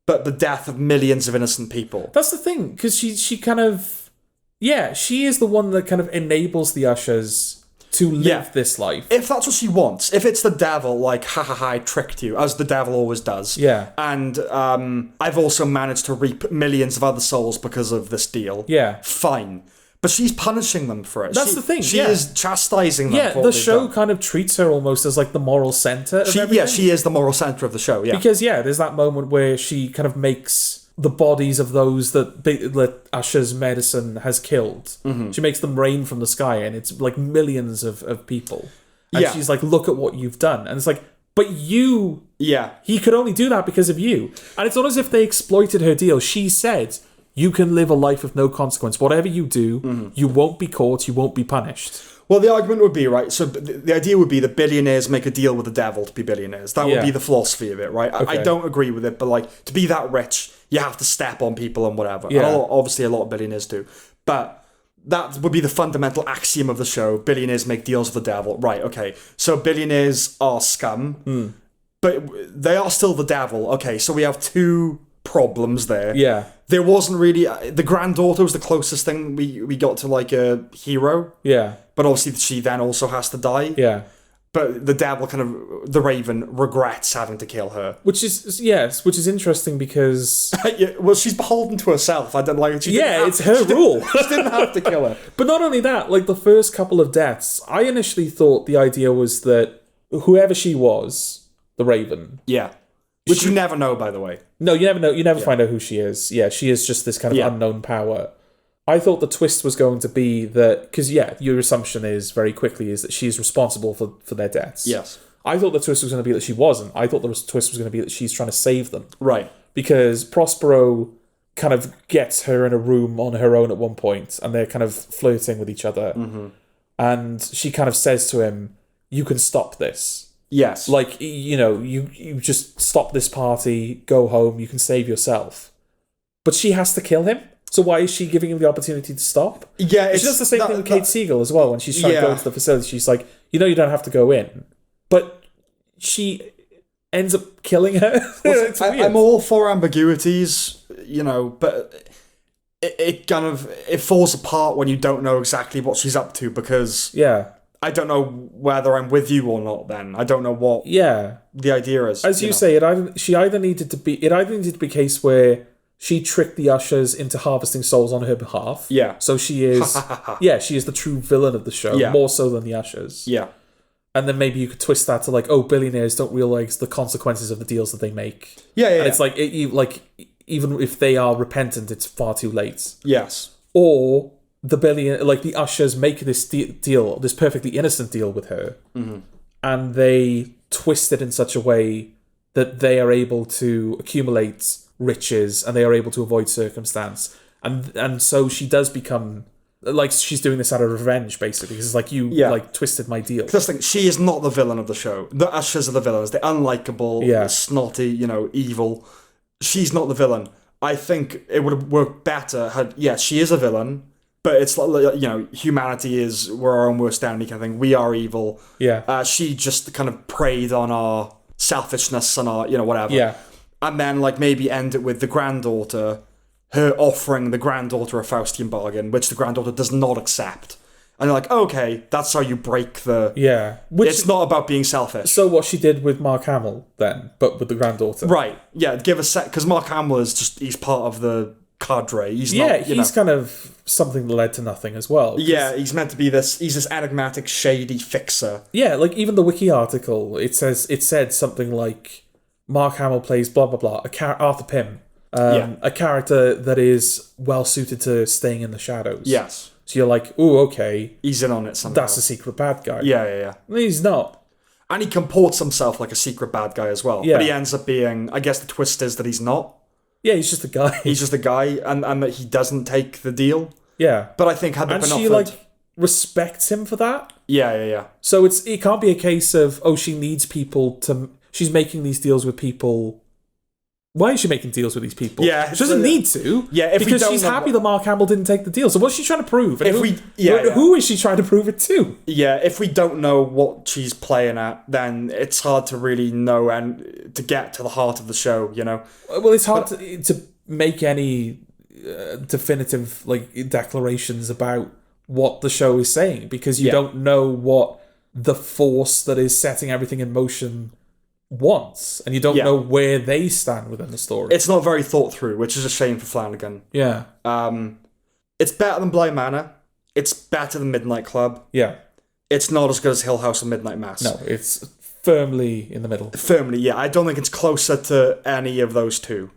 [SPEAKER 2] but the death of millions of innocent people.
[SPEAKER 1] That's the thing, because she kind of... Yeah, she is the one that kind of enables the Ushers to live this life.
[SPEAKER 2] If that's what she wants. If it's the devil, like, I tricked you, as the devil always does.
[SPEAKER 1] Yeah.
[SPEAKER 2] And I've also managed to reap millions of other souls because of this deal.
[SPEAKER 1] Yeah.
[SPEAKER 2] Fine. But she's punishing them for it.
[SPEAKER 1] That's the thing.
[SPEAKER 2] She is chastising them for what
[SPEAKER 1] the
[SPEAKER 2] they've
[SPEAKER 1] show
[SPEAKER 2] done.
[SPEAKER 1] kind of treats her almost as like the moral center of everything.
[SPEAKER 2] Yeah, she is the moral center of the show, yeah.
[SPEAKER 1] Because, there's that moment where she kind of makes the bodies of those that Usher's medicine has killed. She makes them rain from the sky, and it's like millions of people. And she's like, look at what you've done. And it's like, but you...
[SPEAKER 2] Yeah.
[SPEAKER 1] He could only do that because of you. And it's not as if they exploited her deal. She said, you can live a life of no consequence. Whatever you do, you won't be caught, you won't be punished.
[SPEAKER 2] Well, the argument would be, right, so the idea would be that billionaires make a deal with the devil to be billionaires. That would be the philosophy of it, right? Okay. I don't agree with it, but like, to be that rich, you have to step on people and whatever.
[SPEAKER 1] Yeah.
[SPEAKER 2] And obviously a lot of billionaires do. But that would be the fundamental axiom of the show. Billionaires make deals with the devil. Right, okay. So billionaires are scum, but they are still the devil. Okay, so we have two problems there.
[SPEAKER 1] Yeah.
[SPEAKER 2] There wasn't really... the granddaughter was the closest thing we got to like a hero.
[SPEAKER 1] Yeah.
[SPEAKER 2] But obviously she then also has to die.
[SPEAKER 1] Yeah.
[SPEAKER 2] But the devil the Raven regrets having to kill her.
[SPEAKER 1] Which is interesting because...
[SPEAKER 2] well, she's beholden to herself. I don't like it.
[SPEAKER 1] It's her rule.
[SPEAKER 2] She didn't have to kill her.
[SPEAKER 1] But not only that, like the first couple of deaths, I initially thought the idea was that whoever she was, the Raven...
[SPEAKER 2] Yeah. Which you never know, by the way.
[SPEAKER 1] No, you never know. You never find out who she is. Yeah, she is just this kind of unknown power. I thought the twist was going to be that... Because, your assumption is, very quickly, is that she's responsible for their deaths.
[SPEAKER 2] Yes.
[SPEAKER 1] I thought the twist was going to be that she wasn't. I thought the twist was going to be that she's trying to save them.
[SPEAKER 2] Right.
[SPEAKER 1] Because Prospero kind of gets her in a room on her own at one point, and they're kind of flirting with each other. And she kind of says to him, you can stop this.
[SPEAKER 2] Yes.
[SPEAKER 1] Like, you just stop this party, go home, you can save yourself. But she has to kill him? So why is she giving him the opportunity to stop?
[SPEAKER 2] Yeah,
[SPEAKER 1] she does the same thing with Kate Siegel as well. When she's trying to go into the facility, she's like, you don't have to go in. But she ends up killing her. It's weird.
[SPEAKER 2] I'm all for ambiguities, but it kind of... It falls apart when you don't know exactly what she's up to because...
[SPEAKER 1] Yeah.
[SPEAKER 2] I don't know whether I'm with you or not then. I don't know what the idea is.
[SPEAKER 1] As you say, it either needed to be a case where she tricked the Ushers into harvesting souls on her behalf.
[SPEAKER 2] Yeah.
[SPEAKER 1] So she is she is the true villain of the show, more so than the Ushers.
[SPEAKER 2] Yeah.
[SPEAKER 1] And then maybe you could twist that to like, billionaires don't realise the consequences of the deals that they make.
[SPEAKER 2] Yeah.
[SPEAKER 1] And it's like even if they are repentant, it's far too late.
[SPEAKER 2] Yes.
[SPEAKER 1] Or the Ushers make this deal, this perfectly innocent deal with her, and they twist it in such a way that they are able to accumulate riches and they are able to avoid circumstance, and so she does become like she's doing this out of revenge, basically. Because like you like twisted my deal.
[SPEAKER 2] This thing, she is not the villain of the show. The Ushers are the villains. They're unlikable, snotty, evil. She's not the villain. I think it would have worked better had she is a villain. But it's like, humanity is, we're our own worst enemy kind of thing. We are evil.
[SPEAKER 1] Yeah.
[SPEAKER 2] She just kind of preyed on our selfishness and our, whatever.
[SPEAKER 1] Yeah.
[SPEAKER 2] And then, like, maybe end it with the granddaughter, her offering the granddaughter a Faustian bargain, which the granddaughter does not accept. And you're like, okay, that's how you break the...
[SPEAKER 1] Yeah.
[SPEAKER 2] It's not about being selfish.
[SPEAKER 1] So what she did with Mark Hamill, then, but with the granddaughter.
[SPEAKER 2] Right. Yeah, give a sec... Because Mark Hamill is just... He's part of the... cadre. He's not,
[SPEAKER 1] he's kind of something that led to nothing as well.
[SPEAKER 2] Yeah, he's meant to be he's this enigmatic, shady fixer.
[SPEAKER 1] Yeah, like even the wiki article, it said something like Mark Hamill plays blah blah blah, Arthur Pym, a character that is well suited to staying in the shadows.
[SPEAKER 2] Yes.
[SPEAKER 1] So you're like, ooh, okay,
[SPEAKER 2] he's in on it somehow.
[SPEAKER 1] That's a secret bad guy.
[SPEAKER 2] Yeah.
[SPEAKER 1] He's not.
[SPEAKER 2] And he comports himself like a secret bad guy as well. Yeah. But he ends up being, I guess the twist is that he's not.
[SPEAKER 1] Yeah, he's just a guy.
[SPEAKER 2] He's just a guy, and that he doesn't take the deal.
[SPEAKER 1] Yeah.
[SPEAKER 2] But I think had they been
[SPEAKER 1] offered... And she, respects him for that?
[SPEAKER 2] Yeah.
[SPEAKER 1] So it can't be a case of, she needs people to... She's making these deals with people... Why is she making deals with these people?
[SPEAKER 2] Yeah.
[SPEAKER 1] She doesn't need to.
[SPEAKER 2] Yeah,
[SPEAKER 1] because she's happy that Mark Hamill didn't take the deal. So what's she trying to prove? Who is she trying to prove it to?
[SPEAKER 2] Yeah, if we don't know what she's playing at, then it's hard to really know and to get to the heart of the show,
[SPEAKER 1] Well, it's hard to make any definitive declarations about what the show is saying because you don't know what the force that is setting everything in motion wants, and you don't know where they stand within the story.
[SPEAKER 2] It's not very thought through, which is a shame for Flanagan.
[SPEAKER 1] Yeah.
[SPEAKER 2] It's better than Bly Manor. It's better than Midnight Club.
[SPEAKER 1] Yeah.
[SPEAKER 2] It's not as good as Hill House and Midnight Mass.
[SPEAKER 1] No, it's firmly in the middle.
[SPEAKER 2] Firmly, yeah. I don't think it's closer to any of those two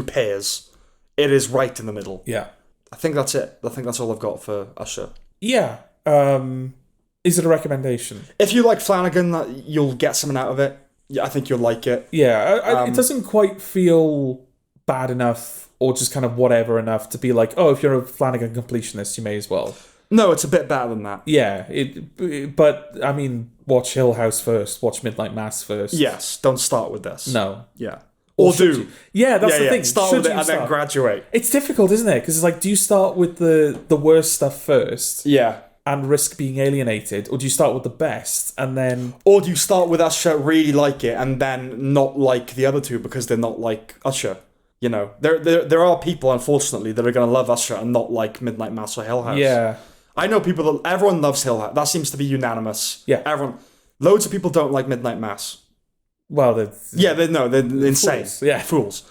[SPEAKER 2] pairs. It is right in the middle.
[SPEAKER 1] Yeah.
[SPEAKER 2] I think that's it. I think that's all I've got for Usher.
[SPEAKER 1] Yeah. Is it a recommendation?
[SPEAKER 2] If you like Flanagan, you'll get something out of it. Yeah, I think you'll like it.
[SPEAKER 1] Yeah, it doesn't quite feel bad enough or just kind of whatever enough to be like, if you're a Flanagan completionist, you may as well.
[SPEAKER 2] No, it's a bit better than that.
[SPEAKER 1] Yeah, but I mean, watch Hill House first, watch Midnight Mass first.
[SPEAKER 2] Yes, don't start with this.
[SPEAKER 1] No.
[SPEAKER 2] Yeah. Or do.
[SPEAKER 1] Yeah, that's the thing.
[SPEAKER 2] Start with it and then graduate.
[SPEAKER 1] It's difficult, isn't it? Because it's like, do you start with the worst stuff first?
[SPEAKER 2] Yeah.
[SPEAKER 1] And risk being alienated, or do you start with the best and then...
[SPEAKER 2] Or do you start with Usher, really like it, and then not like the other two because they're not like Usher? There are people, unfortunately, that are going to love Usher and not like Midnight Mass or Hill House.
[SPEAKER 1] Yeah.
[SPEAKER 2] I know people that... Everyone loves Hill House. That seems to be unanimous.
[SPEAKER 1] Yeah.
[SPEAKER 2] Loads of people don't like Midnight Mass.
[SPEAKER 1] Well, they're
[SPEAKER 2] insane.
[SPEAKER 1] Fools. Yeah.
[SPEAKER 2] Fools.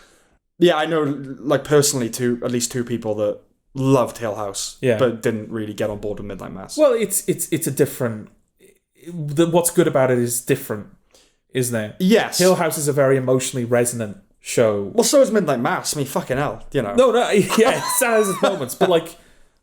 [SPEAKER 2] Yeah, I know, personally, at least two people that loved Hill House, but didn't really get on board with Midnight Mass.
[SPEAKER 1] Well, it's a different... What's good about it is different, isn't it?
[SPEAKER 2] Yes.
[SPEAKER 1] Hill House is a very emotionally resonant show.
[SPEAKER 2] Well, so is Midnight Mass. I mean, fucking hell,
[SPEAKER 1] No, yeah, it has its moments, but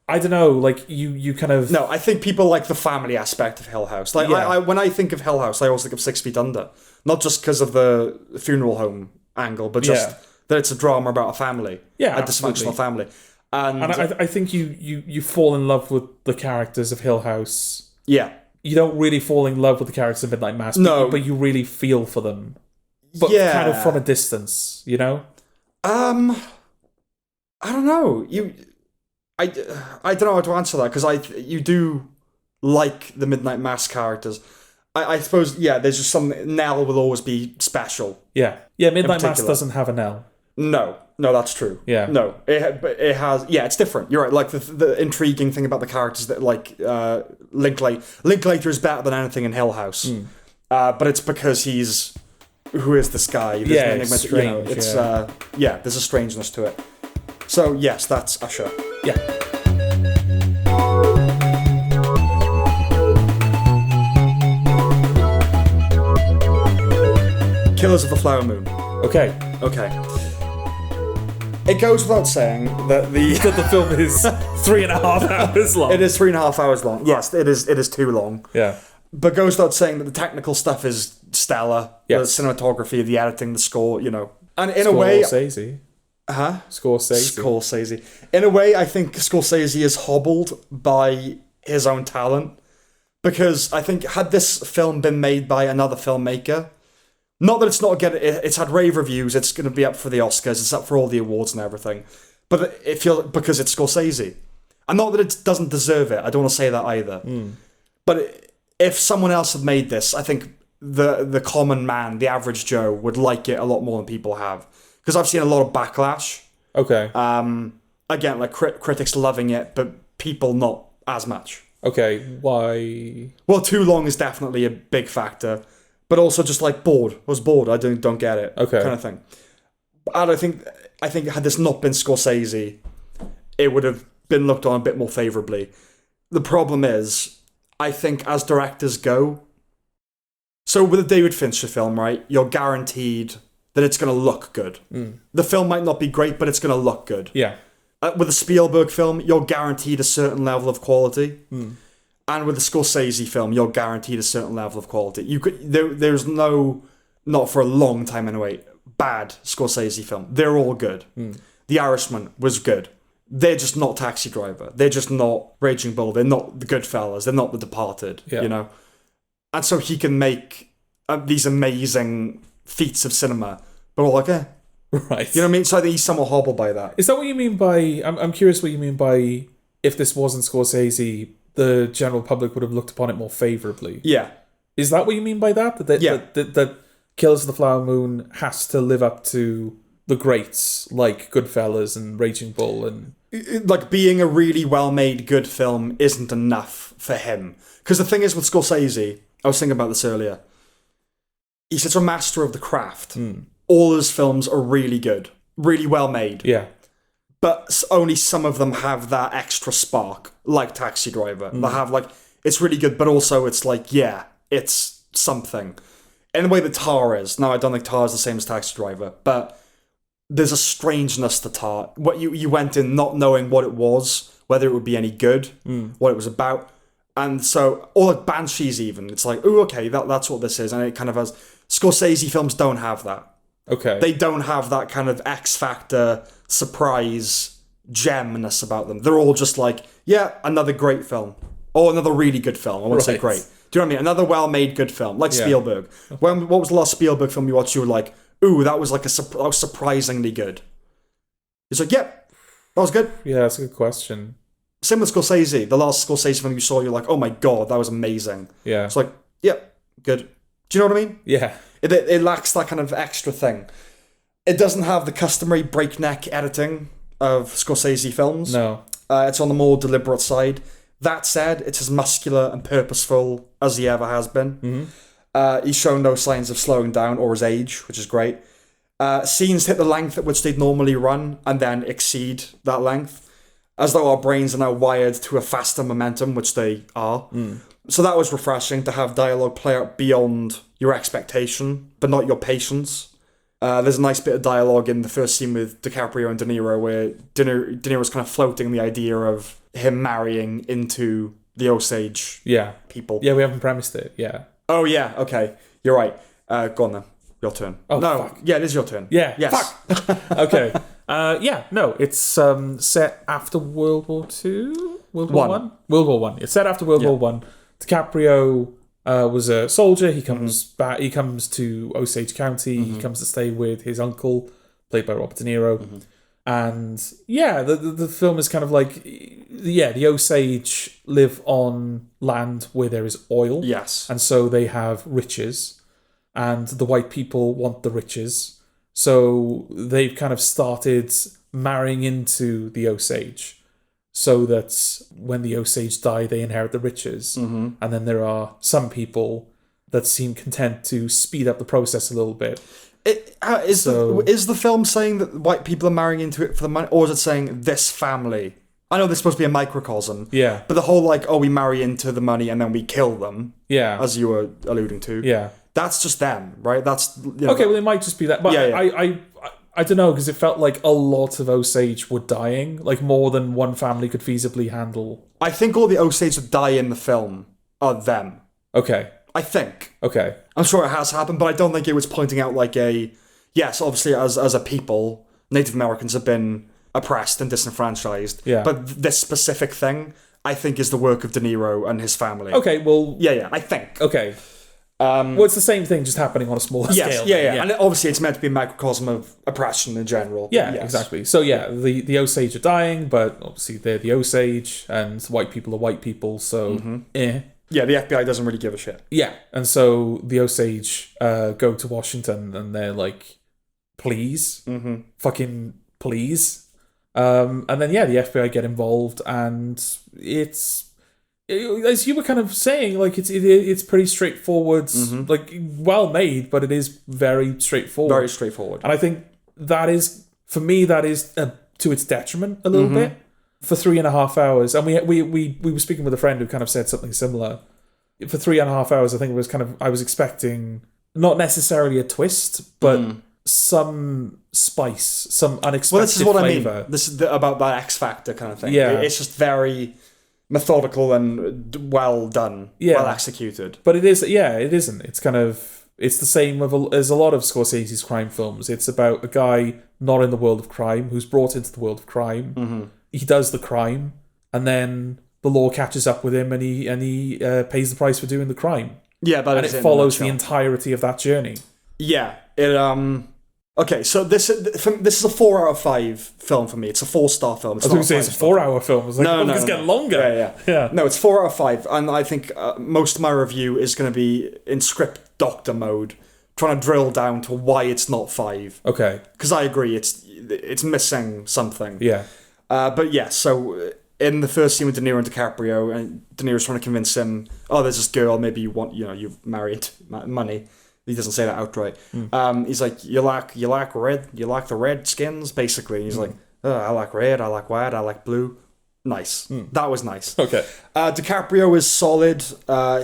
[SPEAKER 1] I don't know, you kind of...
[SPEAKER 2] No, I think people like the family aspect of Hill House. When I think of Hill House, I always think of 6 Feet Under. Not just because of the funeral home angle, but just that it's a drama about a family.
[SPEAKER 1] Yeah,
[SPEAKER 2] a dysfunctional family. And
[SPEAKER 1] I think you fall in love with the characters of Hill House.
[SPEAKER 2] Yeah.
[SPEAKER 1] You don't really fall in love with the characters of Midnight Mass, but you really feel for them. But kind of from a distance, I
[SPEAKER 2] don't know. I don't know how to answer that, because you do like the Midnight Mass characters. I suppose, there's just some... Nell will always be special.
[SPEAKER 1] Yeah. Yeah, Midnight Mass doesn't have a Nell.
[SPEAKER 2] No, that's true.
[SPEAKER 1] Yeah.
[SPEAKER 2] No, it has... Yeah, it's different. You're right. The intriguing thing about the characters that, Linklater is better than anything in Hill House. But it's because he's... Who is this guy?
[SPEAKER 1] It's strange.
[SPEAKER 2] There's a strangeness to it. So, yes, that's Usher.
[SPEAKER 1] Yeah.
[SPEAKER 2] Killers of the Flower Moon.
[SPEAKER 1] Okay.
[SPEAKER 2] It goes without saying that
[SPEAKER 1] that the film is 3.5 hours long.
[SPEAKER 2] It is 3.5 hours long. Yes, it is. It is too long.
[SPEAKER 1] Yeah.
[SPEAKER 2] But goes without saying that the technical stuff is stellar.
[SPEAKER 1] Yes.
[SPEAKER 2] The cinematography, the editing, the score, And in a way...
[SPEAKER 1] Scorsese.
[SPEAKER 2] Huh?
[SPEAKER 1] Scorsese.
[SPEAKER 2] In a way, I think Scorsese is hobbled by his own talent. Because I think had this film been made by another filmmaker... Not that it's not it's had rave reviews, it's going to be up for the Oscars, it's up for all the awards and everything. But it feels... Because it's Scorsese. And not that it doesn't deserve it, I don't want to say that either. But... If someone else had made this, I think the common man, the average Joe, would like it a lot more than people have. Because I've seen a lot of backlash.
[SPEAKER 1] Okay.
[SPEAKER 2] Again, like critics loving it, but people not as much.
[SPEAKER 1] Okay, why?
[SPEAKER 2] Well, too long is definitely a big factor. But also just like bored. I was bored, I don't get it.
[SPEAKER 1] Okay.
[SPEAKER 2] Kind of thing. And I think had this not been Scorsese, it would have been looked on a bit more favourably. The problem is... I think as directors go, so with a David Fincher film, right, you're guaranteed that it's going to look good. The film might not be great, but it's going to look good.
[SPEAKER 1] Yeah.
[SPEAKER 2] With a Spielberg film, you're guaranteed a certain level of quality. And with a Scorsese film, you're guaranteed a certain level of quality. There's no, not for a long time anyway, bad Scorsese film. They're all good. The Irishman was good. They're just not Taxi Driver. They're just not Raging Bull. They're not The Goodfellas. They're not The Departed, And so he can make these amazing feats of cinema, but all like,
[SPEAKER 1] Right.
[SPEAKER 2] You know what I mean? So I think he's somewhat hobbled by that.
[SPEAKER 1] Is that what you mean by... I'm curious what you mean by if this wasn't Scorsese, the general public would have looked upon it more favourably.
[SPEAKER 2] Yeah.
[SPEAKER 1] Is that what you mean by that? That Killers of the Flower Moon has to live up to the greats like Goodfellas and Raging Bull and...
[SPEAKER 2] Like, being a really well-made good film isn't enough for him. Because the thing is with Scorsese, I was thinking about this earlier, he's such a master of the craft. All his films are really good, really well-made.
[SPEAKER 1] Yeah.
[SPEAKER 2] But only some of them have that extra spark, like Taxi Driver. They have, like, it's really good, but also it's like, yeah, it's something. In the way that Tar is. Now, I don't think Tar is the same as Taxi Driver, but... There's a strangeness to Tar. What you went in not knowing what it was, whether it would be any good, what it was about. And so, or like Banshees even, it's like, oh, okay, that's what this is. And it kind of has... Scorsese films don't have that.
[SPEAKER 1] Okay.
[SPEAKER 2] They don't have that kind of X-factor, surprise, gemness about them. They're all just like, yeah, another great film. Or another really good film. I won't say great. Do you know what I mean? Another well-made good film. Like Spielberg. What was the last Spielberg film you watched you were like, ooh, that was like that was surprisingly good. It's like, yep, that was good.
[SPEAKER 1] Yeah, that's a good question.
[SPEAKER 2] Same with Scorsese. The last Scorsese film you saw, you're like, oh my god, that was amazing.
[SPEAKER 1] Yeah.
[SPEAKER 2] It's like, yep, good. Do you know what I mean?
[SPEAKER 1] Yeah.
[SPEAKER 2] It lacks that kind of extra thing. It doesn't have the customary breakneck editing of Scorsese films.
[SPEAKER 1] No.
[SPEAKER 2] It's on the more deliberate side. That said, it's as muscular and purposeful as he ever has been. He's shown no signs of slowing down or his age, which is great. Scenes hit the length at which they'd normally run and then exceed that length, as though our brains are now wired to a faster momentum, which they are. So that was refreshing to have dialogue play out beyond your expectation, but not your patience. There's a nice bit of dialogue in the first scene with DiCaprio and De Niro where De Niro's kind of floating the idea of him marrying into the Osage people.
[SPEAKER 1] Yeah, we haven't premised it, yeah.
[SPEAKER 2] Oh, yeah, okay. You're right. Go on then. Your turn.
[SPEAKER 1] Oh,
[SPEAKER 2] no,
[SPEAKER 1] fuck.
[SPEAKER 2] Yeah, it is your turn.
[SPEAKER 1] Yeah,
[SPEAKER 2] yes.
[SPEAKER 1] Fuck. Okay. It's set after World War II? World War One? World War One. It's set after World War One. DiCaprio was a soldier. He comes back. He comes to Osage County. He comes to stay with his uncle, played by Robert De Niro. And the film is kind of like, the Osage live on land where there is oil.
[SPEAKER 2] Yes.
[SPEAKER 1] And so they have riches, and the white people want the riches. So they've kind of started marrying into the Osage, so that when the Osage die, they inherit the riches. And then there are some people that seem content to speed up the process a little bit.
[SPEAKER 2] Is the film saying that white people are marrying into it for the money, or is it saying this family? I know this is supposed to be a microcosm. Yeah. But the whole we marry into the money and then we kill them. Yeah. As you were alluding to. Yeah. That's just them, right? That's okay. Well, it might just be that. But
[SPEAKER 1] I don't know, because it felt like a lot of Osage were dying, like more than one family could feasibly handle.
[SPEAKER 2] I think all the Osage that die in the film are them.
[SPEAKER 1] Okay.
[SPEAKER 2] I think.
[SPEAKER 1] Okay.
[SPEAKER 2] I'm sure it has happened, but I don't think it was pointing out like yes, obviously as a people, Native Americans have been oppressed and disenfranchised.
[SPEAKER 1] Yeah.
[SPEAKER 2] But this specific thing, I think, is the work of De Niro and his family.
[SPEAKER 1] Okay, well...
[SPEAKER 2] Yeah, I think.
[SPEAKER 1] Okay. Well, it's the same thing, just happening on a smaller scale.
[SPEAKER 2] Yeah. And obviously it's meant to be a microcosm of oppression in general.
[SPEAKER 1] Yeah, yes. Exactly. So yeah, the Osage are dying, but obviously they're the Osage, and white people are white people, so
[SPEAKER 2] Yeah, the FBI doesn't really give a shit.
[SPEAKER 1] Yeah, and so the Osage go to Washington, and they're like, please, fucking please. And then the FBI get involved, and it's... as you were kind of saying, like it's pretty straightforward, like well made, but it is very straightforward.
[SPEAKER 2] Very straightforward.
[SPEAKER 1] And I think that is, for me, that is to its detriment a little bit for 3.5 hours. And we were speaking with a friend who kind of said something similar. For 3.5 hours, I think it was I was expecting not necessarily a twist, but some spice, some unexpected
[SPEAKER 2] Well, this is what
[SPEAKER 1] flavor.
[SPEAKER 2] I mean. This is about that X Factor kind of thing.
[SPEAKER 1] Yeah.
[SPEAKER 2] It's just very methodical and well done, well executed.
[SPEAKER 1] But it is, it isn't. It's kind of, it's the same as a lot of Scorsese's crime films. It's about a guy not in the world of crime who's brought into the world of crime. He does the crime, and then the law catches up with him, and he pays the price for doing the crime. Yeah, and it follows the entirety of that journey.
[SPEAKER 2] Yeah, it Okay, so this is a 4 out of 5 film for me. It's a 4-star film.
[SPEAKER 1] I was going to say it's a 4-hour film. I was like, it's getting longer.
[SPEAKER 2] Yeah. No, it's 4 out of 5, and I think most of my review is going to be in script doctor mode, trying to drill down to why it's not 5.
[SPEAKER 1] Okay.
[SPEAKER 2] Because I agree, it's missing something.
[SPEAKER 1] Yeah.
[SPEAKER 2] But yeah, so in the first scene with De Niro and DiCaprio, and De Niro's trying to convince him, oh, there's this girl, maybe you've married money. He doesn't say that outright. He's like, you like red, you like the red skins, basically. And he's like, oh, I like red, I like white, I like blue. Nice. That was nice.
[SPEAKER 1] Okay.
[SPEAKER 2] DiCaprio is solid.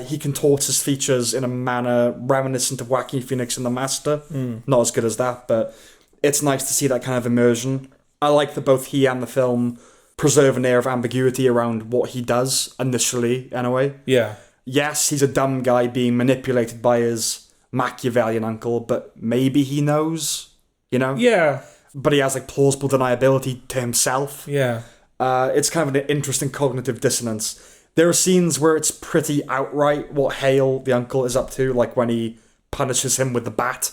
[SPEAKER 2] He contorts his features in a manner reminiscent of Joaquin Phoenix in The Master. Not as good as that, but it's nice to see that kind of immersion. I like that both he and the film preserve an air of ambiguity around what he does, initially, anyway.
[SPEAKER 1] Yeah.
[SPEAKER 2] Yes, he's a dumb guy being manipulated by his Machiavellian uncle, but maybe he knows,
[SPEAKER 1] Yeah.
[SPEAKER 2] But he has like plausible deniability to himself.
[SPEAKER 1] Yeah.
[SPEAKER 2] It's kind of an interesting cognitive dissonance. There are scenes where it's pretty outright what Hale, the uncle, is up to, like when he punishes him with the bat.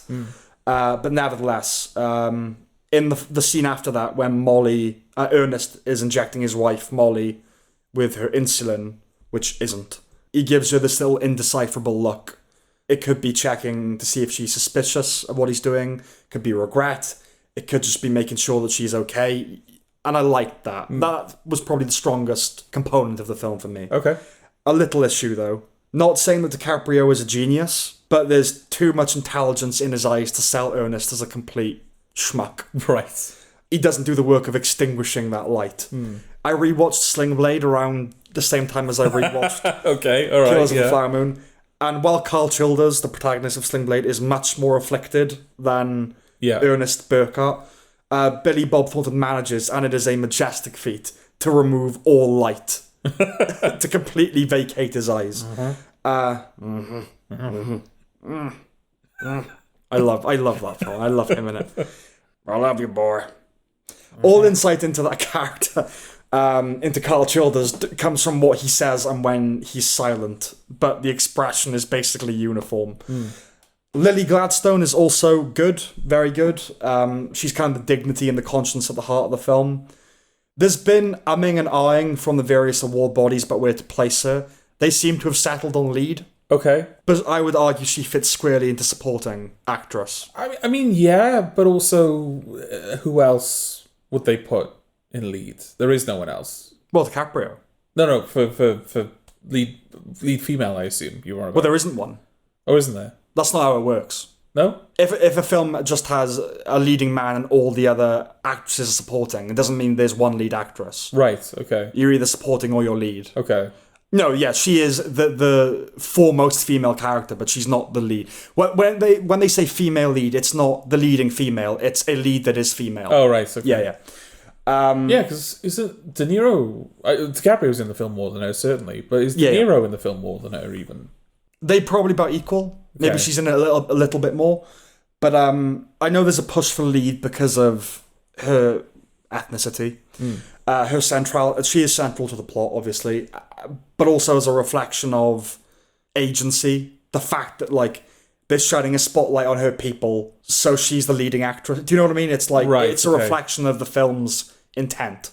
[SPEAKER 2] But nevertheless, in the scene after that, when Ernest is injecting his wife, Molly, with her insulin, which isn't, he gives her this little indecipherable look. It could be checking to see if she's suspicious of what he's doing. It could be regret. It could just be making sure that she's okay. And I liked that. That was probably the strongest component of the film for me.
[SPEAKER 1] Okay.
[SPEAKER 2] A little issue, though. Not saying that DiCaprio is a genius, but there's too much intelligence in his eyes to sell Ernest as a complete schmuck.
[SPEAKER 1] Right.
[SPEAKER 2] He doesn't do the work of extinguishing that light. I rewatched Sling Blade around the same time as I rewatched
[SPEAKER 1] okay, all right,
[SPEAKER 2] Killers of the Flower Moon. And while Carl Childers, the protagonist of Sling Blade, is much more afflicted than Ernest Burkhart, Billy Bob Thornton manages, and it is a majestic feat, to remove all light. To completely vacate his eyes. I love that film. I love him in it. I love you, boy. All insight into that character, into Carl Childers, comes from what he says and when he's silent, but the expression is basically uniform. Lily Gladstone is also good, very good. She's kind of the dignity and the conscience at the heart of the film. There's been umming and ahhing from the various award bodies about where to place her. They seem to have settled on lead.
[SPEAKER 1] Okay.
[SPEAKER 2] But I would argue she fits squarely into supporting actress.
[SPEAKER 1] I mean, yeah, but also, who else would they put in lead? There is no one else.
[SPEAKER 2] Well, DiCaprio.
[SPEAKER 1] No, for lead female, I assume you were.
[SPEAKER 2] Well, there isn't one.
[SPEAKER 1] Oh, isn't there?
[SPEAKER 2] That's not how it works.
[SPEAKER 1] No?
[SPEAKER 2] If a film just has a leading man and all the other actresses are supporting, it doesn't mean there's one lead actress.
[SPEAKER 1] Right, okay.
[SPEAKER 2] You're either supporting or you're lead.
[SPEAKER 1] Okay.
[SPEAKER 2] No, yeah, she is the foremost female character, but she's not the lead. When they say female lead, it's not the leading female. It's a lead that is female.
[SPEAKER 1] Oh, right. Okay.
[SPEAKER 2] Yeah.
[SPEAKER 1] Yeah, because isn't De Niro... DiCaprio's in the film more than her, certainly, but is De Niro in the film more than her, even?
[SPEAKER 2] They probably about equal. Maybe she's in it a little bit more. But I know there's a push for lead because of her ethnicity. Her central... She is central to the plot, obviously, but also as a reflection of agency. The fact that, like, they're shining a spotlight on her people, so she's the leading actress. Do you know what I mean? It's like, it's a reflection of the film's intent.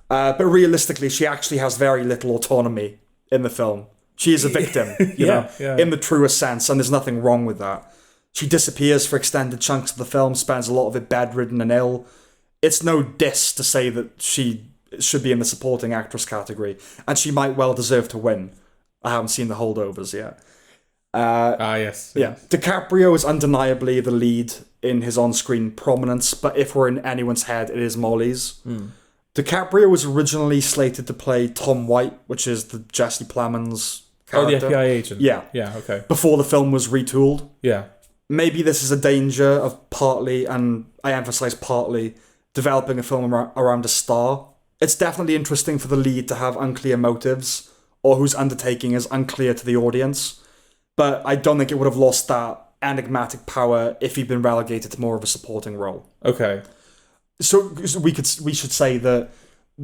[SPEAKER 2] But realistically, she actually has very little autonomy in the film. She is a victim, you know, in the truest sense, and there's nothing wrong with that. She disappears for extended chunks of the film, spends a lot of it bedridden and ill. It's no diss to say that she should be in the supporting actress category, and she might well deserve to win. I haven't seen The Holdovers yet.
[SPEAKER 1] Yes.
[SPEAKER 2] Yeah. DiCaprio is undeniably the lead in his on-screen prominence, but if we're in anyone's head, it is Molly's. DiCaprio was originally slated to play Tom White, which is the Jesse Plemons character.
[SPEAKER 1] Oh, the FBI agent.
[SPEAKER 2] Yeah.
[SPEAKER 1] Yeah, okay.
[SPEAKER 2] Before the film was retooled.
[SPEAKER 1] Yeah.
[SPEAKER 2] Maybe this is a danger of partly, and I emphasize partly, developing a film around a star. It's definitely interesting for the lead to have unclear motives, or whose undertaking is unclear to the audience. But I don't think it would have lost that enigmatic power if he'd been relegated to more of a supporting role.
[SPEAKER 1] Okay.
[SPEAKER 2] So we should say that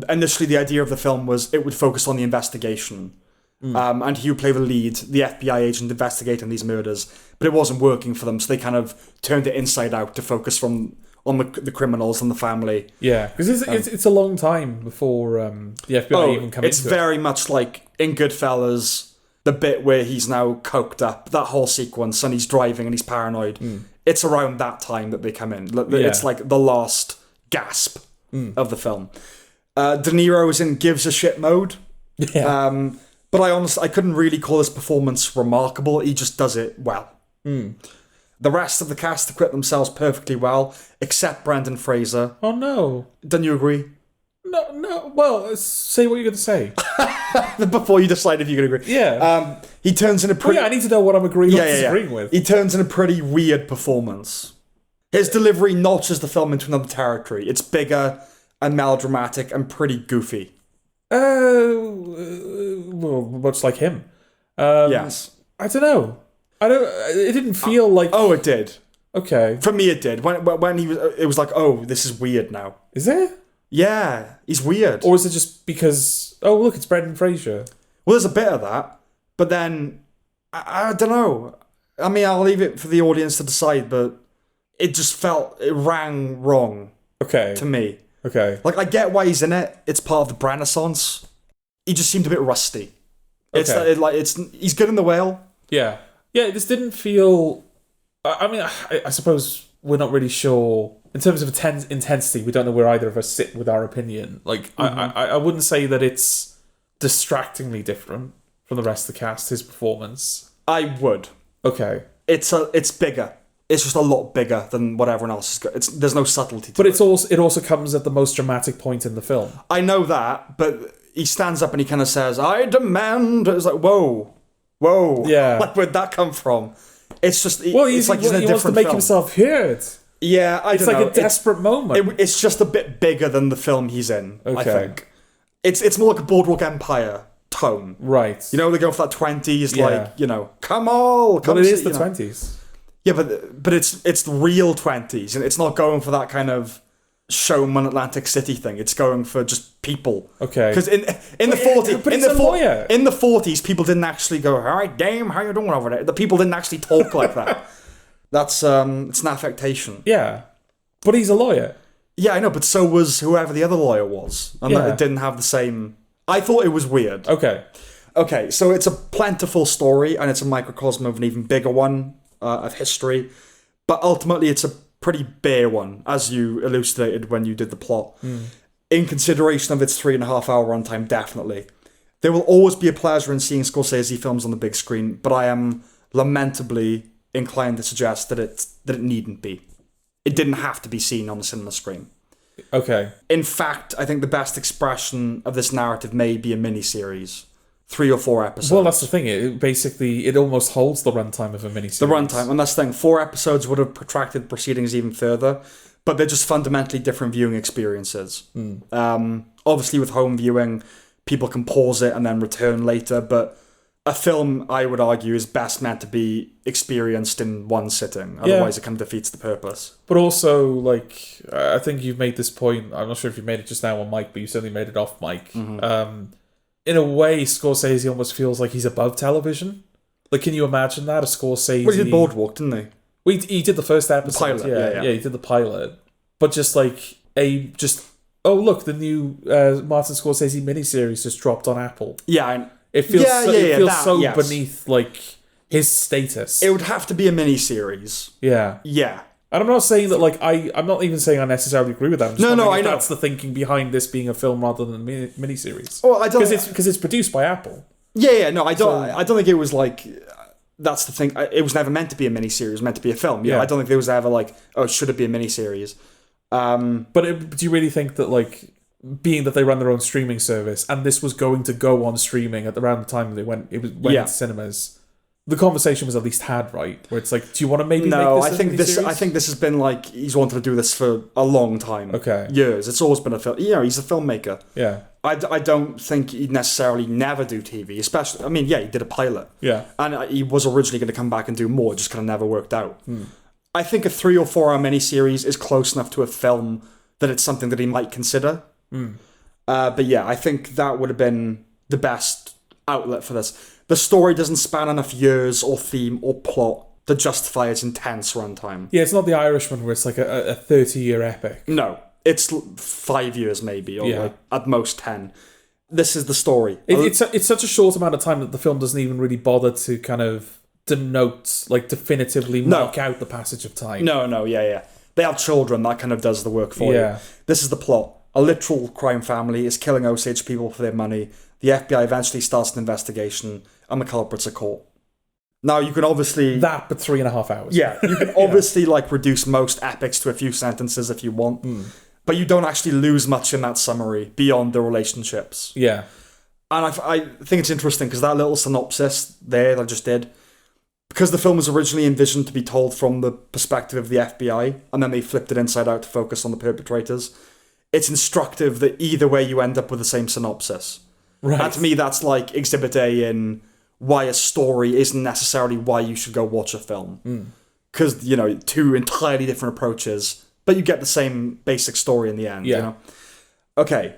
[SPEAKER 2] initially the idea of the film was it would focus on the investigation. And he would play the lead, the FBI agent investigating these murders, but it wasn't working for them, so they kind of turned it inside out to focus on the criminals and the family.
[SPEAKER 1] Yeah, because it's a long time before the FBI even come into it.
[SPEAKER 2] It's very much like in Goodfellas, the bit where he's now coked up, that whole sequence, and he's driving and he's paranoid. It's around that time that they come in. It's like the last gasp of the film. De Niro is in gives a shit mode.
[SPEAKER 1] Yeah.
[SPEAKER 2] But I couldn't really call his performance remarkable. He just does it well. The rest of the cast acquit themselves perfectly well, except Brendan Fraser.
[SPEAKER 1] Oh, no.
[SPEAKER 2] Don't you agree?
[SPEAKER 1] No. Well, say what you're going to say.
[SPEAKER 2] Before you decide if you can agree.
[SPEAKER 1] Yeah.
[SPEAKER 2] He turns in a pretty...
[SPEAKER 1] I need to know what I'm agreeing or disagreeing with.
[SPEAKER 2] He turns in a pretty weird performance. His delivery notches the film into another territory. It's bigger and melodramatic and pretty goofy.
[SPEAKER 1] Well, much like him.
[SPEAKER 2] Yes.
[SPEAKER 1] I don't know. It didn't feel like...
[SPEAKER 2] Oh, it did.
[SPEAKER 1] Okay.
[SPEAKER 2] For me, it did. When he was... It was like, oh, this is weird now.
[SPEAKER 1] Is it?
[SPEAKER 2] Yeah, he's weird.
[SPEAKER 1] Or is it just because... Oh, look, it's Brendan Fraser.
[SPEAKER 2] Well, there's a bit of that. But then... I don't know. I mean, I'll leave it for the audience to decide, but it just felt... It rang wrong.
[SPEAKER 1] Okay.
[SPEAKER 2] To me.
[SPEAKER 1] Okay.
[SPEAKER 2] Like, I get why he's in it. It's part of the Renaissance. He just seemed a bit rusty.
[SPEAKER 1] Okay.
[SPEAKER 2] He's good in The Whale.
[SPEAKER 1] Yeah. Yeah, this didn't feel... I mean, I suppose we're not really sure... In terms of intensity, we don't know where either of us sit with our opinion. Like, I wouldn't say that it's distractingly different from the rest of the cast, his performance.
[SPEAKER 2] I would.
[SPEAKER 1] Okay.
[SPEAKER 2] It's bigger. It's just a lot bigger than what everyone else has got. There's no subtlety to it.
[SPEAKER 1] But it also comes at the most dramatic point in the film.
[SPEAKER 2] I know that, but he stands up and he kind of says, "I demand." It's like, whoa.
[SPEAKER 1] Yeah.
[SPEAKER 2] Like, where'd that come from? It's just...
[SPEAKER 1] He
[SPEAKER 2] wants
[SPEAKER 1] to make himself heard.
[SPEAKER 2] Yeah,
[SPEAKER 1] it's like a desperate moment.
[SPEAKER 2] It's just a bit bigger than the film he's in,
[SPEAKER 1] okay.
[SPEAKER 2] I think. It's more like a Boardwalk Empire tone.
[SPEAKER 1] Right.
[SPEAKER 2] You know, they go for that 20s, like, you know, come on.
[SPEAKER 1] But it is the 20s.
[SPEAKER 2] Yeah, but it's the real 20s, and it's not going for that kind of showman Atlantic City thing. It's going for just people.
[SPEAKER 1] Okay.
[SPEAKER 2] Because in the 40s,
[SPEAKER 1] but it's a lawyer.
[SPEAKER 2] In the 40s, people didn't actually go, "All right, dame, how you doing over there?" The people didn't actually talk like that. That's it's an affectation.
[SPEAKER 1] Yeah, but he's a lawyer.
[SPEAKER 2] Yeah, I know, but so was whoever the other lawyer was, and it didn't have the same. I thought it was weird. Okay, so it's a plentiful story, and it's a microcosm of an even bigger one of history, but ultimately it's a pretty bare one, as you elucidated when you did the plot. In consideration of its 3.5-hour runtime, definitely. There will always be a pleasure in seeing Scorsese films on the big screen, but I am lamentably inclined to suggest that it needn't be. It didn't have to be seen on the cinema screen.
[SPEAKER 1] Okay.
[SPEAKER 2] In fact, I think the best expression of this narrative may be a miniseries 3 or 4 episodes.
[SPEAKER 1] Well, that's the thing. It almost holds the runtime of a miniseries.
[SPEAKER 2] The runtime, and that's the thing. 4 episodes would have protracted proceedings even further, but they're just fundamentally different viewing experiences. Obviously, with home viewing, people can pause it and then return later, but a film, I would argue, is best meant to be experienced in one sitting. Otherwise, it kind of defeats the purpose.
[SPEAKER 1] But also, like, I think you've made this point. I'm not sure if you made it just now on mic, but you certainly made it off mic. In a way, Scorsese almost feels like he's above television. Like, can you imagine that? A Scorsese...
[SPEAKER 2] Well, he did Boardwalk, didn't he?
[SPEAKER 1] Well, he did the first episode.
[SPEAKER 2] Pilot, yeah,
[SPEAKER 1] he did the pilot. But just like oh, look, the new Martin Scorsese miniseries just dropped on Apple.
[SPEAKER 2] Yeah,
[SPEAKER 1] it feels beneath, like, his status.
[SPEAKER 2] It would have to be a miniseries.
[SPEAKER 1] Yeah.
[SPEAKER 2] Yeah.
[SPEAKER 1] And I'm not saying that, like, I'm not even saying I necessarily agree with that. I'm just
[SPEAKER 2] No, I know.
[SPEAKER 1] That's the thinking behind this being a film rather than a miniseries.
[SPEAKER 2] Well, I don't...
[SPEAKER 1] Because it's produced by Apple.
[SPEAKER 2] Yeah, no, I don't think it was, like... That's the thing. It was never meant to be a miniseries. It was meant to be a film. Yeah. I don't think there was ever, like, oh, should it be a miniseries?
[SPEAKER 1] But do you really think that, like, being that they run their own streaming service, and this was going to go on streaming at around the time they went into cinemas, the conversation was at least had, right? Where it's like, do you want to maybe make this
[SPEAKER 2] I think this has been like, he's wanted to do this for a long time.
[SPEAKER 1] Okay.
[SPEAKER 2] Years. It's always been a film. He's a filmmaker.
[SPEAKER 1] Yeah.
[SPEAKER 2] I don't think he'd necessarily never do TV, especially, I mean, he did a pilot.
[SPEAKER 1] Yeah.
[SPEAKER 2] And he was originally going to come back and do more, it just kind of never worked out. I think a 3 or 4 hour miniseries is close enough to a film that it's something that he might consider. But yeah, I think that would have been the best outlet for this. The story doesn't span enough years or theme or plot to justify its intense runtime.
[SPEAKER 1] Yeah, it's not The Irishman where it's like a 30-year epic.
[SPEAKER 2] No, it's 5 years maybe, or like at most 10. This is the story.
[SPEAKER 1] It's such a short amount of time that the film doesn't even really bother to kind of denote, like, definitively mark out the passage of time.
[SPEAKER 2] No, yeah. They have children, that kind of does the work for you. This is the plot. A literal crime family is killing Osage people for their money. The FBI eventually starts an investigation, and the culprits are caught. Now, you can obviously...
[SPEAKER 1] That, but 3.5 hours.
[SPEAKER 2] Yeah, you can obviously, like, reduce most epics to a few sentences if you want, but you don't actually lose much in that summary beyond the relationships.
[SPEAKER 1] Yeah.
[SPEAKER 2] And I think it's interesting, because that little synopsis there that I just did, because the film was originally envisioned to be told from the perspective of the FBI, and then they flipped it inside out to focus on the perpetrators, it's instructive that either way you end up with the same synopsis.
[SPEAKER 1] Right.
[SPEAKER 2] And to me, that's like Exhibit A in why a story isn't necessarily why you should go watch a film. Because, 2 entirely different approaches, but you get the same basic story in the end.
[SPEAKER 1] Yeah.
[SPEAKER 2] Okay,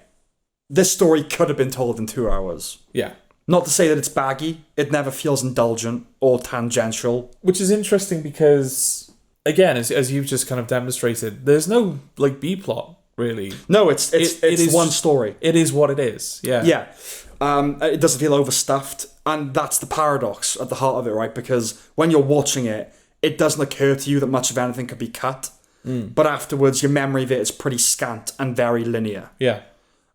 [SPEAKER 2] this story could have been told in 2 hours.
[SPEAKER 1] Yeah.
[SPEAKER 2] Not to say that it's baggy, it never feels indulgent or tangential.
[SPEAKER 1] Which is interesting because, again, as you've just kind of demonstrated, there's no, like, B-plot, really.
[SPEAKER 2] No, it's one story.
[SPEAKER 1] It is what it is, yeah.
[SPEAKER 2] Yeah. It doesn't feel overstuffed, and that's the paradox at the heart of it, right? Because when you're watching it, it doesn't occur to you that much of anything could be cut, but afterwards your memory of it is pretty scant and very linear.
[SPEAKER 1] Yeah.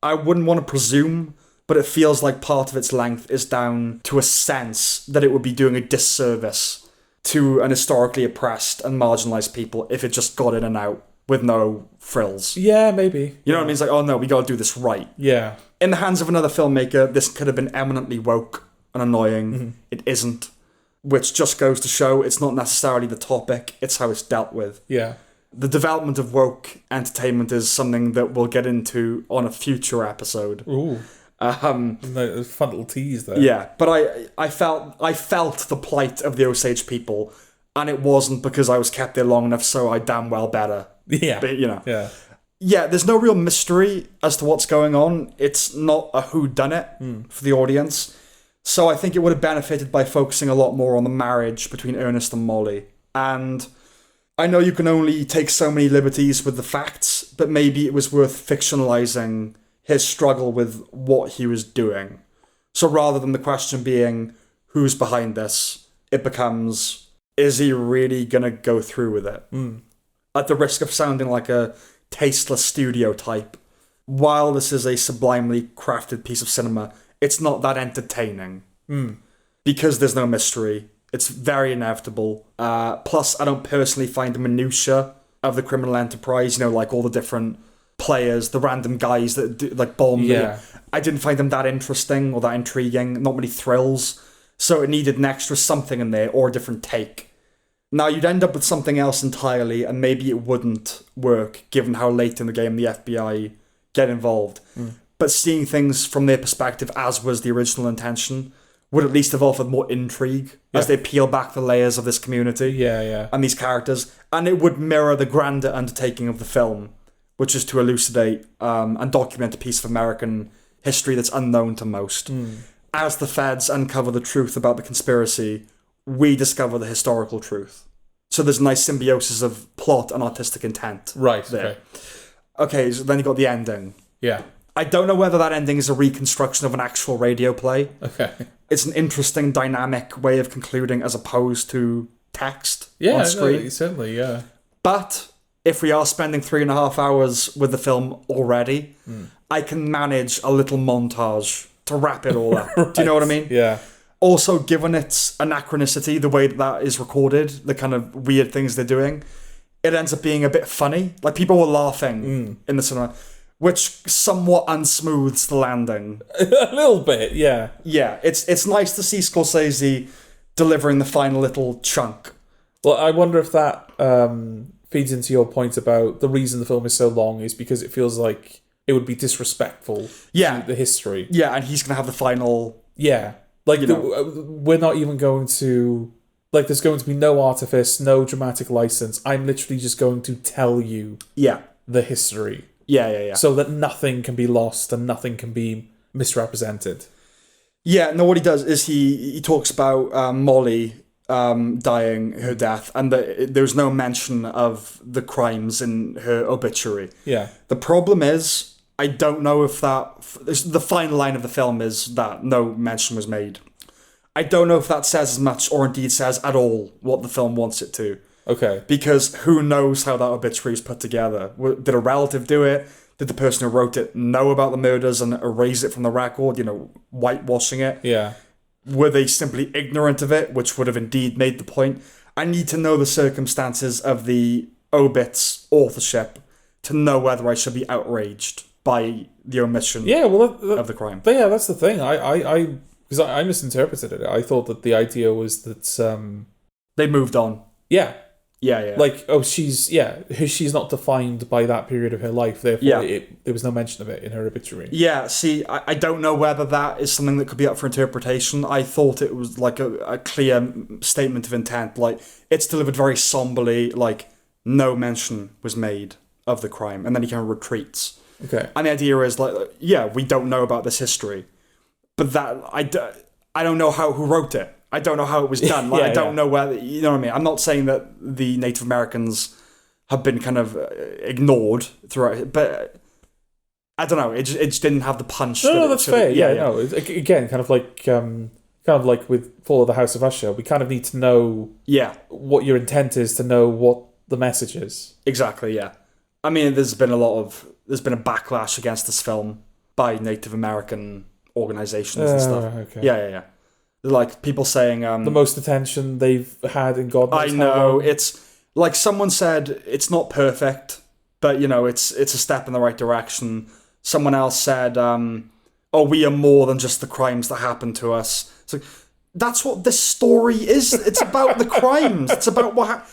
[SPEAKER 2] I wouldn't want to presume, but it feels like part of its length is down to a sense that it would be doing a disservice to an historically oppressed and marginalised people if it just got in and out with no frills.
[SPEAKER 1] Yeah, maybe.
[SPEAKER 2] You know what I mean? It's like, oh no, we gotta do this right.
[SPEAKER 1] Yeah.
[SPEAKER 2] In the hands of another filmmaker, this could have been eminently woke and annoying. It isn't. Which just goes to show it's not necessarily the topic, it's how it's dealt with.
[SPEAKER 1] Yeah.
[SPEAKER 2] The development of woke entertainment is something that we'll get into on a future episode.
[SPEAKER 1] Ooh. Fun little tease there.
[SPEAKER 2] Yeah, but I felt the plight of the Osage people, and it wasn't because I was kept there long enough, so I damn well better.
[SPEAKER 1] Yeah.
[SPEAKER 2] But,
[SPEAKER 1] Yeah.
[SPEAKER 2] Yeah, there's no real mystery as to what's going on. It's not a whodunit for the audience. So I think it would have benefited by focusing a lot more on the marriage between Ernest and Molly. And I know you can only take so many liberties with the facts, but maybe it was worth fictionalizing his struggle with what he was doing. So rather than the question being, who's behind this, it becomes, is he really going to go through with it? At the risk of sounding like a tasteless studio type, while this is a sublimely crafted piece of cinema, it's not that entertaining. Because there's no mystery. It's very inevitable. Plus, I don't personally find the minutiae of the criminal enterprise, like all the different players, the random guys that do, like bomb.
[SPEAKER 1] Yeah.
[SPEAKER 2] I didn't find them that interesting or that intriguing. Not many thrills. So it needed an extra something in there or a different take. Now you'd end up with something else entirely, and maybe it wouldn't work given how late in the game the FBI get involved. But seeing things from their perspective, as was the original intention, would at least have offered more intrigue as they peel back the layers of this community and these characters. And it would mirror the grander undertaking of the film, which is to elucidate and document a piece of American history that's unknown to most. As the feds uncover the truth about the conspiracy, we discover the historical truth. So there's a nice symbiosis of plot and artistic intent.
[SPEAKER 1] Right,
[SPEAKER 2] there. Okay, so then you got the ending.
[SPEAKER 1] Yeah.
[SPEAKER 2] I don't know whether that ending is a reconstruction of an actual radio play.
[SPEAKER 1] Okay.
[SPEAKER 2] It's an interesting, dynamic way of concluding as opposed to text
[SPEAKER 1] Yeah,
[SPEAKER 2] on screen.
[SPEAKER 1] No, certainly, yeah.
[SPEAKER 2] But if we are spending 3.5 hours with the film already, I can manage a little montage to wrap it all up. Right. Do you know what I mean?
[SPEAKER 1] Yeah.
[SPEAKER 2] Also, given its anachronicity, the way that is recorded, the kind of weird things they're doing, it ends up being a bit funny. Like, people were laughing in the cinema, which somewhat unsmooths the landing.
[SPEAKER 1] A little bit, yeah.
[SPEAKER 2] Yeah, it's nice to see Scorsese delivering the final little chunk.
[SPEAKER 1] Well, I wonder if that feeds into your point about the reason the film is so long is because it feels like it would be disrespectful to the history.
[SPEAKER 2] Yeah, and he's going to have the final...
[SPEAKER 1] Yeah. Like, we're not even going to... Like, there's going to be no artifice, no dramatic license. I'm literally just going to tell you the history.
[SPEAKER 2] Yeah.
[SPEAKER 1] So that nothing can be lost and nothing can be misrepresented.
[SPEAKER 2] Yeah, no, what he does is he talks about Molly dying, her death, and there's no mention of the crimes in her obituary.
[SPEAKER 1] Yeah.
[SPEAKER 2] The problem is, I don't know if the final line of the film is that no mention was made. I don't know if that says as much or indeed says at all what the film wants it to.
[SPEAKER 1] Okay.
[SPEAKER 2] Because who knows how that obituary is put together? Did a relative do it? Did the person who wrote it know about the murders and erase it from the record, whitewashing it?
[SPEAKER 1] Yeah.
[SPEAKER 2] Were they simply ignorant of it, which would have indeed made the point? I need to know the circumstances of the obit's authorship to know whether I should be outraged by the omission of the crime.
[SPEAKER 1] But yeah, that's the thing. Because I misinterpreted it. I thought that the idea was that...
[SPEAKER 2] they moved on.
[SPEAKER 1] Yeah.
[SPEAKER 2] Yeah.
[SPEAKER 1] Like, she's not defined by that period of her life, therefore there was no mention of it in her obituary.
[SPEAKER 2] Yeah, see, I don't know whether that is something that could be up for interpretation. I thought it was like a clear statement of intent. Like, it's delivered very somberly, like, no mention was made of the crime, and then he kind of retreats.
[SPEAKER 1] Okay.
[SPEAKER 2] And the idea is, like, we don't know about this history, but that, I don't know who wrote it. I don't know how it was done. Like, I don't know whether, you know what I mean? I'm not saying that the Native Americans have been kind of ignored throughout, but I don't know. It just didn't have the punch.
[SPEAKER 1] No, that's fair. Yeah. No. Again, kind of like with Fall of the House of Usher, we kind of need to know what your intent is to know what the message is. Exactly.
[SPEAKER 2] Yeah. I mean, there's been a backlash against this film by Native American organizations and stuff.
[SPEAKER 1] Okay.
[SPEAKER 2] Yeah. Like, people saying...
[SPEAKER 1] the most attention they've had in God knows
[SPEAKER 2] I know. It's like someone said, it's not perfect, but, it's a step in the right direction. Someone else said, we are more than just the crimes that happened to us. It's like, that's what this story is. It's about the crimes. It's about what...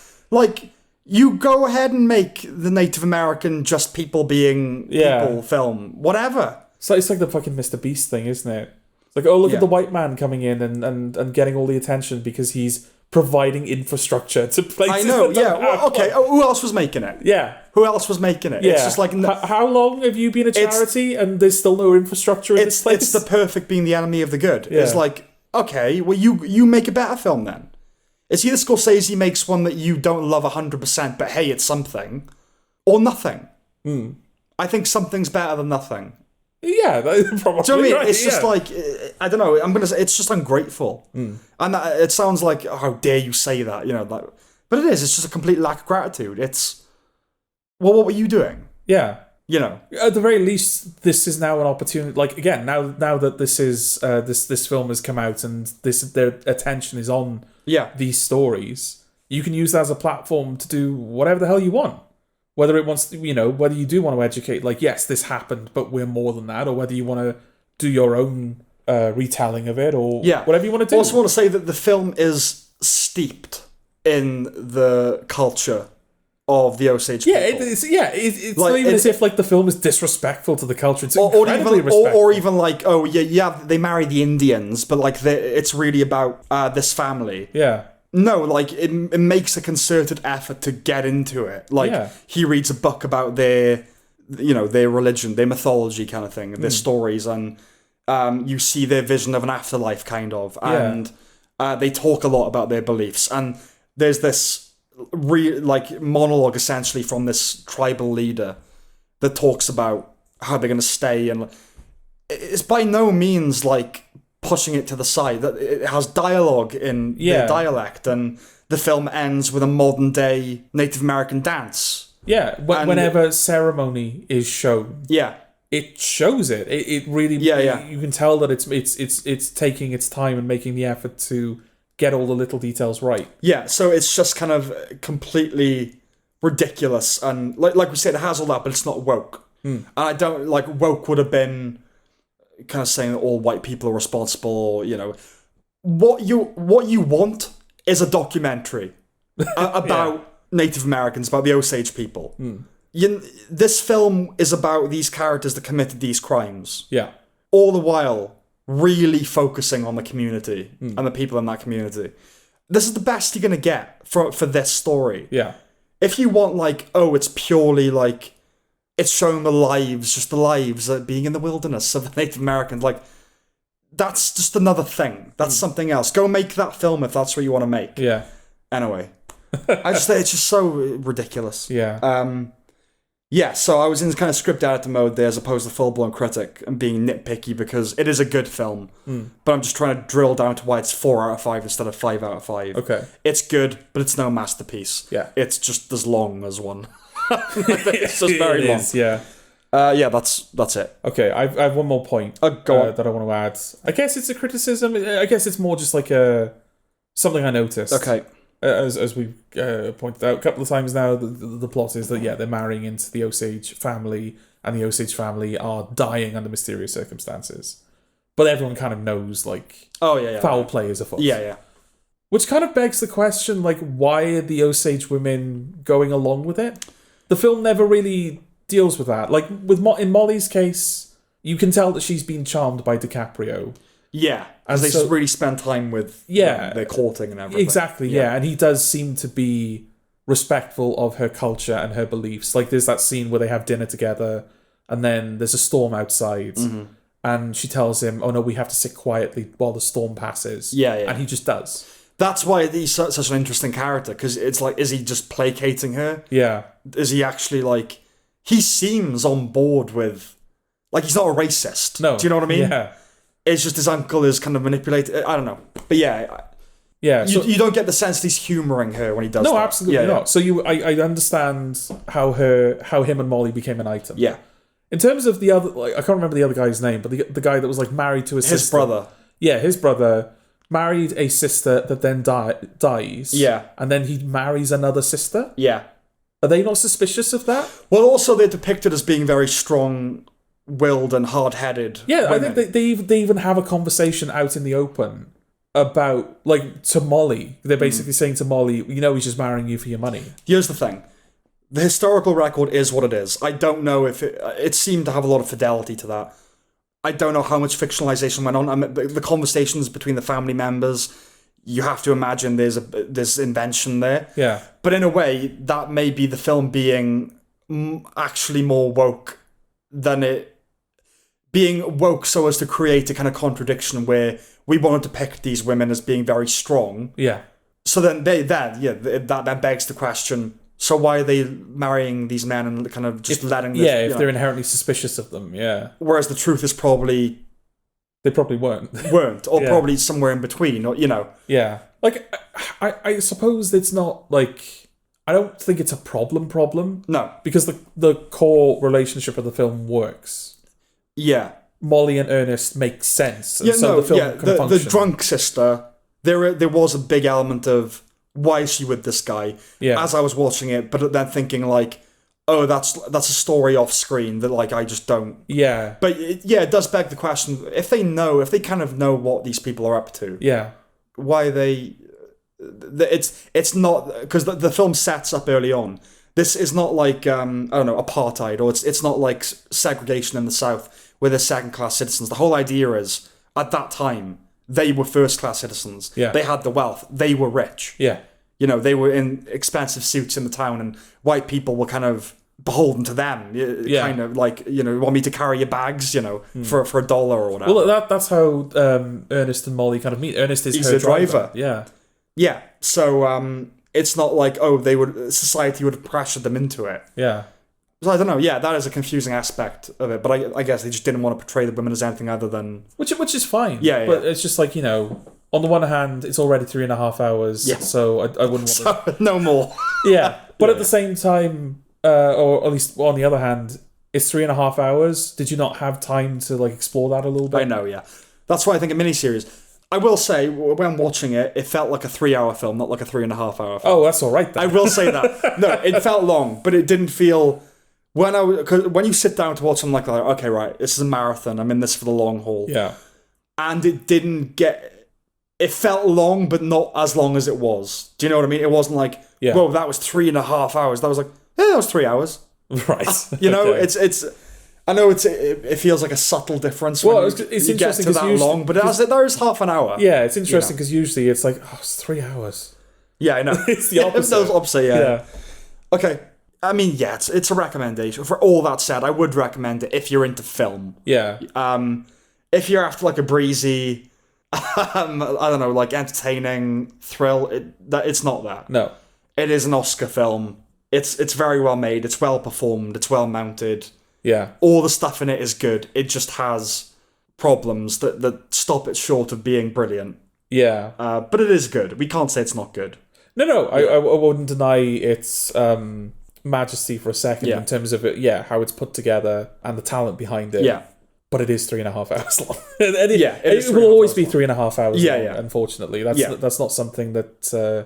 [SPEAKER 2] you go ahead and make the Native American just people being people film. Whatever.
[SPEAKER 1] So it's like the fucking Mr. Beast thing, isn't it? Like, look at the white man coming in and getting all the attention because he's providing infrastructure to places.
[SPEAKER 2] I know, Well, okay, who else was making it?
[SPEAKER 1] Yeah.
[SPEAKER 2] Who else was making it?
[SPEAKER 1] Yeah.
[SPEAKER 2] It's just like...
[SPEAKER 1] How long have you been a charity and there's still no infrastructure in this place?
[SPEAKER 2] It's the perfect being the enemy of the good. Yeah. It's like, okay, well, you make a better film then. It's either Scorsese makes one that you don't love 100%, but hey, it's something, or nothing. I think something's better than nothing.
[SPEAKER 1] Yeah, probably.
[SPEAKER 2] Do you know what I mean? Right, it's just like, I don't know, I'm going to say, it's just ungrateful. And it sounds like, how dare you say that, but it is, it's just a complete lack of gratitude. It's, well, what were you doing?
[SPEAKER 1] Yeah.
[SPEAKER 2] At
[SPEAKER 1] the very least, this is now an opportunity, like, again, now that this is, this film has come out and their attention is on these stories, you can use that as a platform to do whatever the hell you want. Whether it wants to, whether you do want to educate, like, yes, this happened, but we're more than that, or whether you want to do your own retelling of it, or whatever you want to do.
[SPEAKER 2] I also want to say that the film is steeped in the culture of the Osage people.
[SPEAKER 1] It's like, not even as if like the film is disrespectful to the culture. It's incredibly respectful.
[SPEAKER 2] Or even like, they marry the Indians, but like it's really about this family.
[SPEAKER 1] Yeah.
[SPEAKER 2] No, like it makes a concerted effort to get into it. Like he reads a book about their religion, their mythology kind of thing, their stories, and you see their vision of an afterlife kind of, and they talk a lot about their beliefs. And there's this monologue essentially from this tribal leader that talks about how they're going to stay, and it's by no means like pushing it to the side. That it has dialogue in their dialect, and the film ends with a modern day Native American dance.
[SPEAKER 1] Yeah, whenever ceremony is shown, it shows it. It really, you can tell that it's taking its time and making the effort to get all the little details right. Yeah,
[SPEAKER 2] so it's just kind of completely ridiculous, and like we said, it has all that, but it's not woke. And I don't like woke would have been kind of saying that all white people are responsible. What you want is a documentary about Native Americans, about the Osage people. This film is about these characters that committed these crimes.
[SPEAKER 1] Yeah,
[SPEAKER 2] all the while really focusing on the community and the people in that community. This is the best you're going to get for this story.
[SPEAKER 1] Yeah.
[SPEAKER 2] If you want, like, it's purely, like, it's showing the lives being in the wilderness of the Native Americans, like, that's just another thing. That's something else. Go make that film if that's what you want to make.
[SPEAKER 1] Yeah.
[SPEAKER 2] Anyway. I just think it's just so ridiculous.
[SPEAKER 1] Yeah.
[SPEAKER 2] So I was in kind of script editor mode there as opposed to full-blown critic and being nitpicky because it is a good film, but I'm just trying to drill down to why it's 4 out of 5 instead of 5 out of 5.
[SPEAKER 1] Okay.
[SPEAKER 2] It's good, but it's no masterpiece.
[SPEAKER 1] Yeah.
[SPEAKER 2] It's just as long as one. It's just very long.
[SPEAKER 1] Yeah.
[SPEAKER 2] That's it.
[SPEAKER 1] Okay, I have one more point
[SPEAKER 2] go on.
[SPEAKER 1] that I want to add. I guess it's a criticism. I guess it's more just like something I noticed.
[SPEAKER 2] Okay.
[SPEAKER 1] As we pointed out a couple of times now, the plot is that they're marrying into the Osage family, and the Osage family are dying under mysterious circumstances. But everyone kind of knows, like, foul play is afoot.
[SPEAKER 2] Yeah.
[SPEAKER 1] Which kind of begs the question, like, why are the Osage women going along with it? The film never really deals with that. Like, in Molly's case, you can tell that she's been charmed by DiCaprio.
[SPEAKER 2] Yeah, as they really spend time with their courting and everything.
[SPEAKER 1] Exactly, yeah. And he does seem to be respectful of her culture and her beliefs. Like, there's that scene where they have dinner together, and then there's a storm outside, and she tells him, oh no, we have to sit quietly while the storm passes.
[SPEAKER 2] Yeah.
[SPEAKER 1] And he just does.
[SPEAKER 2] That's why he's such an interesting character, because it's like, is he just placating her?
[SPEAKER 1] Yeah.
[SPEAKER 2] Is he actually, like... He seems on board with... Like, he's not a racist.
[SPEAKER 1] No.
[SPEAKER 2] Do you know what I mean?
[SPEAKER 1] Yeah.
[SPEAKER 2] It's just his uncle is kind of manipulated. I don't know. But
[SPEAKER 1] yeah.
[SPEAKER 2] So, you don't get the sense that he's humouring her when he does that.
[SPEAKER 1] No, absolutely not. So I understand how him and Molly became an item.
[SPEAKER 2] Yeah.
[SPEAKER 1] In terms of the other... Like, I can't remember the other guy's name, but the guy that was, like, married to his sister.
[SPEAKER 2] His brother.
[SPEAKER 1] Yeah, his brother married a sister that then dies.
[SPEAKER 2] Yeah.
[SPEAKER 1] And then he marries another sister.
[SPEAKER 2] Yeah.
[SPEAKER 1] Are they not suspicious of that?
[SPEAKER 2] Well, also they're depicted as being very strong-willed and hard-headed.
[SPEAKER 1] Yeah,
[SPEAKER 2] women.
[SPEAKER 1] I think they even have a conversation out in the open about, like, to Molly. They're basically saying to Molly, he's just marrying you for your money.
[SPEAKER 2] Here's the thing. The historical record is what it is. I don't know if it seemed to have a lot of fidelity to that. I don't know how much fictionalization went on. I mean, the conversations between the family members, you have to imagine there's invention there.
[SPEAKER 1] Yeah.
[SPEAKER 2] But in a way, that may be the film being actually more woke than it being woke so as to create a kind of contradiction where we want to depict these women as being very strong.
[SPEAKER 1] Yeah.
[SPEAKER 2] So then that begs the question, so why are they marrying these men and kind of just letting this...
[SPEAKER 1] Yeah, if they're inherently suspicious of them, yeah.
[SPEAKER 2] Whereas the truth is probably...
[SPEAKER 1] They probably weren't.
[SPEAKER 2] Or probably somewhere in between, or,
[SPEAKER 1] Yeah. Like, I suppose it's not, like... I don't think it's a problem.
[SPEAKER 2] No.
[SPEAKER 1] Because the core relationship of the film works.
[SPEAKER 2] Yeah.
[SPEAKER 1] Molly and Ernest make sense. And the film can function.
[SPEAKER 2] The drunk sister, there was a big element of, why is she with this guy?
[SPEAKER 1] Yeah.
[SPEAKER 2] As I was watching it, but then thinking, like, oh, that's a story off screen that like I just don't.
[SPEAKER 1] Yeah.
[SPEAKER 2] But it does beg the question: if they kind of know what these people are up to,
[SPEAKER 1] Yeah.
[SPEAKER 2] why are they? It's not because the film sets up early on. This is not like I don't know, apartheid, or it's not like segregation in the South where they're second-class citizens. The whole idea is at that time they were first-class citizens.
[SPEAKER 1] Yeah.
[SPEAKER 2] They had the wealth. They were rich.
[SPEAKER 1] Yeah.
[SPEAKER 2] You know, they were in expensive suits in the town, and white people were kind of beholden to them.
[SPEAKER 1] Yeah.
[SPEAKER 2] Kind of like, you know, want me to carry your bags, you know, for $1 or whatever.
[SPEAKER 1] Well, that's how Ernest and Molly kind of meet. Ernest is
[SPEAKER 2] He's
[SPEAKER 1] her
[SPEAKER 2] a driver.
[SPEAKER 1] Yeah.
[SPEAKER 2] Yeah. So it's not like, oh, society would have pressured them into it.
[SPEAKER 1] Yeah.
[SPEAKER 2] So I don't know. Yeah, that is a confusing aspect of it. But I guess they just didn't want to portray the women as anything other than...
[SPEAKER 1] Which is fine.
[SPEAKER 2] Yeah,
[SPEAKER 1] But
[SPEAKER 2] yeah.
[SPEAKER 1] it's just like, you know, on the one hand, it's already 3.5 hours.
[SPEAKER 2] Yeah.
[SPEAKER 1] So I wouldn't want to...
[SPEAKER 2] So, no more.
[SPEAKER 1] Yeah. But at the same time, or at least on the other hand, it's 3.5 hours. Did you not have time to like explore that a little bit?
[SPEAKER 2] I know, yeah. That's why I think a miniseries... I will say, when watching it, it felt like a 3-hour film, not like a 3.5 hour film.
[SPEAKER 1] Oh, that's all right then.
[SPEAKER 2] I will say that. No, it felt long, but it didn't feel... When you sit down to watch something like that, okay, right, this is a marathon, I'm in this for the long haul.
[SPEAKER 1] Yeah.
[SPEAKER 2] And it didn't get... It felt long, but not as long as it was. Do you know what I mean? It wasn't like, whoa, that was 3.5 hours. That was like, yeah, that was 3 hours.
[SPEAKER 1] Right.
[SPEAKER 2] You know,
[SPEAKER 1] Okay.
[SPEAKER 2] it's... I know it feels like a subtle difference when
[SPEAKER 1] It's
[SPEAKER 2] you get
[SPEAKER 1] interesting
[SPEAKER 2] to
[SPEAKER 1] 'cause
[SPEAKER 2] that
[SPEAKER 1] usually-
[SPEAKER 2] long, but there is half an hour.
[SPEAKER 1] Yeah, it's interesting because usually it's like, oh, it's 3 hours.
[SPEAKER 2] Yeah, I know.
[SPEAKER 1] It's the opposite.
[SPEAKER 2] It's the opposite, yeah. Okay. I mean, yeah, it's a recommendation. For all that said, I would recommend it if you're into film.
[SPEAKER 1] Yeah.
[SPEAKER 2] If you're after like a breezy, I don't know, like entertaining thrill, it's not that.
[SPEAKER 1] No.
[SPEAKER 2] It is an Oscar film. It's very well made. It's well performed. It's well mounted.
[SPEAKER 1] Yeah.
[SPEAKER 2] All the stuff in it is good. It just has problems that stop it short of being brilliant.
[SPEAKER 1] Yeah.
[SPEAKER 2] But it is good. We can't say it's not good.
[SPEAKER 1] No. I wouldn't deny its majesty for a second in terms of it. Yeah, how it's put together and the talent behind it.
[SPEAKER 2] Yeah.
[SPEAKER 1] But it is 3.5 hours long.
[SPEAKER 2] it
[SPEAKER 1] will always be 3.5 hours long.
[SPEAKER 2] Yeah.
[SPEAKER 1] Unfortunately, that's not something that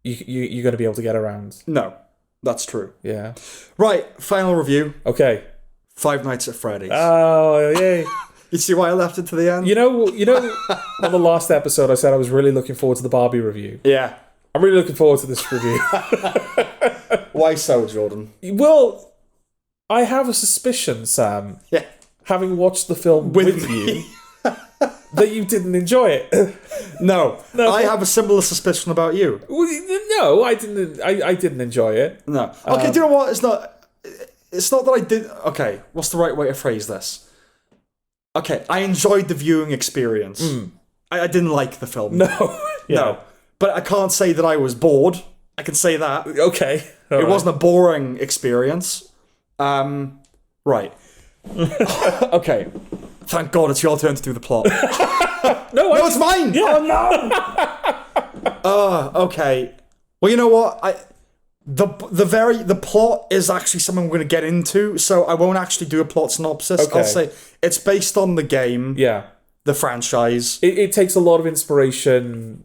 [SPEAKER 1] you're going to be able to get around.
[SPEAKER 2] No, that's true.
[SPEAKER 1] Yeah.
[SPEAKER 2] Right. Final review.
[SPEAKER 1] Okay.
[SPEAKER 2] Five Nights at Freddy's.
[SPEAKER 1] Oh, yay.
[SPEAKER 2] You see why I left it to the end?
[SPEAKER 1] You know, on the last episode, I said I was really looking forward to the Barbie review.
[SPEAKER 2] Yeah.
[SPEAKER 1] I'm really looking forward to this review.
[SPEAKER 2] Why so, Jordan?
[SPEAKER 1] Well, I have a suspicion, Sam, having watched the film with you, that you didn't enjoy it.
[SPEAKER 2] No, I have a similar suspicion about you.
[SPEAKER 1] Well, no, I didn't. I didn't enjoy it.
[SPEAKER 2] No. Okay, do you know what? It's not that I did... Okay, what's the right way to phrase this? Okay, I enjoyed the viewing experience. I didn't like the film.
[SPEAKER 1] No.
[SPEAKER 2] No. But I can't say that I was bored. I can say that.
[SPEAKER 1] Okay.
[SPEAKER 2] It wasn't a boring experience. Right. Okay. Thank God it's your turn to do the plot.
[SPEAKER 1] No,
[SPEAKER 2] it's mine!
[SPEAKER 1] Yeah.
[SPEAKER 2] Oh, no! Okay. Well, you know what? The plot is actually something we're going to get into, so I won't actually do a plot synopsis.
[SPEAKER 1] Okay.
[SPEAKER 2] I'll say it's based on the game,
[SPEAKER 1] Yeah.
[SPEAKER 2] the franchise,
[SPEAKER 1] It takes a lot of inspiration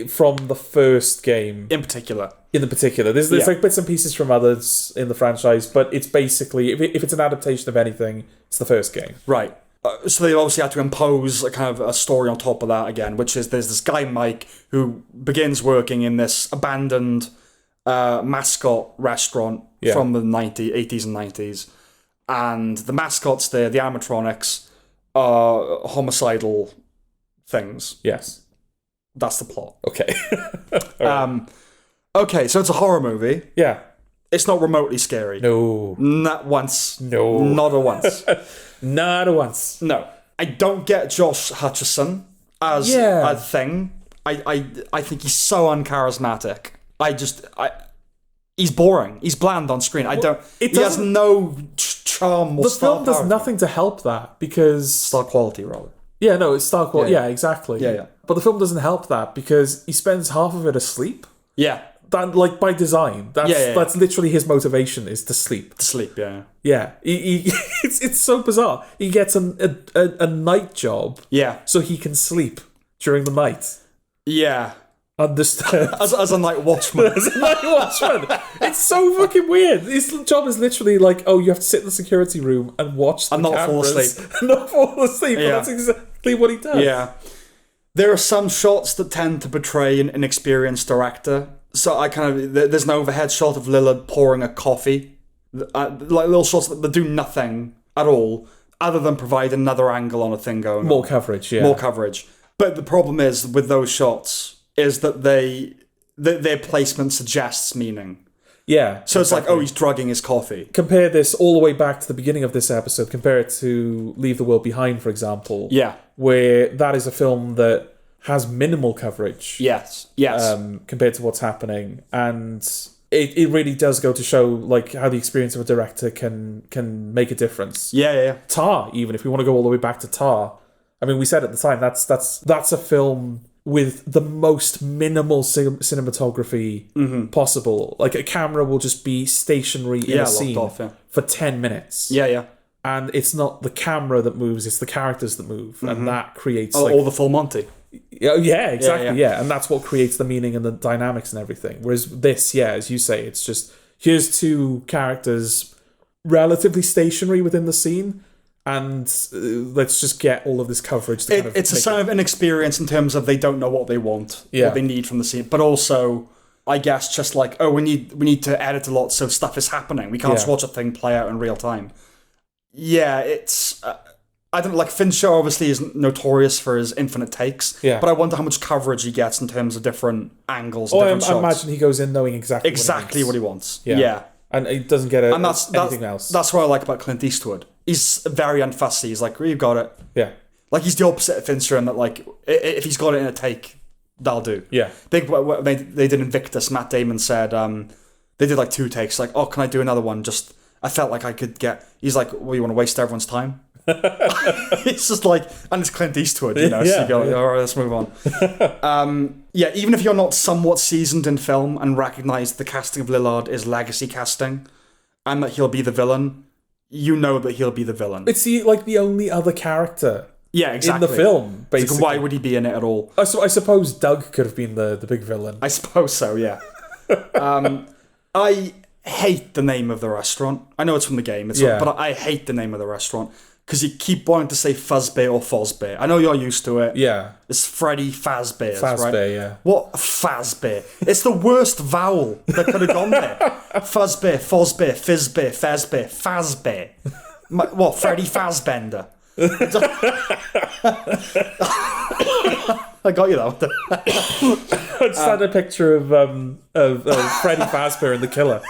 [SPEAKER 1] from the first game.
[SPEAKER 2] in particular.
[SPEAKER 1] In the particular, there's like bits and pieces from others in the franchise, but it's basically if it's an adaptation of anything, it's the first game.
[SPEAKER 2] Right. So they obviously had to impose a kind of a story on top of that again, which is there's this guy Mike who begins working in this abandoned mascot restaurant from the 80s and 90s, and the mascots there, the animatronics, are homicidal things.
[SPEAKER 1] Yes.
[SPEAKER 2] That's the plot.
[SPEAKER 1] Okay.
[SPEAKER 2] Okay, so it's a horror movie.
[SPEAKER 1] Yeah.
[SPEAKER 2] It's not remotely scary.
[SPEAKER 1] No.
[SPEAKER 2] Not once.
[SPEAKER 1] No.
[SPEAKER 2] Not a once.
[SPEAKER 1] Not once.
[SPEAKER 2] No. I don't get Josh Hutcherson as a thing. I think he's so uncharismatic. He's boring. He's bland on screen. He has no charm or
[SPEAKER 1] The
[SPEAKER 2] star
[SPEAKER 1] film does
[SPEAKER 2] power.
[SPEAKER 1] nothing to help that because
[SPEAKER 2] Star quality, rather.
[SPEAKER 1] yeah, no, it's star quality.
[SPEAKER 2] Yeah.
[SPEAKER 1] Yeah, exactly.
[SPEAKER 2] Yeah.
[SPEAKER 1] But the film doesn't help that because he spends half of it asleep.
[SPEAKER 2] Yeah.
[SPEAKER 1] That, like, by design. That's literally his motivation, is to sleep.
[SPEAKER 2] To sleep, yeah.
[SPEAKER 1] Yeah. It's so bizarre. He gets a night job
[SPEAKER 2] Yeah.
[SPEAKER 1] so he can sleep during the night.
[SPEAKER 2] Yeah.
[SPEAKER 1] undisturbed.
[SPEAKER 2] As a night watchman.
[SPEAKER 1] As a night watchman. It's so fucking weird. His job is literally like, oh, you have to sit in the security room and watch the
[SPEAKER 2] not fall
[SPEAKER 1] cameras
[SPEAKER 2] asleep.
[SPEAKER 1] and not fall asleep.
[SPEAKER 2] Yeah.
[SPEAKER 1] But that's exactly what he does.
[SPEAKER 2] Yeah. There are some shots that tend to portray an inexperienced director. So there's an overhead shot of Lillard pouring a coffee. Like little shots that do nothing at all, other than provide another angle on a thing going
[SPEAKER 1] More
[SPEAKER 2] on.
[SPEAKER 1] coverage, yeah.
[SPEAKER 2] More coverage. But the problem is with those shots is that their placement suggests meaning.
[SPEAKER 1] Yeah.
[SPEAKER 2] So it's like, oh, he's drugging his coffee.
[SPEAKER 1] Compare this all the way back to the beginning of this episode. Compare it to Leave the World Behind, for example.
[SPEAKER 2] Yeah.
[SPEAKER 1] Where that is a film that has minimal coverage.
[SPEAKER 2] Yes.
[SPEAKER 1] Compared to what's happening. And it really does go to show like how the experience of a director can make a difference.
[SPEAKER 2] Yeah.
[SPEAKER 1] Tar, even if we want to go all the way back to Tar. I mean, we said at the time, that's a film with the most minimal cinematography possible. Like, a camera will just be stationary in a scene for 10 minutes.
[SPEAKER 2] Yeah.
[SPEAKER 1] And it's not the camera that moves, it's the characters that move. And that creates...
[SPEAKER 2] all the full Monty.
[SPEAKER 1] Yeah, exactly, yeah. And that's what creates the meaning and the dynamics and everything. Whereas this, as you say, it's just, here's two characters relatively stationary within the scene, and let's just get all of this coverage to
[SPEAKER 2] it's a sign of inexperience in terms of they don't know what they want, what they need from the scene, but also, I guess, just like, oh, we need to edit a lot so stuff is happening. We can't just watch a thing play out in real time. Yeah, it's... I don't like, Fincher obviously is notorious for his infinite takes, but I wonder how much coverage he gets in terms of different angles and different shots.
[SPEAKER 1] I imagine he goes in knowing exactly
[SPEAKER 2] what he wants.
[SPEAKER 1] Yeah. And he doesn't get anything else.
[SPEAKER 2] That's what I like about Clint Eastwood. He's very unfussy. He's like, you've got it.
[SPEAKER 1] Yeah.
[SPEAKER 2] Like, he's the opposite of Fincher in that, like, if he's got it in a take, that'll do.
[SPEAKER 1] Yeah.
[SPEAKER 2] They did Invictus, Matt Damon said, they did like 2 takes, like, oh, can I do another one? Just, I felt like I could get... He's like, well, you want to waste everyone's time? It's just like, and it's Clint Eastwood, you know, so you go, all right, let's move on. Even if you're not somewhat seasoned in film and recognise the casting of Lillard is legacy casting, and that he'll be the villain, you know that he'll be the villain.
[SPEAKER 1] It's the only other character in the film, basically.
[SPEAKER 2] Like, why would he be in it at all?
[SPEAKER 1] I suppose Doug could have been the big villain.
[SPEAKER 2] I suppose so, yeah. I hate the name of the restaurant. I know it's from the game, but I hate the name of the restaurant. Because you keep wanting to say Fuzzbay or Fozbay. I know you're used to it.
[SPEAKER 1] Yeah.
[SPEAKER 2] It's Freddy Fazbear's, right?
[SPEAKER 1] Fazbear, yeah.
[SPEAKER 2] What? Fazbear. It's the worst vowel that could have gone there. Fuzzbear, Fozbear, Fizzbear, Fazbear, Fazbear. What? Freddy Fazbender. I got you though.
[SPEAKER 1] I just had a picture of Freddy Fazbear and the killer.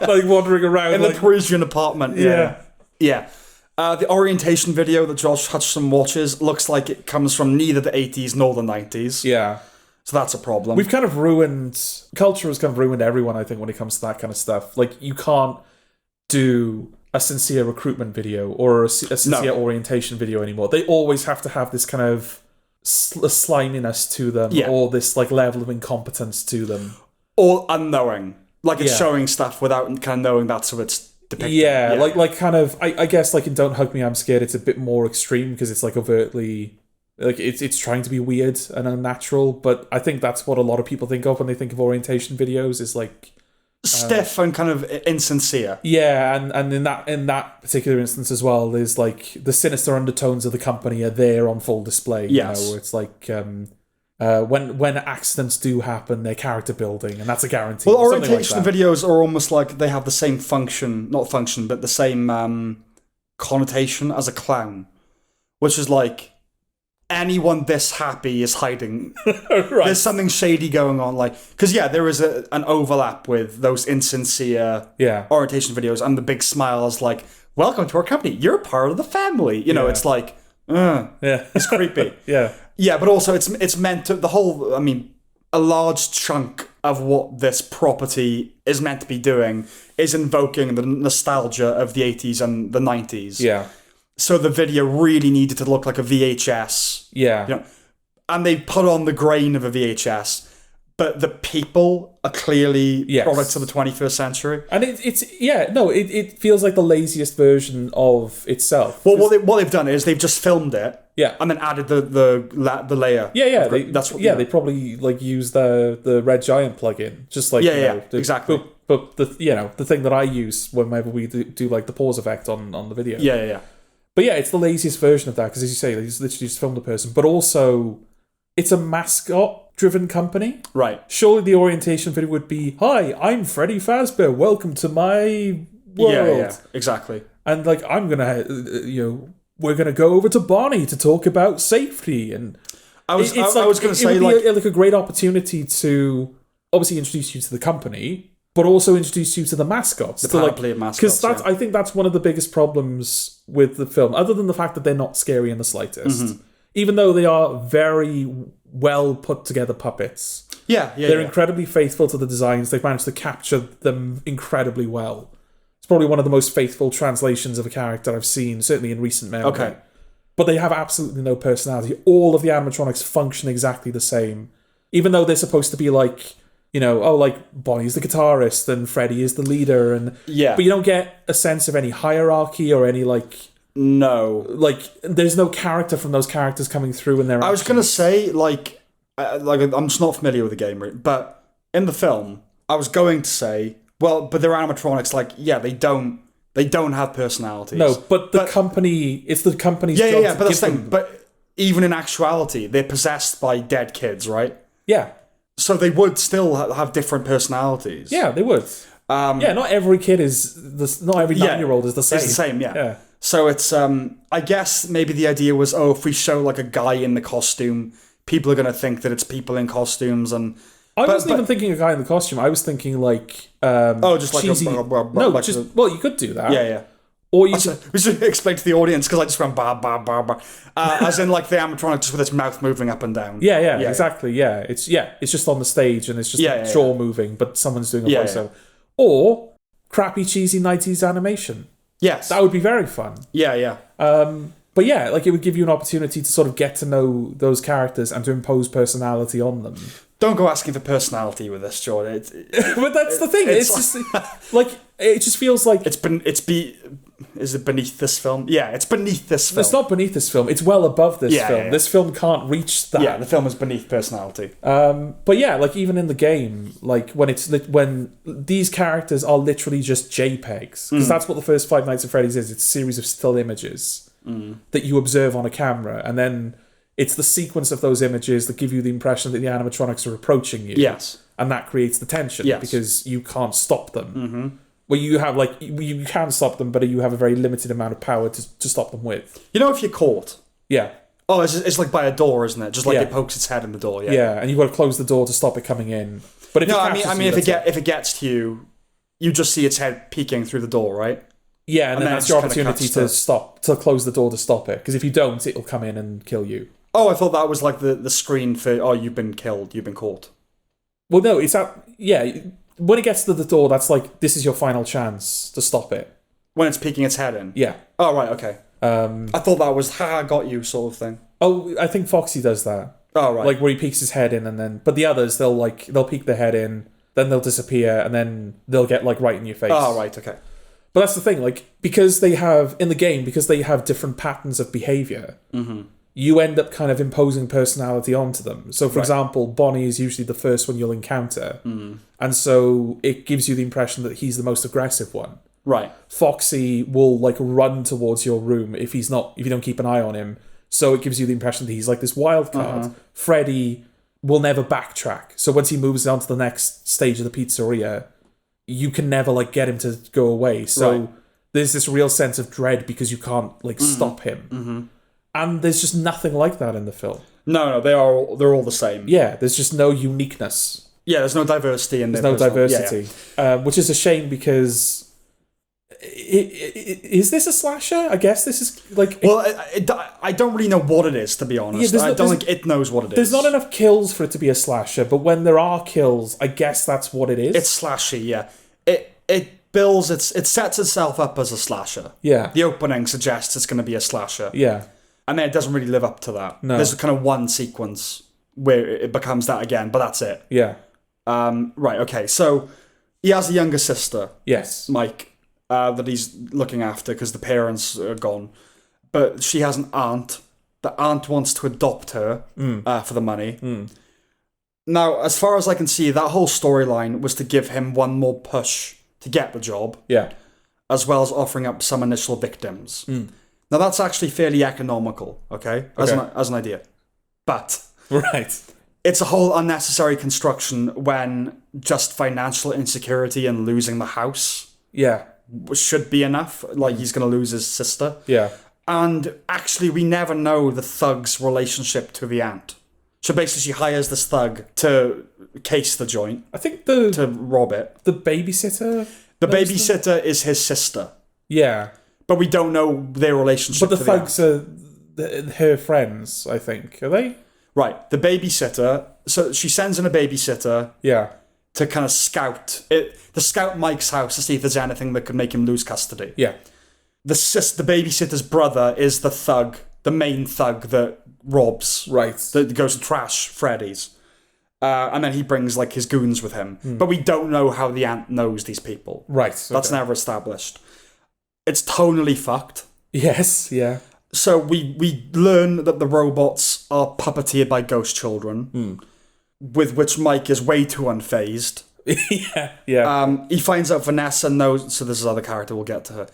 [SPEAKER 1] Like wandering around
[SPEAKER 2] in the Parisian apartment. Yeah. The orientation video that Josh Hutcherson watches looks like it comes from neither the 80s nor the 90s.
[SPEAKER 1] Yeah.
[SPEAKER 2] So that's a problem.
[SPEAKER 1] Culture has kind of ruined everyone, I think, when it comes to that kind of stuff. Like, you can't do a sincere recruitment video or a sincere orientation video anymore. They always have to have this kind of sliminess to them, or this like level of incompetence to them.
[SPEAKER 2] Or unknowing. Like, it's showing stuff without kind of knowing that's what it's depicting.
[SPEAKER 1] Yeah, like kind of, I guess, like in Don't Hug Me, I'm Scared, it's a bit more extreme because it's like overtly, like it's trying to be weird and unnatural, but I think that's what a lot of people think of when they think of orientation videos, is like
[SPEAKER 2] stiff and kind of insincere.
[SPEAKER 1] Yeah, and in that particular instance as well, there's like the sinister undertones of the company are there on full display.
[SPEAKER 2] Yes.
[SPEAKER 1] You know, it's like when accidents do happen, they're character building, and that's a guarantee.
[SPEAKER 2] Well, orientation videos are almost like they have the same but the same connotation as a clown, which is like, anyone this happy is hiding. Right. There's something shady going on, like, because there is an overlap with those insincere orientation videos, and the big smile is like, welcome to our company, you're part of the family, you know. It's like, it's creepy. Yeah, but also it's meant to, a large chunk of what this property is meant to be doing is invoking the nostalgia of the 80s and the 90s.
[SPEAKER 1] Yeah.
[SPEAKER 2] So the video really needed to look like a VHS. Yeah. You know, and they put on the grain of a VHS, but the people are clearly products of the 21st century.
[SPEAKER 1] And it feels like the laziest version of itself.
[SPEAKER 2] Well, what they've done is they've just filmed it,
[SPEAKER 1] Yeah.
[SPEAKER 2] And then added the layer.
[SPEAKER 1] Yeah.
[SPEAKER 2] They
[SPEAKER 1] they probably like use the Red Giant plugin, just like
[SPEAKER 2] exactly.
[SPEAKER 1] But the thing that I use whenever we do like the pause effect on the video.
[SPEAKER 2] Yeah.
[SPEAKER 1] But yeah, it's the laziest version of that because, as you say, he's literally just filmed a person. But also, it's a mascot-driven company.
[SPEAKER 2] Right.
[SPEAKER 1] Surely the orientation video would be, "Hi, I'm Freddy Fazbear. Welcome to my world."
[SPEAKER 2] Yeah, exactly.
[SPEAKER 1] And like, I'm gonna, we're gonna go over to Bonnie to talk about safety. And
[SPEAKER 2] I was going to say
[SPEAKER 1] it would be a great opportunity to obviously introduce you to the company, but also introduce you to the mascots.
[SPEAKER 2] The panoply of mascots.
[SPEAKER 1] Because I think that's one of the biggest problems with the film, other than the fact that they're not scary in the slightest. Even though they are very well put together puppets. They're incredibly faithful to the designs. They've managed to capture them incredibly well. It's probably one of the most faithful translations of a character I've seen, certainly in recent memory.
[SPEAKER 2] Okay.
[SPEAKER 1] But they have absolutely no personality. All of the animatronics function exactly the same. Even though they're supposed to be like, like Bonnie's the guitarist and Freddy is the leader. But you don't get a sense of any hierarchy or any like...
[SPEAKER 2] No.
[SPEAKER 1] Like, there's no character from those characters coming through in their actions.
[SPEAKER 2] I was going to say, I'm just not familiar with the game, but in the film, I was going to say, well, but they're animatronics, they don't have personalities.
[SPEAKER 1] No, but the company, it's the company's job to
[SPEAKER 2] but that's the
[SPEAKER 1] give
[SPEAKER 2] thing.
[SPEAKER 1] them...
[SPEAKER 2] But even in actuality, they're possessed by dead kids, right?
[SPEAKER 1] Yeah.
[SPEAKER 2] So they would still have different personalities.
[SPEAKER 1] Yeah, they would. Not every kid not every 9-year-old is the same.
[SPEAKER 2] It's the same, yeah. So it's, I guess maybe the idea was, if we show like a guy in the costume, people are going to think that it's people in costumes. And
[SPEAKER 1] I wasn't even thinking a guy in the costume. I was thinking like,
[SPEAKER 2] just
[SPEAKER 1] cheesy...
[SPEAKER 2] like
[SPEAKER 1] you could do that.
[SPEAKER 2] Yeah.
[SPEAKER 1] Or you
[SPEAKER 2] we should explain to the audience because I just went ba ba ba ba, as in like the animatronic just with its mouth moving up and down.
[SPEAKER 1] Yeah, exactly. Yeah, it's just on the stage and it's just jaw moving, but someone's doing a voiceover. Or crappy cheesy 90s animation.
[SPEAKER 2] Yes,
[SPEAKER 1] that would be very fun.
[SPEAKER 2] Yeah.
[SPEAKER 1] But yeah, like it would give you an opportunity to sort of get to know those characters and to impose personality on them.
[SPEAKER 2] Don't go asking for personality with this, Jordan.
[SPEAKER 1] But that's the thing. It's just like it just feels like
[SPEAKER 2] is it beneath this film? Yeah, it's beneath this film.
[SPEAKER 1] It's not beneath this film. It's well above this film.
[SPEAKER 2] Yeah.
[SPEAKER 1] This film can't reach that.
[SPEAKER 2] Yeah, the film is beneath personality.
[SPEAKER 1] But yeah, like even in the game, like when these characters are literally just JPEGs, because that's what the first Five Nights at Freddy's is. It's a series of still images that you observe on a camera, and then it's the sequence of those images that give you the impression that the animatronics are approaching you.
[SPEAKER 2] Yes.
[SPEAKER 1] And that creates the tension because you can't stop them. Well, you can stop them, but you have a very limited amount of power to stop them with.
[SPEAKER 2] If you're caught.
[SPEAKER 1] Yeah.
[SPEAKER 2] Oh, it's like by a door, isn't it? Just like it pokes its head in the door. Yeah.
[SPEAKER 1] Yeah, and you've got to close the door to stop it coming in. But if
[SPEAKER 2] if it gets to you, you just see its head peeking through the door, right?
[SPEAKER 1] Yeah, and then that's your opportunity to close the door to stop it. Because if you don't, it'll come in and kill you.
[SPEAKER 2] Oh, I thought that was like the screen for, you've been killed, you've been caught.
[SPEAKER 1] Well, no, it's that, when it gets to the door, that's like, this is your final chance to stop it.
[SPEAKER 2] When it's peeking its head in?
[SPEAKER 1] Yeah.
[SPEAKER 2] Oh, right, okay. I thought that was, got you sort of thing.
[SPEAKER 1] Oh, I think Foxy does that.
[SPEAKER 2] Oh, right.
[SPEAKER 1] Like, where he peeks his head in and then, but the others, they'll peek their head in, then they'll disappear, and then they'll get, like, right in your face.
[SPEAKER 2] Oh, right, okay.
[SPEAKER 1] But that's the thing, like, because they have different patterns of behaviour, you end up kind of imposing personality onto them. So, for example, Bonnie is usually the first one you'll encounter. And so it gives you the impression that he's the most aggressive one.
[SPEAKER 2] Right.
[SPEAKER 1] Foxy will, like, run towards your room if you don't keep an eye on him. So it gives you the impression that he's like this wild card. Freddy will never backtrack. So once he moves on to the next stage of the pizzeria, you can never, like, get him to go away. So there's this real sense of dread because you can't, like, stop him. And there's just nothing like that in the film.
[SPEAKER 2] No, they're all the same.
[SPEAKER 1] Yeah, there's just no uniqueness.
[SPEAKER 2] Yeah, there's no diversity in there.
[SPEAKER 1] There's no diversity. Which is a shame because... Is this a slasher? I guess this is like...
[SPEAKER 2] Well, I don't really know what it is, to be honest. I don't think it knows what it is.
[SPEAKER 1] There's not enough kills for it to be a slasher, but when there are kills, I guess that's what it is.
[SPEAKER 2] It's slashy, yeah. It sets itself up as a slasher.
[SPEAKER 1] Yeah.
[SPEAKER 2] The opening suggests it's going to be a slasher.
[SPEAKER 1] Yeah.
[SPEAKER 2] And then it doesn't really live up to that.
[SPEAKER 1] No.
[SPEAKER 2] There's kind of one sequence where it becomes that again, but that's it.
[SPEAKER 1] Yeah.
[SPEAKER 2] Right, okay. So he has a younger sister.
[SPEAKER 1] Yes.
[SPEAKER 2] Mike, that he's looking after because the parents are gone. But she has an aunt the aunt wants to adopt her for the money. Now, as far as I can see, that whole storyline was to give him one more push to get the job.
[SPEAKER 1] Yeah.
[SPEAKER 2] As well as offering up some initial victims. Now, that's actually fairly economical, okay? As an idea. But...
[SPEAKER 1] Right.
[SPEAKER 2] It's a whole unnecessary construction when just financial insecurity and losing the house should be enough. Like, he's going to lose his sister.
[SPEAKER 1] Yeah.
[SPEAKER 2] And actually, we never know the thug's relationship to the aunt. So basically, she hires this thug to case the joint.
[SPEAKER 1] I think
[SPEAKER 2] to rob it.
[SPEAKER 1] The babysitter?
[SPEAKER 2] The babysitter is his sister.
[SPEAKER 1] Yeah.
[SPEAKER 2] But we don't know their relationship
[SPEAKER 1] to the aunt. But the thugs are her friends, I think. Are they?
[SPEAKER 2] Right. The babysitter... So she sends in a babysitter...
[SPEAKER 1] Yeah.
[SPEAKER 2] To kind of scout it, to scout Mike's house to see if there's anything that could make him lose custody.
[SPEAKER 1] Yeah.
[SPEAKER 2] The babysitter's brother is the thug, the main thug that robs.
[SPEAKER 1] Right.
[SPEAKER 2] That goes to trash Freddy's. And then he brings like his goons with him. But we don't know how the aunt knows these people.
[SPEAKER 1] Right. Okay.
[SPEAKER 2] That's never established. It's tonally fucked.
[SPEAKER 1] Yes, yeah.
[SPEAKER 2] So we learn that the robots are puppeteered by ghost children. With which Mike is way too unfazed.
[SPEAKER 1] Yeah.
[SPEAKER 2] He finds out Vanessa knows... So this is other character, we'll get to her.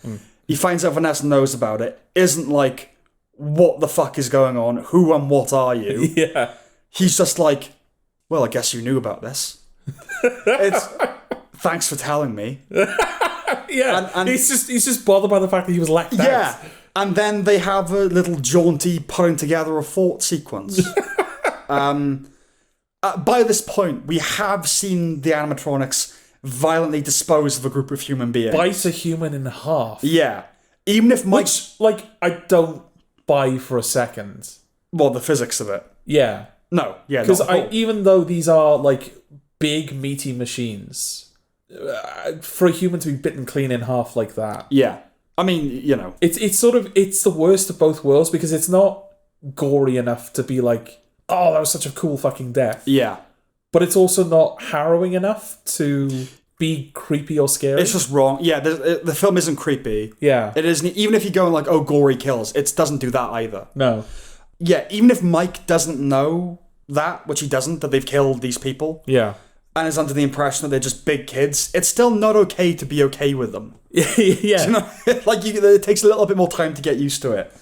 [SPEAKER 2] He finds out Vanessa knows about it. Isn't like, what the fuck is going on? Who and what are you?
[SPEAKER 1] Yeah.
[SPEAKER 2] He's just like, well, I guess you knew about this. It's... Thanks for telling me.
[SPEAKER 1] Yeah. And he's just bothered by the fact that he was left out.
[SPEAKER 2] Yeah. And then they have a little jaunty putting together a fort sequence. By this point, we have seen the animatronics violently dispose of a group of human beings.
[SPEAKER 1] Bite a human in half.
[SPEAKER 2] Yeah. Even if Mike...
[SPEAKER 1] Which, I don't buy for a second.
[SPEAKER 2] Well, the physics of it.
[SPEAKER 1] Yeah.
[SPEAKER 2] No, yeah,
[SPEAKER 1] because even though these are, big, meaty machines, for a human to be bitten clean in half like that...
[SPEAKER 2] Yeah. I mean,
[SPEAKER 1] It's the worst of both worlds, because it's not gory enough to be like... Oh, that was such a cool fucking death.
[SPEAKER 2] Yeah.
[SPEAKER 1] But it's also not harrowing enough to be creepy or scary.
[SPEAKER 2] It's just wrong. Yeah, the film isn't creepy.
[SPEAKER 1] Yeah.
[SPEAKER 2] It isn't. Even if you're going like, oh, gory kills, it doesn't do that either.
[SPEAKER 1] No.
[SPEAKER 2] Yeah, even if Mike doesn't know that, which he doesn't, that they've killed these people.
[SPEAKER 1] Yeah.
[SPEAKER 2] And is under the impression that they're just big kids, it's still not okay to be okay with them.
[SPEAKER 1] Yeah.
[SPEAKER 2] It takes a little bit more time to get used to it.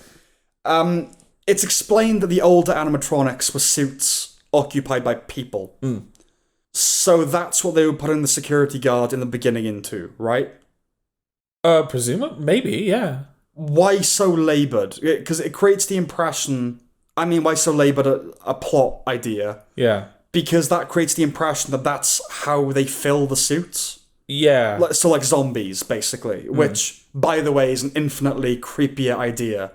[SPEAKER 2] It's explained that the older animatronics were suits occupied by people. So that's what they were putting the security guard in the beginning into, right?
[SPEAKER 1] Presumably, maybe, yeah.
[SPEAKER 2] Why so laboured? Because it creates the impression... I mean, why so laboured a plot idea?
[SPEAKER 1] Yeah.
[SPEAKER 2] Because that creates the impression that that's how they fill the suits.
[SPEAKER 1] Yeah.
[SPEAKER 2] So like zombies, basically. Which, by the way, is an infinitely creepier idea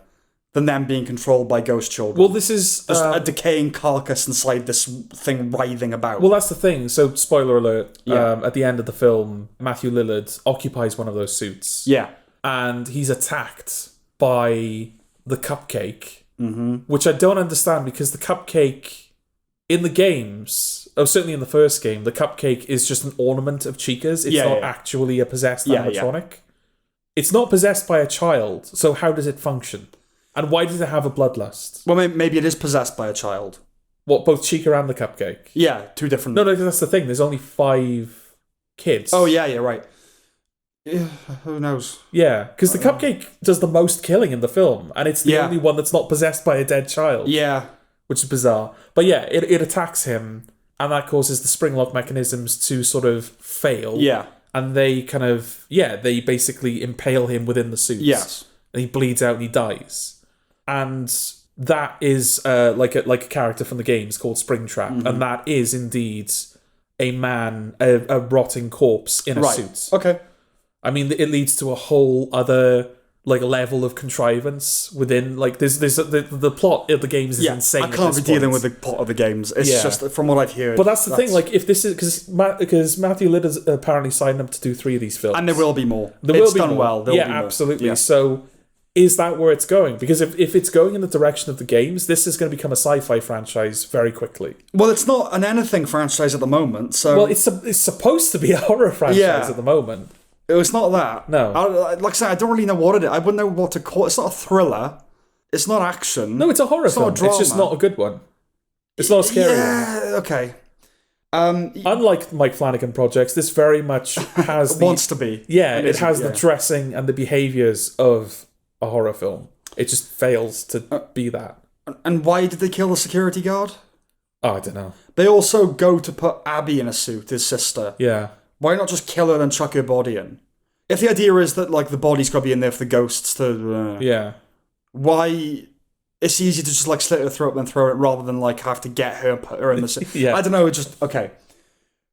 [SPEAKER 2] than them being controlled by ghost children.
[SPEAKER 1] Well, this is...
[SPEAKER 2] Just a decaying carcass inside this thing writhing about.
[SPEAKER 1] Well, that's the thing. So, spoiler alert, at the end of the film, Matthew Lillard occupies one of those suits.
[SPEAKER 2] Yeah.
[SPEAKER 1] And he's attacked by the cupcake, which I don't understand, because the cupcake in the games... Oh, certainly in the first game, the cupcake is just an ornament of Chica's. It's not actually a possessed animatronic. Yeah. It's not possessed by a child, so how does it function? And why does it have a bloodlust?
[SPEAKER 2] Well, maybe it is possessed by a child.
[SPEAKER 1] What, both Chica and the cupcake?
[SPEAKER 2] Yeah, two different...
[SPEAKER 1] No, that's the thing. There's only 5 kids.
[SPEAKER 2] Oh, yeah, right. Yeah, who knows?
[SPEAKER 1] Yeah, because the cupcake does the most killing in the film, and it's the only one that's not possessed by a dead child.
[SPEAKER 2] Yeah.
[SPEAKER 1] Which is bizarre. But yeah, it attacks him, and that causes the spring lock mechanisms to sort of fail.
[SPEAKER 2] Yeah.
[SPEAKER 1] And they kind of... Yeah, they basically impale him within the suits.
[SPEAKER 2] Yes.
[SPEAKER 1] And he bleeds out and he dies. And that is like a character from the games called Springtrap, and that is indeed a man, a rotting corpse in a suit.
[SPEAKER 2] Okay.
[SPEAKER 1] I mean, it leads to a whole other level of contrivance within. There's the plot of the games is insane.
[SPEAKER 2] I can't be dealing with the plot of the games. It's just from what I've heard.
[SPEAKER 1] But that's the thing. If this is because Matthew Lillard apparently signed up to do 3 of these films,
[SPEAKER 2] and there will be more.
[SPEAKER 1] It's
[SPEAKER 2] done
[SPEAKER 1] more.
[SPEAKER 2] well. There will be more.
[SPEAKER 1] Absolutely.
[SPEAKER 2] Yeah.
[SPEAKER 1] So. Is that where it's going? Because if it's going in the direction of the games, this is going to become a sci-fi franchise very quickly.
[SPEAKER 2] Well, it's not an anything franchise at the moment, so...
[SPEAKER 1] Well, it's supposed to be a horror franchise at the moment.
[SPEAKER 2] It's not that.
[SPEAKER 1] No.
[SPEAKER 2] Like I said, I don't really know what it is. I wouldn't know what to call it. It's not a thriller. It's not action.
[SPEAKER 1] No, it's a horror film.
[SPEAKER 2] Not a drama.
[SPEAKER 1] It's just not a good one. It's not a scary one.
[SPEAKER 2] Yeah, okay.
[SPEAKER 1] Unlike Mike Flanagan projects, this very much has
[SPEAKER 2] wants to be.
[SPEAKER 1] Yeah, it has the dressing and the behaviours of a horror film. It just fails to be that.
[SPEAKER 2] And why did they kill the security guard?
[SPEAKER 1] Oh, I don't know.
[SPEAKER 2] They also go to put Abby in a suit, his sister.
[SPEAKER 1] Yeah.
[SPEAKER 2] Why not just kill her and chuck her body in? If the idea is that like the body's got to be in there for the ghosts to...
[SPEAKER 1] yeah.
[SPEAKER 2] Why... It's easy to just like slit her throat and throw it rather than like have to get her and put her in the suit.
[SPEAKER 1] Yeah.
[SPEAKER 2] I don't know, okay.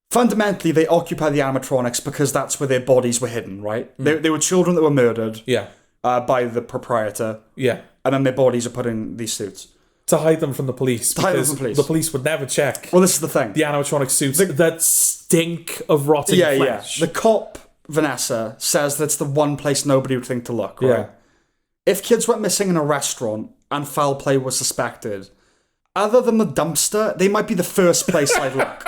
[SPEAKER 2] Fundamentally, they occupy the animatronics because that's where their bodies were hidden, right? They were children that were murdered by the proprietor.
[SPEAKER 1] Yeah.
[SPEAKER 2] And then their bodies are put in these suits.
[SPEAKER 1] To hide them from the police.
[SPEAKER 2] To hide them from the police.
[SPEAKER 1] The police would never check.
[SPEAKER 2] Well, this is the thing.
[SPEAKER 1] The animatronic suits that stink of rotting flesh.
[SPEAKER 2] Yeah. The cop, Vanessa, says that's the one place nobody would think to look, right?
[SPEAKER 1] Yeah.
[SPEAKER 2] If kids went missing in a restaurant and foul play was suspected, other than the dumpster, they might be the first place I'd look.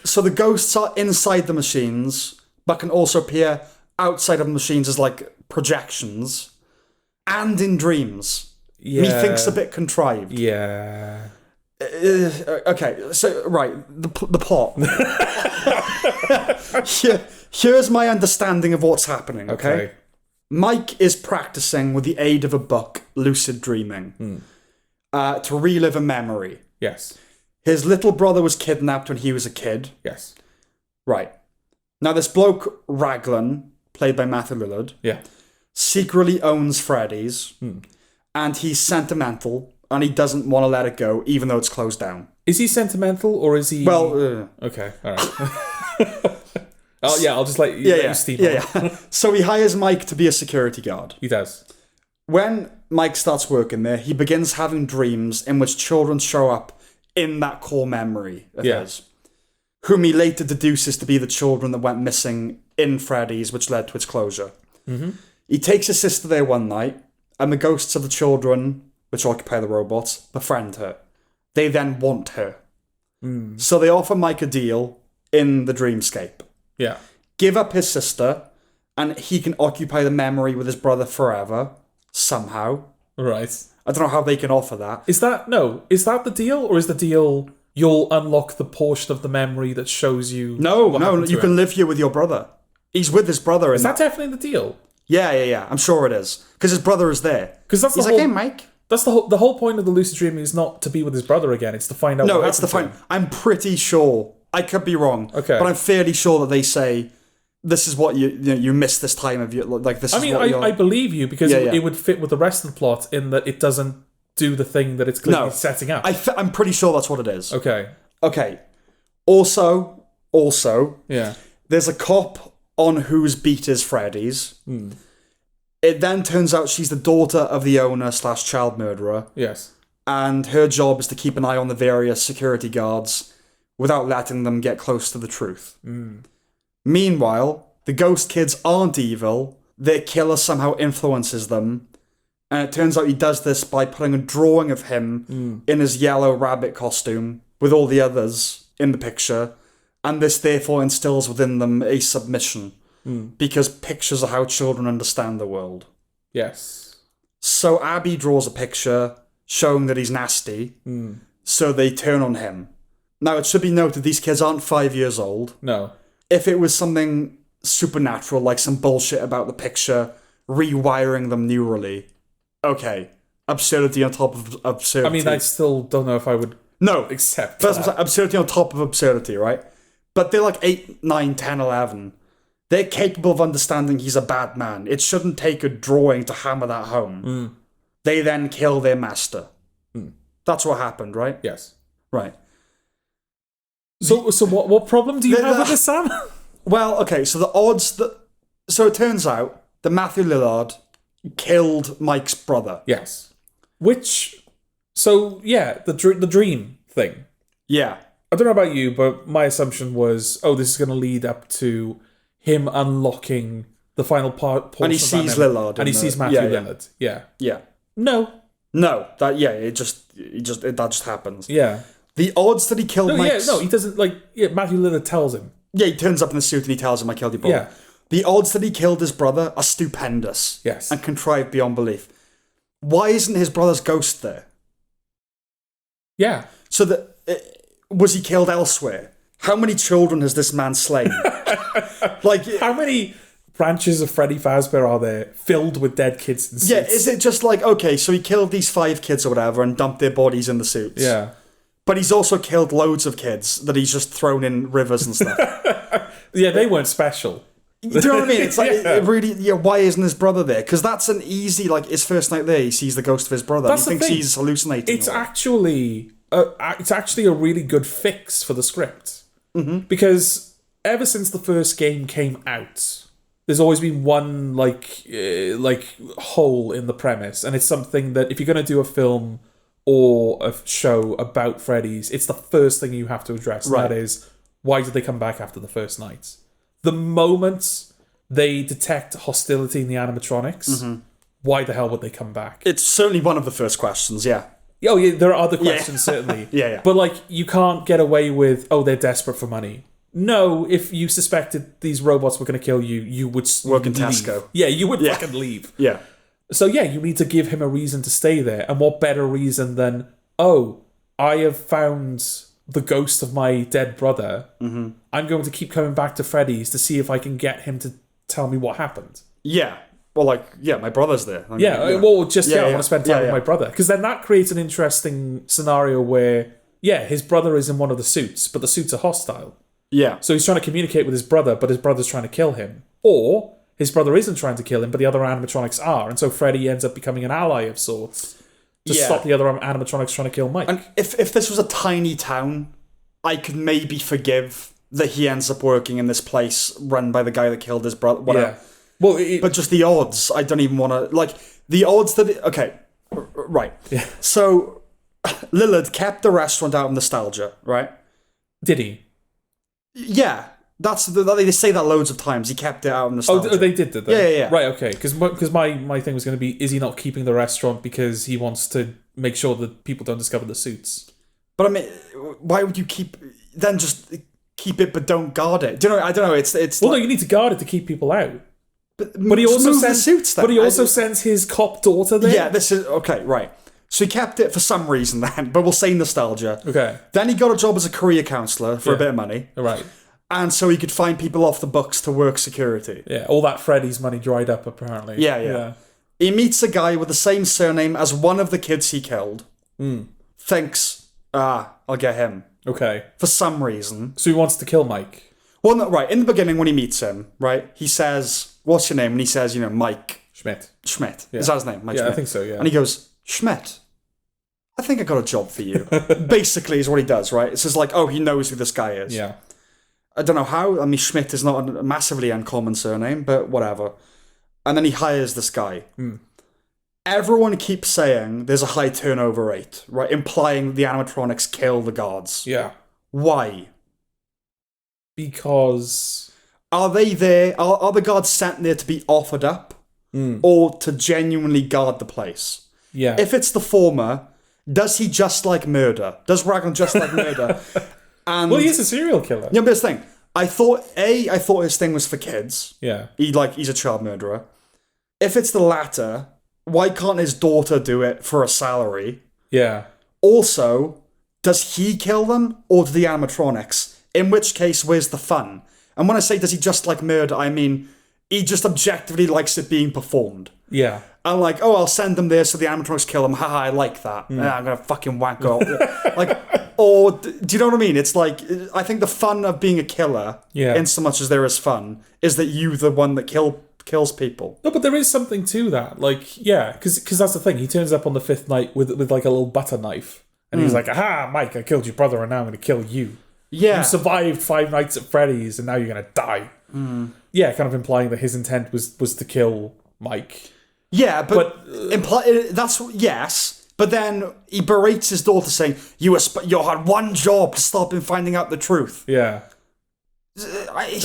[SPEAKER 2] So the ghosts are inside the machines, but can also appear outside of the machines as like projections, and in dreams.
[SPEAKER 1] Yeah.
[SPEAKER 2] Methinks a bit contrived.
[SPEAKER 1] Yeah.
[SPEAKER 2] Okay, so, right, the plot. Here's my understanding of what's happening, okay? Mike is practicing with the aid of a book, lucid dreaming, to relive a memory.
[SPEAKER 1] Yes.
[SPEAKER 2] His little brother was kidnapped when he was a kid.
[SPEAKER 1] Yes.
[SPEAKER 2] Right. Now, this bloke, Raglan, played by Matthew Lillard, secretly owns Freddy's, and he's sentimental, and he doesn't want to let it go, even though it's closed down.
[SPEAKER 1] Is he sentimental, or is he...
[SPEAKER 2] Well...
[SPEAKER 1] Okay, alright. Oh, yeah, I'll just let you steam on.
[SPEAKER 2] So he hires Mike to be a security guard.
[SPEAKER 1] He does.
[SPEAKER 2] When Mike starts working there, he begins having dreams in which children show up in that core memory of his, whom he later deduces to be the children that went missing in Freddy's, which led to its closure. Mm-hmm. He takes his sister there one night, and the ghosts of the children, which occupy the robots, befriend her. They then want her. So they offer Mike a deal in the dreamscape.
[SPEAKER 1] Yeah.
[SPEAKER 2] Give up his sister, and he can occupy the memory with his brother forever, somehow.
[SPEAKER 1] Right.
[SPEAKER 2] I don't know how they can offer that.
[SPEAKER 1] Is that the deal, or is the deal you'll unlock the portion of the memory that shows you...
[SPEAKER 2] No, you can live here with your brother. He's with his brother.
[SPEAKER 1] Is that definitely the deal?
[SPEAKER 2] Yeah. I'm sure it is. Because his brother is there.
[SPEAKER 1] Because that's
[SPEAKER 2] He's like, hey, Mike.
[SPEAKER 1] That's the whole point of the lucid dreaming is not to be with his brother again. It's to find out what happened to him.
[SPEAKER 2] I'm pretty sure... I could be wrong, but I'm fairly sure that they say this is what you missed this time of your like this.
[SPEAKER 1] I believe you because it would fit with the rest of the plot in that it doesn't do the thing that it's clearly setting up.
[SPEAKER 2] I'm pretty sure that's what it is.
[SPEAKER 1] Okay.
[SPEAKER 2] Also,
[SPEAKER 1] yeah.
[SPEAKER 2] There's a cop on whose beat is Freddy's. It then turns out she's the daughter of the owner / child murderer.
[SPEAKER 1] Yes.
[SPEAKER 2] And her job is to keep an eye on the various security guards without letting them get close to the truth. Meanwhile, the ghost kids aren't evil. Their killer somehow influences them. And it turns out he does this by putting a drawing of him in his yellow rabbit costume with all the others in the picture. And this therefore instills within them a submission. Because pictures are how children understand the world.
[SPEAKER 1] Yes.
[SPEAKER 2] So Abby draws a picture showing that he's nasty. So they turn on him. Now, it should be noted, these kids aren't 5 years old.
[SPEAKER 1] No.
[SPEAKER 2] If it was something supernatural, like some bullshit about the picture, rewiring them neurally, okay. Absurdity on top of absurdity.
[SPEAKER 1] I mean, I still don't know if I would accept that.
[SPEAKER 2] Absurdity on top of absurdity, right? But they're like 8, 9, 10, 11. They're capable of understanding he's a bad man. It shouldn't take a drawing to hammer that home. They then kill their master. That's what happened, right?
[SPEAKER 1] Yes.
[SPEAKER 2] Right.
[SPEAKER 1] So what problem do you have with this, Sam?
[SPEAKER 2] Well, okay, so the odds that... So it turns out that Matthew Lillard killed Mike's brother.
[SPEAKER 1] Yes. Which... So, yeah, the dream thing.
[SPEAKER 2] Yeah.
[SPEAKER 1] I don't know about you, but my assumption was, this is going to lead up to him unlocking the final portion
[SPEAKER 2] and he sees Lillard.
[SPEAKER 1] And he sees Matthew Lillard. Yeah.
[SPEAKER 2] Yeah.
[SPEAKER 1] No.
[SPEAKER 2] That just happens.
[SPEAKER 1] Yeah.
[SPEAKER 2] The odds that he killed Mike's...
[SPEAKER 1] he doesn't, Matthew Lillard tells him.
[SPEAKER 2] Yeah, he turns up in the suit and he tells him, I killed your brother. Yeah. The odds that he killed his brother are stupendous.
[SPEAKER 1] Yes.
[SPEAKER 2] And contrived beyond belief. why isn't his brother's ghost there?
[SPEAKER 1] Yeah.
[SPEAKER 2] So was he killed elsewhere? How many children has this man slain? Like,
[SPEAKER 1] how many branches of Freddy Fazbear are there filled with dead kids in suits?
[SPEAKER 2] yeah, is it just like, okay, so he killed these 5 kids or whatever and dumped their bodies in the suits?
[SPEAKER 1] Yeah.
[SPEAKER 2] But he's also killed loads of kids that he's just thrown in rivers and stuff.
[SPEAKER 1] Yeah, they weren't special.
[SPEAKER 2] Do you know what I mean? It's like, it really, yeah, why isn't his brother there? Because that's an easy, like, his first night there, he sees the ghost of his brother.
[SPEAKER 1] That's
[SPEAKER 2] He
[SPEAKER 1] the
[SPEAKER 2] thinks
[SPEAKER 1] thing.
[SPEAKER 2] he's hallucinating.
[SPEAKER 1] It's actually a really good fix for the script. Mm-hmm. Because ever since the first game came out, there's always been one like hole in the premise, and it's something that if you're going to do a film or a show about Freddy's, it's the first thing you have to address. And that is, why did they come back after the first night? The moment they detect hostility in the animatronics, why the hell would they come back?
[SPEAKER 2] It's certainly one of the first questions, yeah.
[SPEAKER 1] Oh yeah, there are other questions certainly.
[SPEAKER 2] Yeah.
[SPEAKER 1] But like, you can't get away with, oh, they're desperate for money. No, if you suspected these robots were going to kill you, you would
[SPEAKER 2] Work in
[SPEAKER 1] leave.
[SPEAKER 2] Tesco.
[SPEAKER 1] Yeah, you would fucking leave.
[SPEAKER 2] Yeah.
[SPEAKER 1] So yeah, you need to give him a reason to stay there. And what better reason than, oh, I have found the ghost of my dead brother. Mm-hmm. I'm going to keep coming back to Freddy's to see if I can get him to tell me what happened.
[SPEAKER 2] Yeah. Well, like, yeah, my brother's there. I
[SPEAKER 1] want to spend time with my brother. Because then that creates an interesting scenario where, yeah, his brother is in one of the suits, but the suits are hostile.
[SPEAKER 2] Yeah.
[SPEAKER 1] So he's trying to communicate with his brother, but his brother's trying to kill him. Or his brother isn't trying to kill him, but the other animatronics are. And so Freddy ends up becoming an ally of sorts to stop the other animatronics trying to kill Mike.
[SPEAKER 2] And if this was a tiny town, I could maybe forgive that he ends up working in this place run by the guy that killed his brother. Whatever.
[SPEAKER 1] Yeah. Well,
[SPEAKER 2] but just the odds, I don't even want to... Like, the odds that... Okay, right.
[SPEAKER 1] Yeah.
[SPEAKER 2] So, Lillard kept the restaurant out of nostalgia, right?
[SPEAKER 1] Did he?
[SPEAKER 2] Yeah. They say that loads of times. He kept it out of nostalgia.
[SPEAKER 1] Oh, they did they?
[SPEAKER 2] Yeah.
[SPEAKER 1] Right, okay. Because my thing was going to be, is he not keeping the restaurant because he wants to make sure that people don't discover the suits?
[SPEAKER 2] But I mean, why would you then just keep it but don't guard it? Do you know? I don't know. It's
[SPEAKER 1] well, no, you need to guard it to keep people out.
[SPEAKER 2] But he also sends suits. Then.
[SPEAKER 1] But he also sends his cop daughter there.
[SPEAKER 2] Yeah, this is okay. Right. So he kept it for some reason then, but we'll say nostalgia.
[SPEAKER 1] Okay.
[SPEAKER 2] Then he got a job as a career counsellor for a bit of money.
[SPEAKER 1] Right.
[SPEAKER 2] And so he could find people off the books to work security.
[SPEAKER 1] Yeah, all that Freddy's money dried up, apparently.
[SPEAKER 2] Yeah. He meets a guy with the same surname as one of the kids he killed. Thinks, I'll get him.
[SPEAKER 1] Okay.
[SPEAKER 2] For some reason.
[SPEAKER 1] So he wants to kill Mike.
[SPEAKER 2] Well, no, right. In the beginning, when he meets him, right, he says, what's your name? And he says, Mike.
[SPEAKER 1] Schmidt.
[SPEAKER 2] Is that his name? Mike Schmidt.
[SPEAKER 1] I think so, yeah.
[SPEAKER 2] And he goes, Schmidt, I think I got a job for you. Basically is what he does, right? It's just like, oh, he knows who this guy is.
[SPEAKER 1] Yeah.
[SPEAKER 2] I don't know how. I mean, Schmidt is not a massively uncommon surname, but whatever. And then he hires this guy. Everyone keeps saying there's a high turnover rate, right? Implying the animatronics kill the guards.
[SPEAKER 1] Yeah.
[SPEAKER 2] Why?
[SPEAKER 1] Because...
[SPEAKER 2] Are they there? Are the guards sent there to be offered up? Or to genuinely guard the place?
[SPEAKER 1] Yeah.
[SPEAKER 2] If it's the former, does he just like murder? Does Raglan just like murder? And
[SPEAKER 1] well, he's a serial killer.
[SPEAKER 2] Yeah, but this thing, I thought his thing was for kids.
[SPEAKER 1] Yeah.
[SPEAKER 2] He's a child murderer. If it's the latter, why can't his daughter do it for a salary?
[SPEAKER 1] Yeah.
[SPEAKER 2] Also, does he kill them or do the animatronics? In which case, where's the fun? And when I say does he just like murder, I mean he just objectively likes it being performed.
[SPEAKER 1] Yeah.
[SPEAKER 2] I'm like, oh, I'll send them there so the animatronics kill them. Haha, I like that. Yeah, I'm gonna fucking wank off. Or do you know what I mean? It's like, I think the fun of being a killer, in so much as there is fun, is that you the one that kills people.
[SPEAKER 1] No, but there is something to that. Like, yeah, because that's the thing. He turns up on the 5th night with like a little butter knife, and he's like, "Aha, Mike, I killed your brother, and now I'm going to kill you.
[SPEAKER 2] Yeah,
[SPEAKER 1] you survived 5 nights at Freddy's, and now you're going to die." Yeah, kind of implying that his intent was to kill Mike.
[SPEAKER 2] Yeah, but that's yes. But then he berates his daughter, saying, "You had one job to stop him finding out the truth."
[SPEAKER 1] Yeah,
[SPEAKER 2] I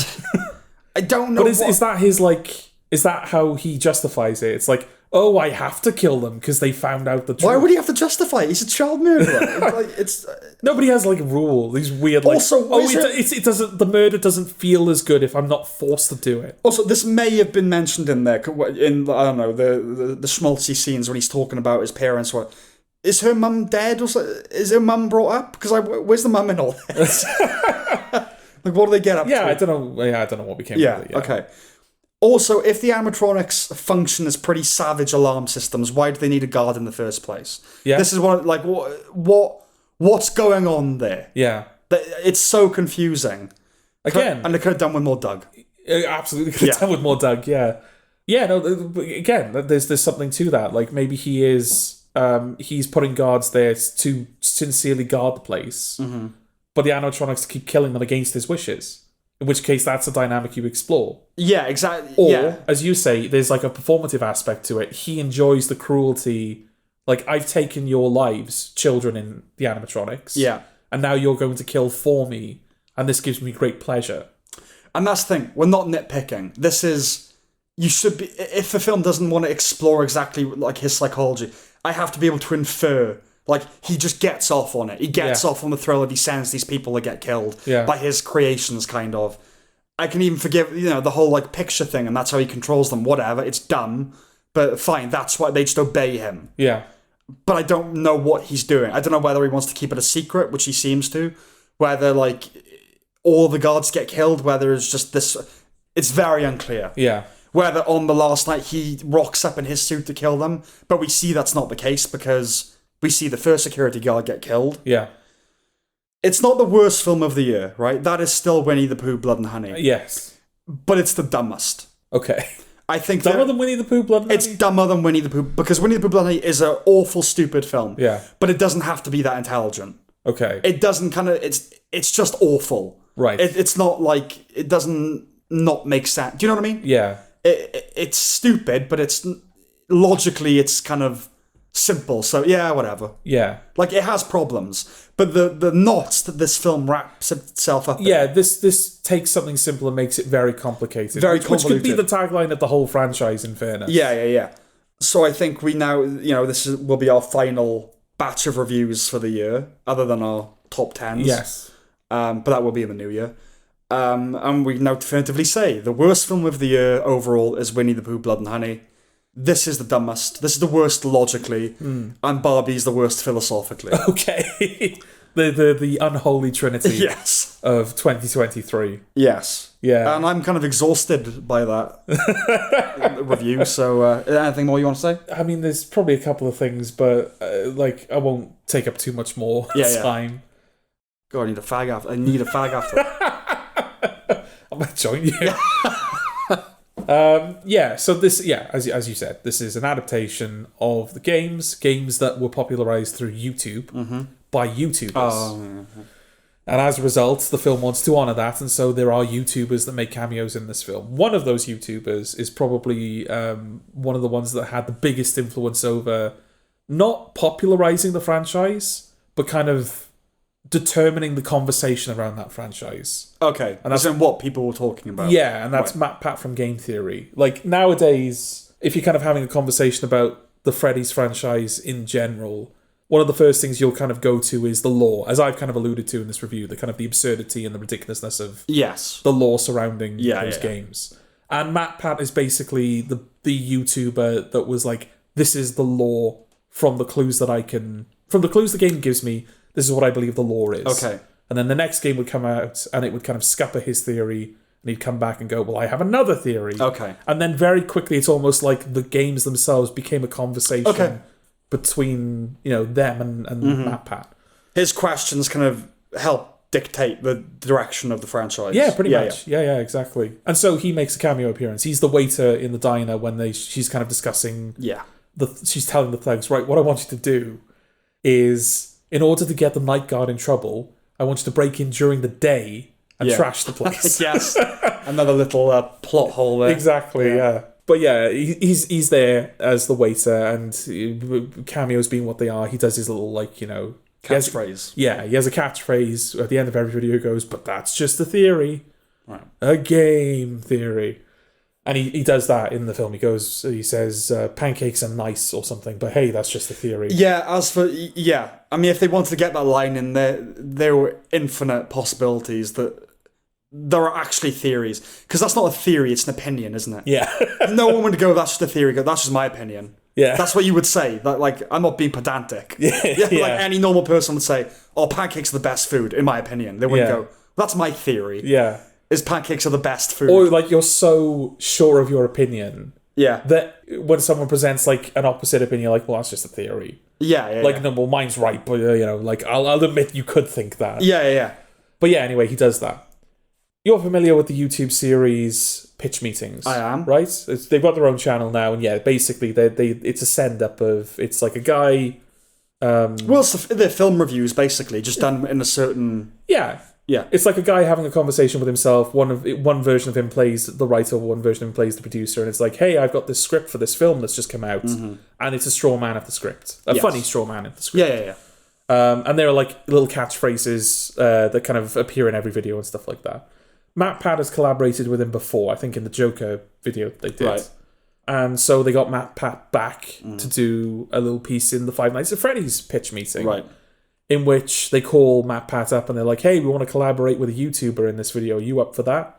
[SPEAKER 2] don't know.
[SPEAKER 1] But is that his like? Is that how he justifies it? It's like, oh, I have to kill them because they found out the truth.
[SPEAKER 2] Why would he have to justify it? He's a child murderer. It's
[SPEAKER 1] Nobody has like a rule. These weird like.
[SPEAKER 2] Also,
[SPEAKER 1] it doesn't. The murder doesn't feel as good if I'm not forced to do it.
[SPEAKER 2] Also, this may have been mentioned in there in I don't know the schmaltzy scenes when he's talking about his parents. What is her mum dead? Or is her mum brought up? Because where's the mum in all this? Like, what do they get up to?
[SPEAKER 1] I don't know. Yeah, I don't know what became of it. Yeah.
[SPEAKER 2] Okay. Also, if the animatronics function as pretty savage alarm systems, why do they need a guard in the first place? Yeah. This is what's going on there?
[SPEAKER 1] Yeah.
[SPEAKER 2] It's so confusing.
[SPEAKER 1] Again.
[SPEAKER 2] And they could have done with more Doug.
[SPEAKER 1] Absolutely could have done with more Doug, yeah. Yeah, no, again, there's something to that. Like, maybe he is, he's putting guards there to sincerely guard the place, but the animatronics keep killing them against his wishes. In which case, that's a dynamic you explore.
[SPEAKER 2] Yeah, exactly.
[SPEAKER 1] Or, as you say, there's like a performative aspect to it. He enjoys the cruelty. Like, I've taken your lives, children in the animatronics.
[SPEAKER 2] Yeah.
[SPEAKER 1] And now you're going to kill for me. And this gives me great pleasure.
[SPEAKER 2] And that's the thing. We're not nitpicking. This is... You should be... If the film doesn't want to explore exactly like his psychology, I have to be able to infer... Like, he just gets off on it. He gets off on the thrill of he sends these people to get killed by his creations, kind of. I can even forgive, the whole, like, picture thing, and that's how he controls them. Whatever, it's dumb. But fine, that's why they just obey him.
[SPEAKER 1] Yeah.
[SPEAKER 2] But I don't know what he's doing. I don't know whether he wants to keep it a secret, which he seems to. Whether, like, all the guards get killed, whether it's just this... It's very unclear.
[SPEAKER 1] Yeah.
[SPEAKER 2] Whether on the last night he rocks up in his suit to kill them. But we see that's not the case, because... We see the first security guard get killed.
[SPEAKER 1] Yeah.
[SPEAKER 2] It's not the worst film of the year, right? That is still Winnie the Pooh, Blood and Honey.
[SPEAKER 1] Yes.
[SPEAKER 2] But it's the dumbest.
[SPEAKER 1] Okay.
[SPEAKER 2] I think
[SPEAKER 1] dumber than Winnie the Pooh, Blood and Honey?
[SPEAKER 2] It's dumber than Winnie the Pooh, because Winnie the Pooh, Blood and Honey is an awful, stupid film.
[SPEAKER 1] Yeah.
[SPEAKER 2] But it doesn't have to be that intelligent.
[SPEAKER 1] Okay.
[SPEAKER 2] It doesn't kind of... It's just awful.
[SPEAKER 1] Right.
[SPEAKER 2] It's not like... It doesn't not make sense. Do you know what I mean?
[SPEAKER 1] Yeah.
[SPEAKER 2] It's stupid, but it's... Logically, it's kind of... simple, so yeah, whatever.
[SPEAKER 1] Yeah.
[SPEAKER 2] Like, it has problems, but the knots that this film wraps itself up in.
[SPEAKER 1] Yeah, this takes something simple and makes it very complicated.
[SPEAKER 2] Very
[SPEAKER 1] which
[SPEAKER 2] convoluted.
[SPEAKER 1] Which could be the tagline of the whole franchise, in fairness.
[SPEAKER 2] Yeah. So I think we now, will be our final batch of reviews for the year, other than our top 10s.
[SPEAKER 1] Yes.
[SPEAKER 2] But that will be in the new year. And we now definitively say the worst film of the year overall is Winnie the Pooh, Blood and Honey. This is the dumbest. This is the worst logically, and Barbie's the worst philosophically.
[SPEAKER 1] Okay. the unholy trinity of 2023.
[SPEAKER 2] Yes.
[SPEAKER 1] Yeah.
[SPEAKER 2] And I'm kind of exhausted by that review, so anything more you want to say?
[SPEAKER 1] I mean, there's probably a couple of things, but I won't take up too much more time.
[SPEAKER 2] God, I need a fag after that.
[SPEAKER 1] I might join you. So this, as you said, this is an adaptation of the games that were popularized through YouTube by YouTubers. And as a result, the film wants to honor that, and so there are YouTubers that make cameos in this film. One of those YouTubers is probably one of the ones that had the biggest influence over not popularizing the franchise, but kind of determining the conversation around that franchise.
[SPEAKER 2] Okay, and that's what people were talking about.
[SPEAKER 1] Yeah, and that's Matt Pat from Game Theory. Like, nowadays, if you're kind of having a conversation about the Freddy's franchise in general, one of the first things you'll kind of go to is the lore, as I've kind of alluded to in this review, the kind of the absurdity and the ridiculousness of the lore surrounding those games. And Matt Pat is basically the YouTuber that was like, this is the lore from the clues that from the clues the game gives me, this is what I believe the lore is.
[SPEAKER 2] Okay.
[SPEAKER 1] And then the next game would come out and it would kind of scupper his theory, and he'd come back and go, well, I have another theory.
[SPEAKER 2] Okay.
[SPEAKER 1] And then very quickly, it's almost like the games themselves became a conversation between, them and Matt Pat.
[SPEAKER 2] His questions kind of help dictate the direction of the franchise.
[SPEAKER 1] Yeah, pretty much. Yeah, exactly. And so he makes a cameo appearance. He's the waiter in the diner when she's kind of discussing...
[SPEAKER 2] Yeah.
[SPEAKER 1] She's telling the thugs, right, what I want you to do is... In order to get the night guard in trouble, I want you to break in during the day and trash the place.
[SPEAKER 2] Yes. Another little plot hole there.
[SPEAKER 1] Exactly, yeah. But yeah, he's there as the waiter, and cameos being what they are, he does his little,
[SPEAKER 2] catchphrase.
[SPEAKER 1] He has a catchphrase at the end of every video. He goes, but that's just a theory.
[SPEAKER 2] Right.
[SPEAKER 1] A game theory. And he does that in the film. He says, pancakes are nice or something, but hey, that's just a theory.
[SPEAKER 2] Yeah, I mean, if they wanted to get that line in there were infinite possibilities that there are actually theories. Because that's not a theory, it's an opinion, isn't it?
[SPEAKER 1] Yeah.
[SPEAKER 2] No one would go, that's just a theory. Go, that's just my opinion.
[SPEAKER 1] Yeah.
[SPEAKER 2] That's what you would say. That, like, I'm not being pedantic.
[SPEAKER 1] Yeah.
[SPEAKER 2] Like any normal person would say, oh, pancakes are the best food, in my opinion. They wouldn't go, that's my theory.
[SPEAKER 1] Yeah.
[SPEAKER 2] Is pancakes are the best food.
[SPEAKER 1] Or, like, you're so sure of your opinion
[SPEAKER 2] Yeah.
[SPEAKER 1] that when someone presents, like, an opposite opinion, you're like, well, that's just a theory.
[SPEAKER 2] Yeah.
[SPEAKER 1] Like, no, well, mine's right, but, like, I'll admit you could think that.
[SPEAKER 2] Yeah.
[SPEAKER 1] But yeah, anyway, he does that. You're familiar with the YouTube series Pitch Meetings?
[SPEAKER 2] I am.
[SPEAKER 1] Right? They've got their own channel now, and yeah, basically, it's a send-up of... It's like a guy...
[SPEAKER 2] Well, they're film reviews, basically, just done in a certain...
[SPEAKER 1] Yeah.
[SPEAKER 2] Yeah.
[SPEAKER 1] It's like a guy having a conversation with himself. One version of him plays the writer, one version of him plays the producer, and it's like, hey, I've got this script for this film that's just come out, and it's a straw man of the script. A funny straw man of the script.
[SPEAKER 2] Yeah.
[SPEAKER 1] And there are like little catchphrases that kind of appear in every video and stuff like that. Matt Pat has collaborated with him before, I think in the Joker video they did.
[SPEAKER 2] Right.
[SPEAKER 1] And so they got Matt Pat back to do a little piece in the Five Nights at Freddy's pitch meeting.
[SPEAKER 2] Right.
[SPEAKER 1] In which they call Matt Pat up and they're like, hey, we want to collaborate with a YouTuber in this video. Are you up for that?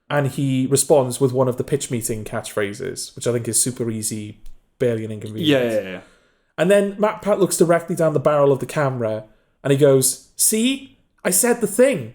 [SPEAKER 1] And he responds with one of the pitch meeting catchphrases, which I think is super easy, barely an inconvenience.
[SPEAKER 2] Yeah.
[SPEAKER 1] And then Matt Pat looks directly down the barrel of the camera and he goes, see? I said the thing.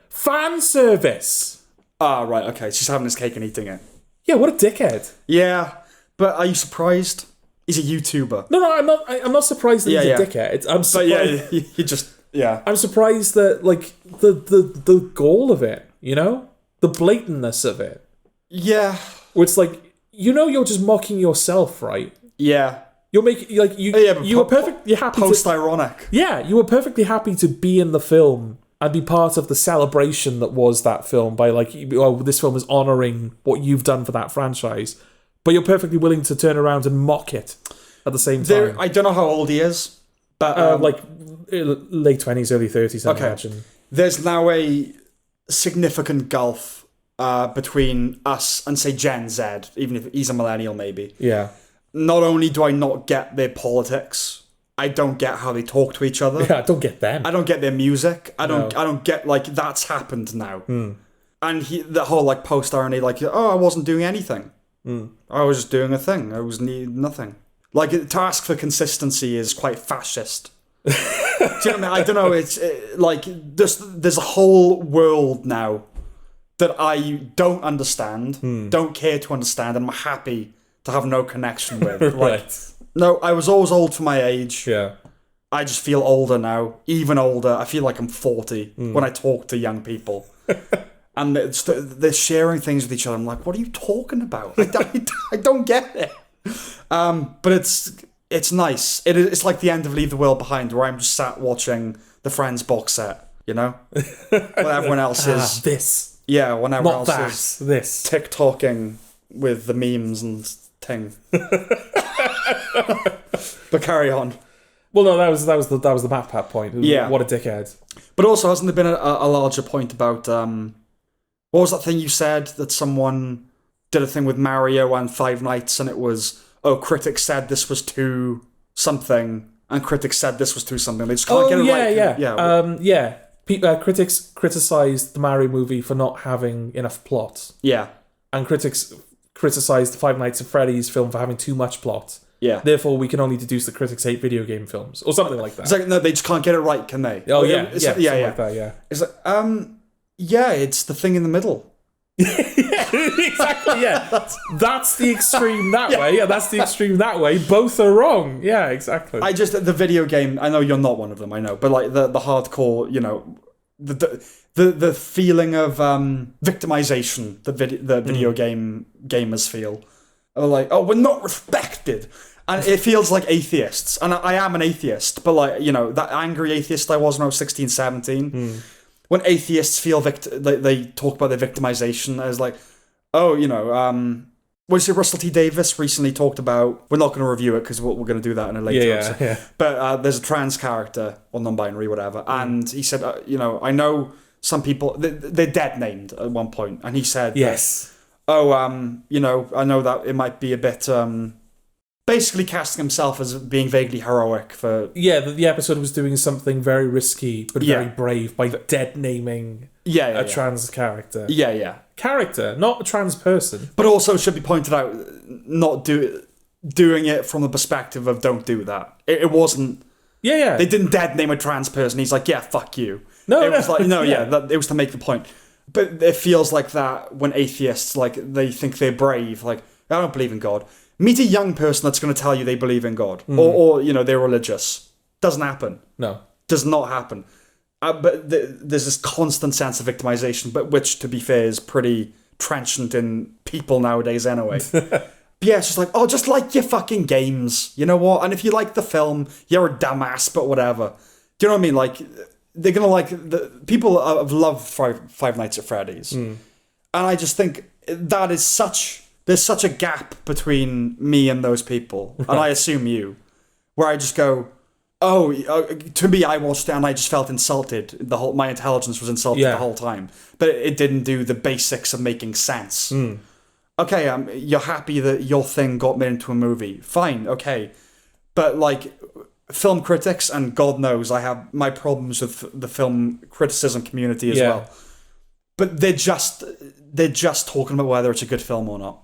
[SPEAKER 1] Fan service.
[SPEAKER 2] Ah, right, okay. She's having his cake and eating it.
[SPEAKER 1] Yeah, what a dickhead.
[SPEAKER 2] Yeah, but are you surprised? He's a YouTuber.
[SPEAKER 1] No, I'm not surprised that he's a dickhead. I'm surprised.
[SPEAKER 2] But you just... Yeah.
[SPEAKER 1] I'm surprised that, like, the goal of it, the blatantness of it.
[SPEAKER 2] Yeah.
[SPEAKER 1] Where it's like, you're just mocking yourself, right?
[SPEAKER 2] Yeah.
[SPEAKER 1] You're making, like, you were perfectly happy
[SPEAKER 2] post-ironic.
[SPEAKER 1] Yeah, you were perfectly happy to be in the film and be part of the celebration that was that film by, like, oh, this film is honouring what you've done for that franchise. But you're perfectly willing to turn around and mock it at the same time.
[SPEAKER 2] I don't know how old he is, but...
[SPEAKER 1] like, late 20s, early 30s, I imagine.
[SPEAKER 2] There's now a significant gulf between us and, say, Gen Z, even if he's a millennial, maybe.
[SPEAKER 1] Yeah.
[SPEAKER 2] Not only do I not get their politics, I don't get how they talk to each other.
[SPEAKER 1] Yeah, I don't get them.
[SPEAKER 2] I don't get their music. I don't get, like, that's happened now. And the whole, like, post-irony, like, oh, I wasn't doing anything. I was just doing a thing. I was nothing. Like, to ask for consistency is quite fascist. Do you know what I mean? I don't know. It's like there's a whole world now that I don't understand, don't care to understand, and I'm happy to have no connection with. Like,
[SPEAKER 1] Right.
[SPEAKER 2] No, I was always old for my age.
[SPEAKER 1] Yeah.
[SPEAKER 2] I just feel older now, even older. I feel like I'm 40 when I talk to young people. And they're sharing things with each other. I'm like, what are you talking about? I don't get it. But it's nice. It's like the end of Leave the World Behind, where I'm just sat watching the Friends box set, When everyone else is...
[SPEAKER 1] this.
[SPEAKER 2] Yeah, when everyone
[SPEAKER 1] Not
[SPEAKER 2] else
[SPEAKER 1] that,
[SPEAKER 2] is...
[SPEAKER 1] this.
[SPEAKER 2] TikToking with the memes and thing. But carry on.
[SPEAKER 1] Well, no, that was the Matt Pat point.
[SPEAKER 2] Yeah.
[SPEAKER 1] What a dickhead.
[SPEAKER 2] But also, hasn't there been a larger point about... what was that thing you said that someone did a thing with Mario and Five Nights and it was, critics said this was too something and critics said this was too something. They just can't get it right.
[SPEAKER 1] Yeah. Critics criticised the Mario movie for not having enough plot.
[SPEAKER 2] Yeah.
[SPEAKER 1] And critics criticised the Five Nights at Freddy's film for having too much plot.
[SPEAKER 2] Yeah.
[SPEAKER 1] Therefore, we can only deduce that critics hate video game films. Or something like that.
[SPEAKER 2] It's like, no, they just can't get it right, can they?
[SPEAKER 1] Oh, yeah.
[SPEAKER 2] It's like
[SPEAKER 1] that, yeah.
[SPEAKER 2] It's like, yeah, it's the thing in the middle.
[SPEAKER 1] Exactly, yeah. That's the extreme that way. Yeah, that's the extreme that way. Both are wrong. Yeah, exactly.
[SPEAKER 2] The video game, I know you're not one of them, I know, but like the hardcore, the feeling of victimization the video game gamers feel. Are like, oh, we're not respected. And it feels like atheists. And I am an atheist, but like, that angry atheist I was when I was 16, 17. When atheists feel they talk about their victimization as like, what did you say Russell T Davies recently talked about? We're not going to review it because we're going to do that in a later episode.
[SPEAKER 1] Yeah.
[SPEAKER 2] But there's a trans character, or non-binary, whatever, and he said, I know some people, they're dead named at one point, and he said,
[SPEAKER 1] yes,
[SPEAKER 2] you know, I know that it might be a bit, basically casting himself as being vaguely heroic for...
[SPEAKER 1] Yeah, the episode was doing something very risky, but very brave by dead naming a trans character.
[SPEAKER 2] Yeah.
[SPEAKER 1] Character, not a trans person.
[SPEAKER 2] But also, it should be pointed out, not doing it from the perspective of don't do that. It wasn't...
[SPEAKER 1] Yeah.
[SPEAKER 2] They didn't dead name a trans person. He's like, yeah, fuck you.
[SPEAKER 1] No,
[SPEAKER 2] it was like, it was to make the point. But it feels like that when atheists, like, they think they're brave. Like, I don't believe in God. Meet a young person that's going to tell you they believe in God. Or, you know, they're religious. Doesn't happen.
[SPEAKER 1] No.
[SPEAKER 2] Does not happen. But there's this constant sense of victimization, but which, to be fair, is pretty trenchant in people nowadays anyway. But yeah, it's just like, oh, just like your fucking games. You know what? And if you like the film, you're a dumbass, but whatever. Do you know what I mean? Like, they're going to like... People have loved Five Nights at Freddy's. And I just think that is such... There's such a gap between me and those people. And I assume you. Where I just go, to me, I watched it and I just felt insulted. My intelligence was insulted the whole time. But it didn't do the basics of making sense. Okay, you're happy that your thing got made into a movie. Fine, okay. But, like, film critics, and God knows I have my problems with the film criticism community as well. But they're just talking about whether it's a good film or not.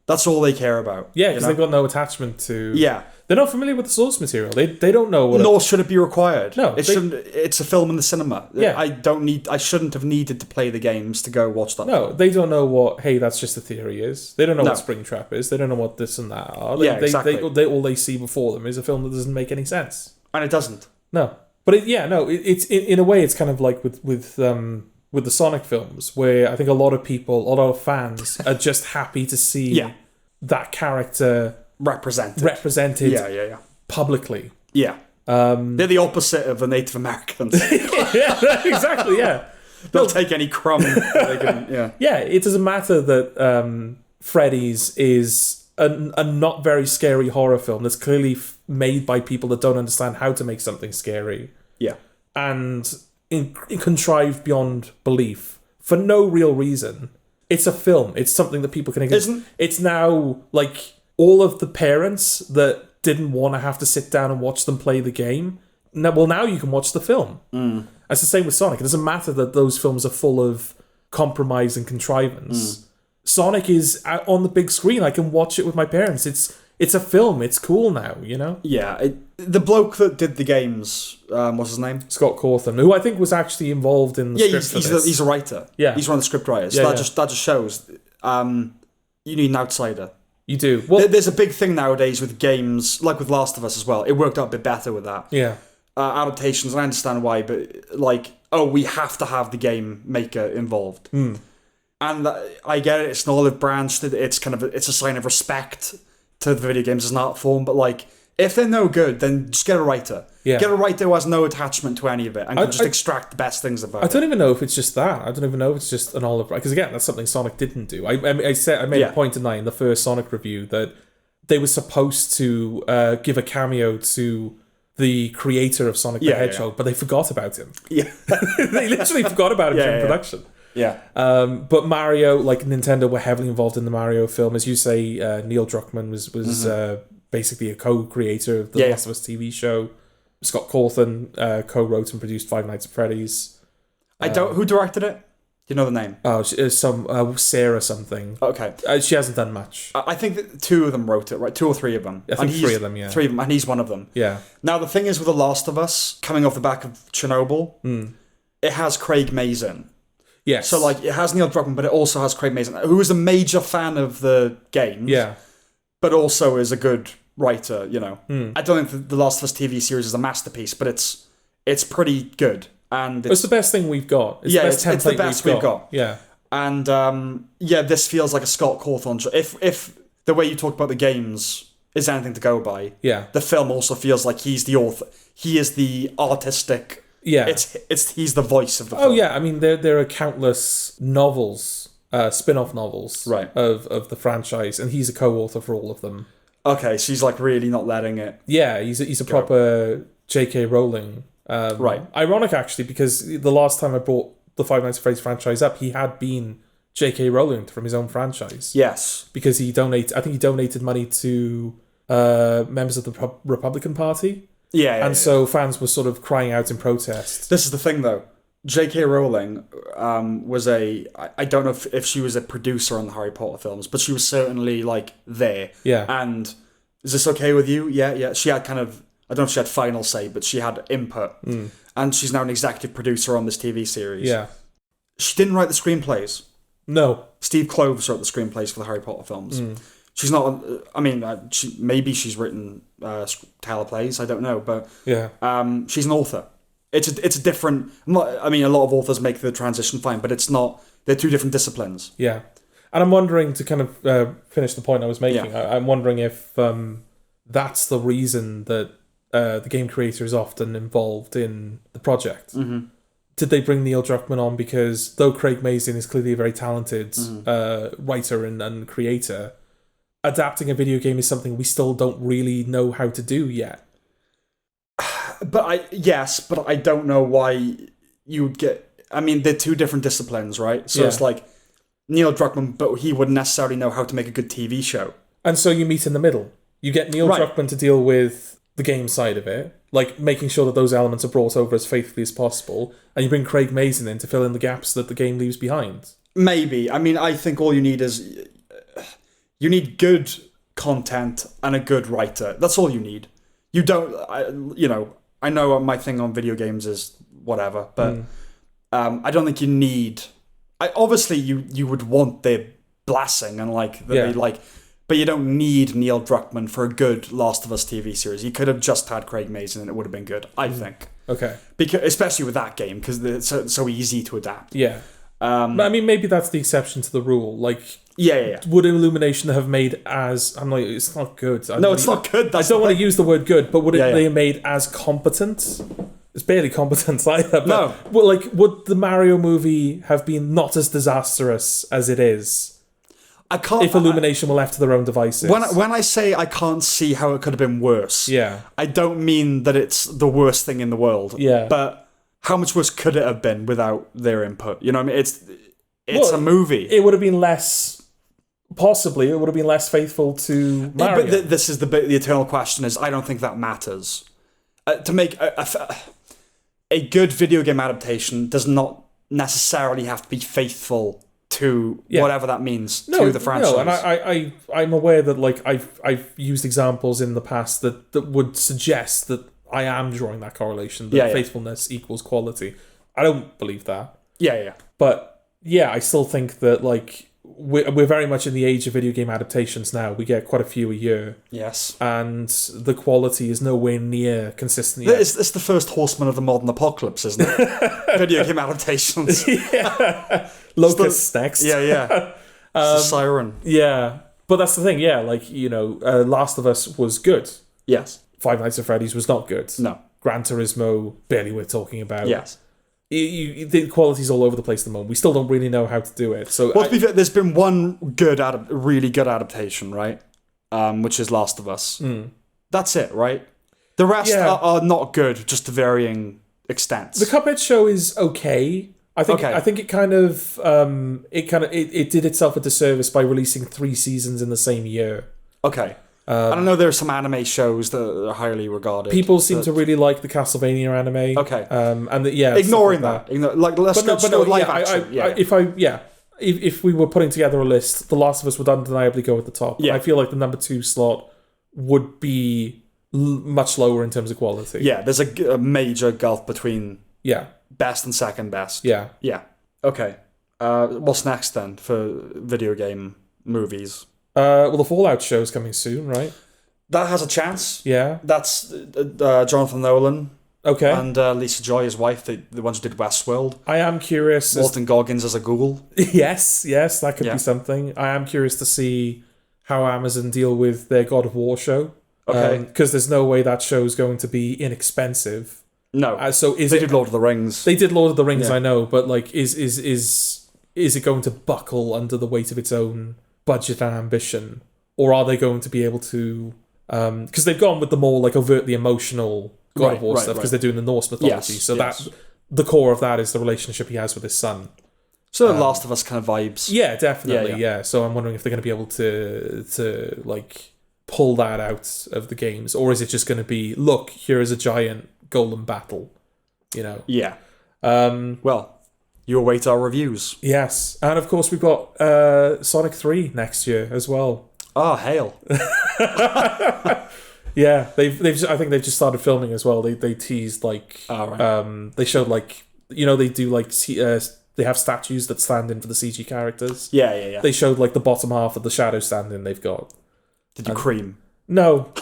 [SPEAKER 2] That's all they care about.
[SPEAKER 1] Yeah, because they've got no attachment to...
[SPEAKER 2] Yeah.
[SPEAKER 1] They're not familiar with the source material. They don't know what...
[SPEAKER 2] Nor should it be required.
[SPEAKER 1] No.
[SPEAKER 2] Shouldn't. It's a film in the cinema.
[SPEAKER 1] Yeah.
[SPEAKER 2] I shouldn't have needed to play the games to go watch that film.
[SPEAKER 1] They don't know what, hey, that's just a theory is. They don't know what Springtrap is. They don't know what this and that are.
[SPEAKER 2] Exactly.
[SPEAKER 1] All they see before them is a film that doesn't make any sense.
[SPEAKER 2] And it doesn't.
[SPEAKER 1] No. But it's in a way, it's kind of like with the Sonic films, where I think a lot of fans are just happy to see that character represented publicly.
[SPEAKER 2] Yeah. They're the opposite of the Native Americans.
[SPEAKER 1] Yeah, exactly, yeah.
[SPEAKER 2] They'll take any crumb they can,
[SPEAKER 1] Yeah, it doesn't matter that Freddy's is a not very scary horror film that's clearly made by people that don't understand how to make something scary.
[SPEAKER 2] Yeah.
[SPEAKER 1] And contrived beyond belief for no real reason. It's a film. It's something that people can... It's now, like, all of the parents that didn't want to have to sit down and watch them play the game. Now you can watch the film. It's the same with Sonic. It doesn't matter that those films are full of compromise and contrivance. Sonic is out on the big screen. I can watch it with my parents. It's a film. It's cool now, you know?
[SPEAKER 2] Yeah. The bloke that did the games, what's his name?
[SPEAKER 1] Scott Cawthon, who I think was actually involved in the script for this.
[SPEAKER 2] He's a writer.
[SPEAKER 1] Yeah.
[SPEAKER 2] He's one of the script writers.
[SPEAKER 1] Yeah,
[SPEAKER 2] that just shows you need an outsider.
[SPEAKER 1] You do. Well,
[SPEAKER 2] there's a big thing nowadays with games, like with Last of Us as well. It worked out a bit better with that.
[SPEAKER 1] Yeah.
[SPEAKER 2] Adaptations, and I understand why, but like, we have to have the game maker involved. And I get it, it's an olive branch, it's a sign of respect to the video games as an art form, but like, if they're no good, then just get a writer. Yeah. Get a writer who has no attachment to any of it and can just extract the best things about it.
[SPEAKER 1] I don't even know if it's just that. I don't even know if it's just an olive branch. Because again, that's something Sonic didn't do. I made a point tonight in the first Sonic review that they were supposed to give a cameo to the creator of Sonic the Hedgehog, but they forgot about him. Yeah. They literally forgot about him during production.
[SPEAKER 2] Yeah.
[SPEAKER 1] But Mario, like Nintendo, were heavily involved in the Mario film. As you say, Neil Druckmann was basically a co-creator of the Last of Us TV show. Scott Cawthon co-wrote and produced Five Nights at Freddy's.
[SPEAKER 2] Who directed it? Do you know the name?
[SPEAKER 1] Oh, Sarah something.
[SPEAKER 2] Okay.
[SPEAKER 1] She hasn't done much.
[SPEAKER 2] I think that two of them wrote it, right? Two or three of them.
[SPEAKER 1] I think three of them, yeah.
[SPEAKER 2] Three of them, and he's one of them.
[SPEAKER 1] Yeah.
[SPEAKER 2] Now, the thing is with The Last of Us, coming off the back of Chernobyl, it has Craig Mazin.
[SPEAKER 1] Yes.
[SPEAKER 2] So, like, it has Neil Druckmann, but it also has Craig Mazin, who is a major fan of the games.
[SPEAKER 1] Yeah.
[SPEAKER 2] But also is a good writer, you know. I don't think the Last of Us TV series is a masterpiece, but it's pretty good. And
[SPEAKER 1] it's the best thing we've got.
[SPEAKER 2] It's the best we've got.
[SPEAKER 1] Yeah.
[SPEAKER 2] And this feels like a Scott Cawthon. If the way you talk about the games is anything to go by, the film also feels like he's the author. He is the artistic. Yeah. He's the voice of the film.
[SPEAKER 1] Oh yeah, I mean there are countless novels, spin-off novels, of the franchise, and he's a co-author for all of them.
[SPEAKER 2] Okay, so he's like really not letting it.
[SPEAKER 1] Yeah, he's a proper J.K. Rowling. Ironic actually, because the last time I brought the Five Nights at Freddy's franchise up, he had been J.K. Rowling from his own franchise.
[SPEAKER 2] Yes.
[SPEAKER 1] Because I think he donated money to members of the Republican Party.
[SPEAKER 2] Yeah.
[SPEAKER 1] So fans were sort of crying out in protest.
[SPEAKER 2] This is the thing, though. J.K. Rowling was I don't know if she was a producer on the Harry Potter films, but she was certainly, like, there.
[SPEAKER 1] Yeah.
[SPEAKER 2] And is this okay with you? Yeah. She had kind of, I don't know if she had final say, but she had input. And she's now an executive producer on this TV series.
[SPEAKER 1] Yeah. She
[SPEAKER 2] didn't write the screenplays.
[SPEAKER 1] No.
[SPEAKER 2] Steve Kloves wrote the screenplays for the Harry Potter films. She's not, I mean, maybe she's written teleplays, I don't know, but she's an author. It's a different, I mean, a lot of authors make the transition fine, but it's not, they're two different disciplines.
[SPEAKER 1] Yeah. And I'm wondering, to kind of finish the point I was making, I'm wondering if that's the reason that the game creator is often involved in the project. Did they bring Neil Druckmann on because, though Craig Mazin is clearly a very talented writer and creator, adapting a video game is something we still don't really know how to do yet.
[SPEAKER 2] But I don't know why you would get, I mean, they're two different disciplines, right? So it's like Neil Druckmann, but he wouldn't necessarily know how to make a good TV show. And
[SPEAKER 1] so you meet in the middle. You get Neil Druckmann to deal with the game side of it, like making sure that those elements are brought over as faithfully as possible, and you bring Craig Mazin in to fill in the gaps that the game leaves behind. Maybe.
[SPEAKER 2] I mean, I think all you need is, you need good content and a good writer. That's all you need. You don't, I know my thing on video games is whatever, but I don't think you need, obviously you would want their blessing and but you don't need Neil Druckmann for a good Last of Us TV series. You could have just had Craig Mazin and it would have been good, I think.
[SPEAKER 1] Okay.
[SPEAKER 2] Because especially with that game, because it's so easy to adapt.
[SPEAKER 1] Yeah. But I mean, maybe that's the exception to the rule. Like,
[SPEAKER 2] yeah.
[SPEAKER 1] Would Illumination have made as... I'm like, it's not good.
[SPEAKER 2] It's not good.
[SPEAKER 1] I don't want to use the word good, but would they have made as competent? It's barely competent either. But,
[SPEAKER 2] no.
[SPEAKER 1] Would the Mario movie have been not as disastrous as it is? If Illumination were left to their own devices.
[SPEAKER 2] When I say I can't see how it could have been worse, I don't mean that it's the worst thing in the world.
[SPEAKER 1] Yeah.
[SPEAKER 2] But how much worse could it have been without their input? You know what I mean? It's a movie.
[SPEAKER 1] It would have been less... Possibly, it would have been less faithful to Mario.
[SPEAKER 2] But this is the eternal question is, I don't think that matters. To make a good video game adaptation does not necessarily have to be faithful to whatever that means to the franchise.
[SPEAKER 1] No, and I'm aware that I've used examples in the past that would suggest that I am drawing that correlation, that faithfulness equals quality. I don't believe that.
[SPEAKER 2] Yeah.
[SPEAKER 1] But I still think that we're very much in the age of video game adaptations now. We get quite a few a year.
[SPEAKER 2] Yes.
[SPEAKER 1] And the quality is nowhere near consistent yet.
[SPEAKER 2] It's the first horseman of the modern apocalypse, isn't it? Video game adaptations.
[SPEAKER 1] Locusts next.
[SPEAKER 2] Yeah. It's a siren.
[SPEAKER 1] Yeah. But that's the thing, Last of Us was good.
[SPEAKER 2] Yes.
[SPEAKER 1] Five Nights at Freddy's was not good.
[SPEAKER 2] No.
[SPEAKER 1] Gran Turismo, barely worth talking about.
[SPEAKER 2] Yes.
[SPEAKER 1] The quality's all over the place at the moment. We still don't really know how to do it. So,
[SPEAKER 2] to be fair, there's been one really good adaptation, right? Which is Last of Us. That's it, right? The rest are not good, just to varying extents.
[SPEAKER 1] The Cuphead show is okay. I think it kind of it did itself a disservice by releasing 3 seasons in the same year.
[SPEAKER 2] Okay. I don't know. There are some anime shows that are highly regarded.
[SPEAKER 1] People seem to really like the Castlevania anime.
[SPEAKER 2] Okay,
[SPEAKER 1] ignoring
[SPEAKER 2] that. Let's go live action.
[SPEAKER 1] If we were putting together a list, The Last of Us would undeniably go at the top.
[SPEAKER 2] Yeah.
[SPEAKER 1] I feel like the number 2 slot would be much lower in terms of quality.
[SPEAKER 2] Yeah, there's a major gulf between best and second best.
[SPEAKER 1] Yeah.
[SPEAKER 2] Okay. What's next then for video game movies?
[SPEAKER 1] The Fallout show is coming soon, right?
[SPEAKER 2] That has a chance.
[SPEAKER 1] Yeah.
[SPEAKER 2] That's Jonathan Nolan.
[SPEAKER 1] Okay.
[SPEAKER 2] And Lisa Joy, his wife, the ones who did Westworld.
[SPEAKER 1] I am curious.
[SPEAKER 2] Walton Goggins as a Google.
[SPEAKER 1] Yes, that could be something. I am curious to see how Amazon deal with their God of War show.
[SPEAKER 2] Okay.
[SPEAKER 1] Because there's no way that show is going to be inexpensive.
[SPEAKER 2] No.
[SPEAKER 1] They
[SPEAKER 2] did Lord of the Rings.
[SPEAKER 1] They did Lord of the Rings, I know, but is it going to buckle under the weight of its own budget and ambition, or are they going to be able to? Because they've gone with the more overtly emotional God of War stuff because they're doing the Norse mythology. So that the core of that is the relationship he has with his son.
[SPEAKER 2] So Last of Us kind of vibes.
[SPEAKER 1] Yeah, definitely. Yeah. So I'm wondering if they're going to be able to like pull that out of the games, or is it just going to be, look, here is a giant golem battle, you know?
[SPEAKER 2] Yeah. Well, you await our reviews.
[SPEAKER 1] Yes, and of course we've got Sonic 3 next year as well.
[SPEAKER 2] Oh, hail.
[SPEAKER 1] Yeah, I think they've just started filming as well. They teased like they showed like, you know, they do like they have statues that stand in for the CG characters.
[SPEAKER 2] Yeah.
[SPEAKER 1] They showed like the bottom half of the shadow stand-in they've got.
[SPEAKER 2] Did you cream?
[SPEAKER 1] No.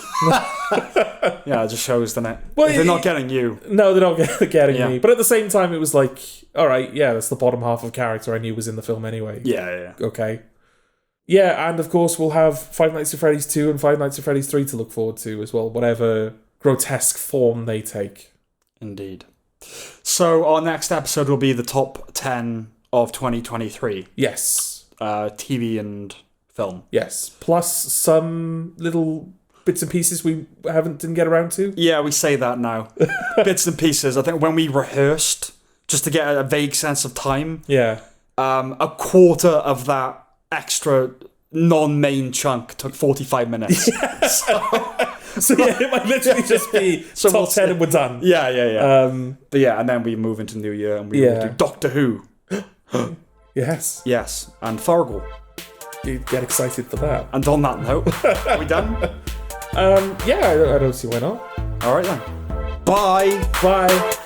[SPEAKER 2] Yeah, it just shows, doesn't it?
[SPEAKER 1] Well,
[SPEAKER 2] if they're not getting you.
[SPEAKER 1] No, they're not getting me. But at the same time, it was like, all right, yeah, that's the bottom half of a character I knew was in the film anyway.
[SPEAKER 2] Yeah.
[SPEAKER 1] Okay. Yeah, and of course we'll have Five Nights at Freddy's 2 and Five Nights at Freddy's 3 to look forward to as well, whatever grotesque form they take.
[SPEAKER 2] Indeed. So our next episode will be the top 10 of 2023.
[SPEAKER 1] Yes.
[SPEAKER 2] TV and film.
[SPEAKER 1] Yes. Plus some little bits and pieces we didn't get around to.
[SPEAKER 2] Yeah, we say that now. Bits and pieces. I think when we rehearsed, just to get a vague sense of time, a quarter of that extra non-main chunk took 45 minutes.
[SPEAKER 1] So yeah, it might literally just be top 10 and we're done.
[SPEAKER 2] Yeah. But yeah, and then we move into New Year and we will do Doctor Who.
[SPEAKER 1] Yes.
[SPEAKER 2] Yes, and Fargo.
[SPEAKER 1] You get excited for that.
[SPEAKER 2] And on that note, are we done?
[SPEAKER 1] Yeah, I don't see why not.
[SPEAKER 2] All right then. Bye.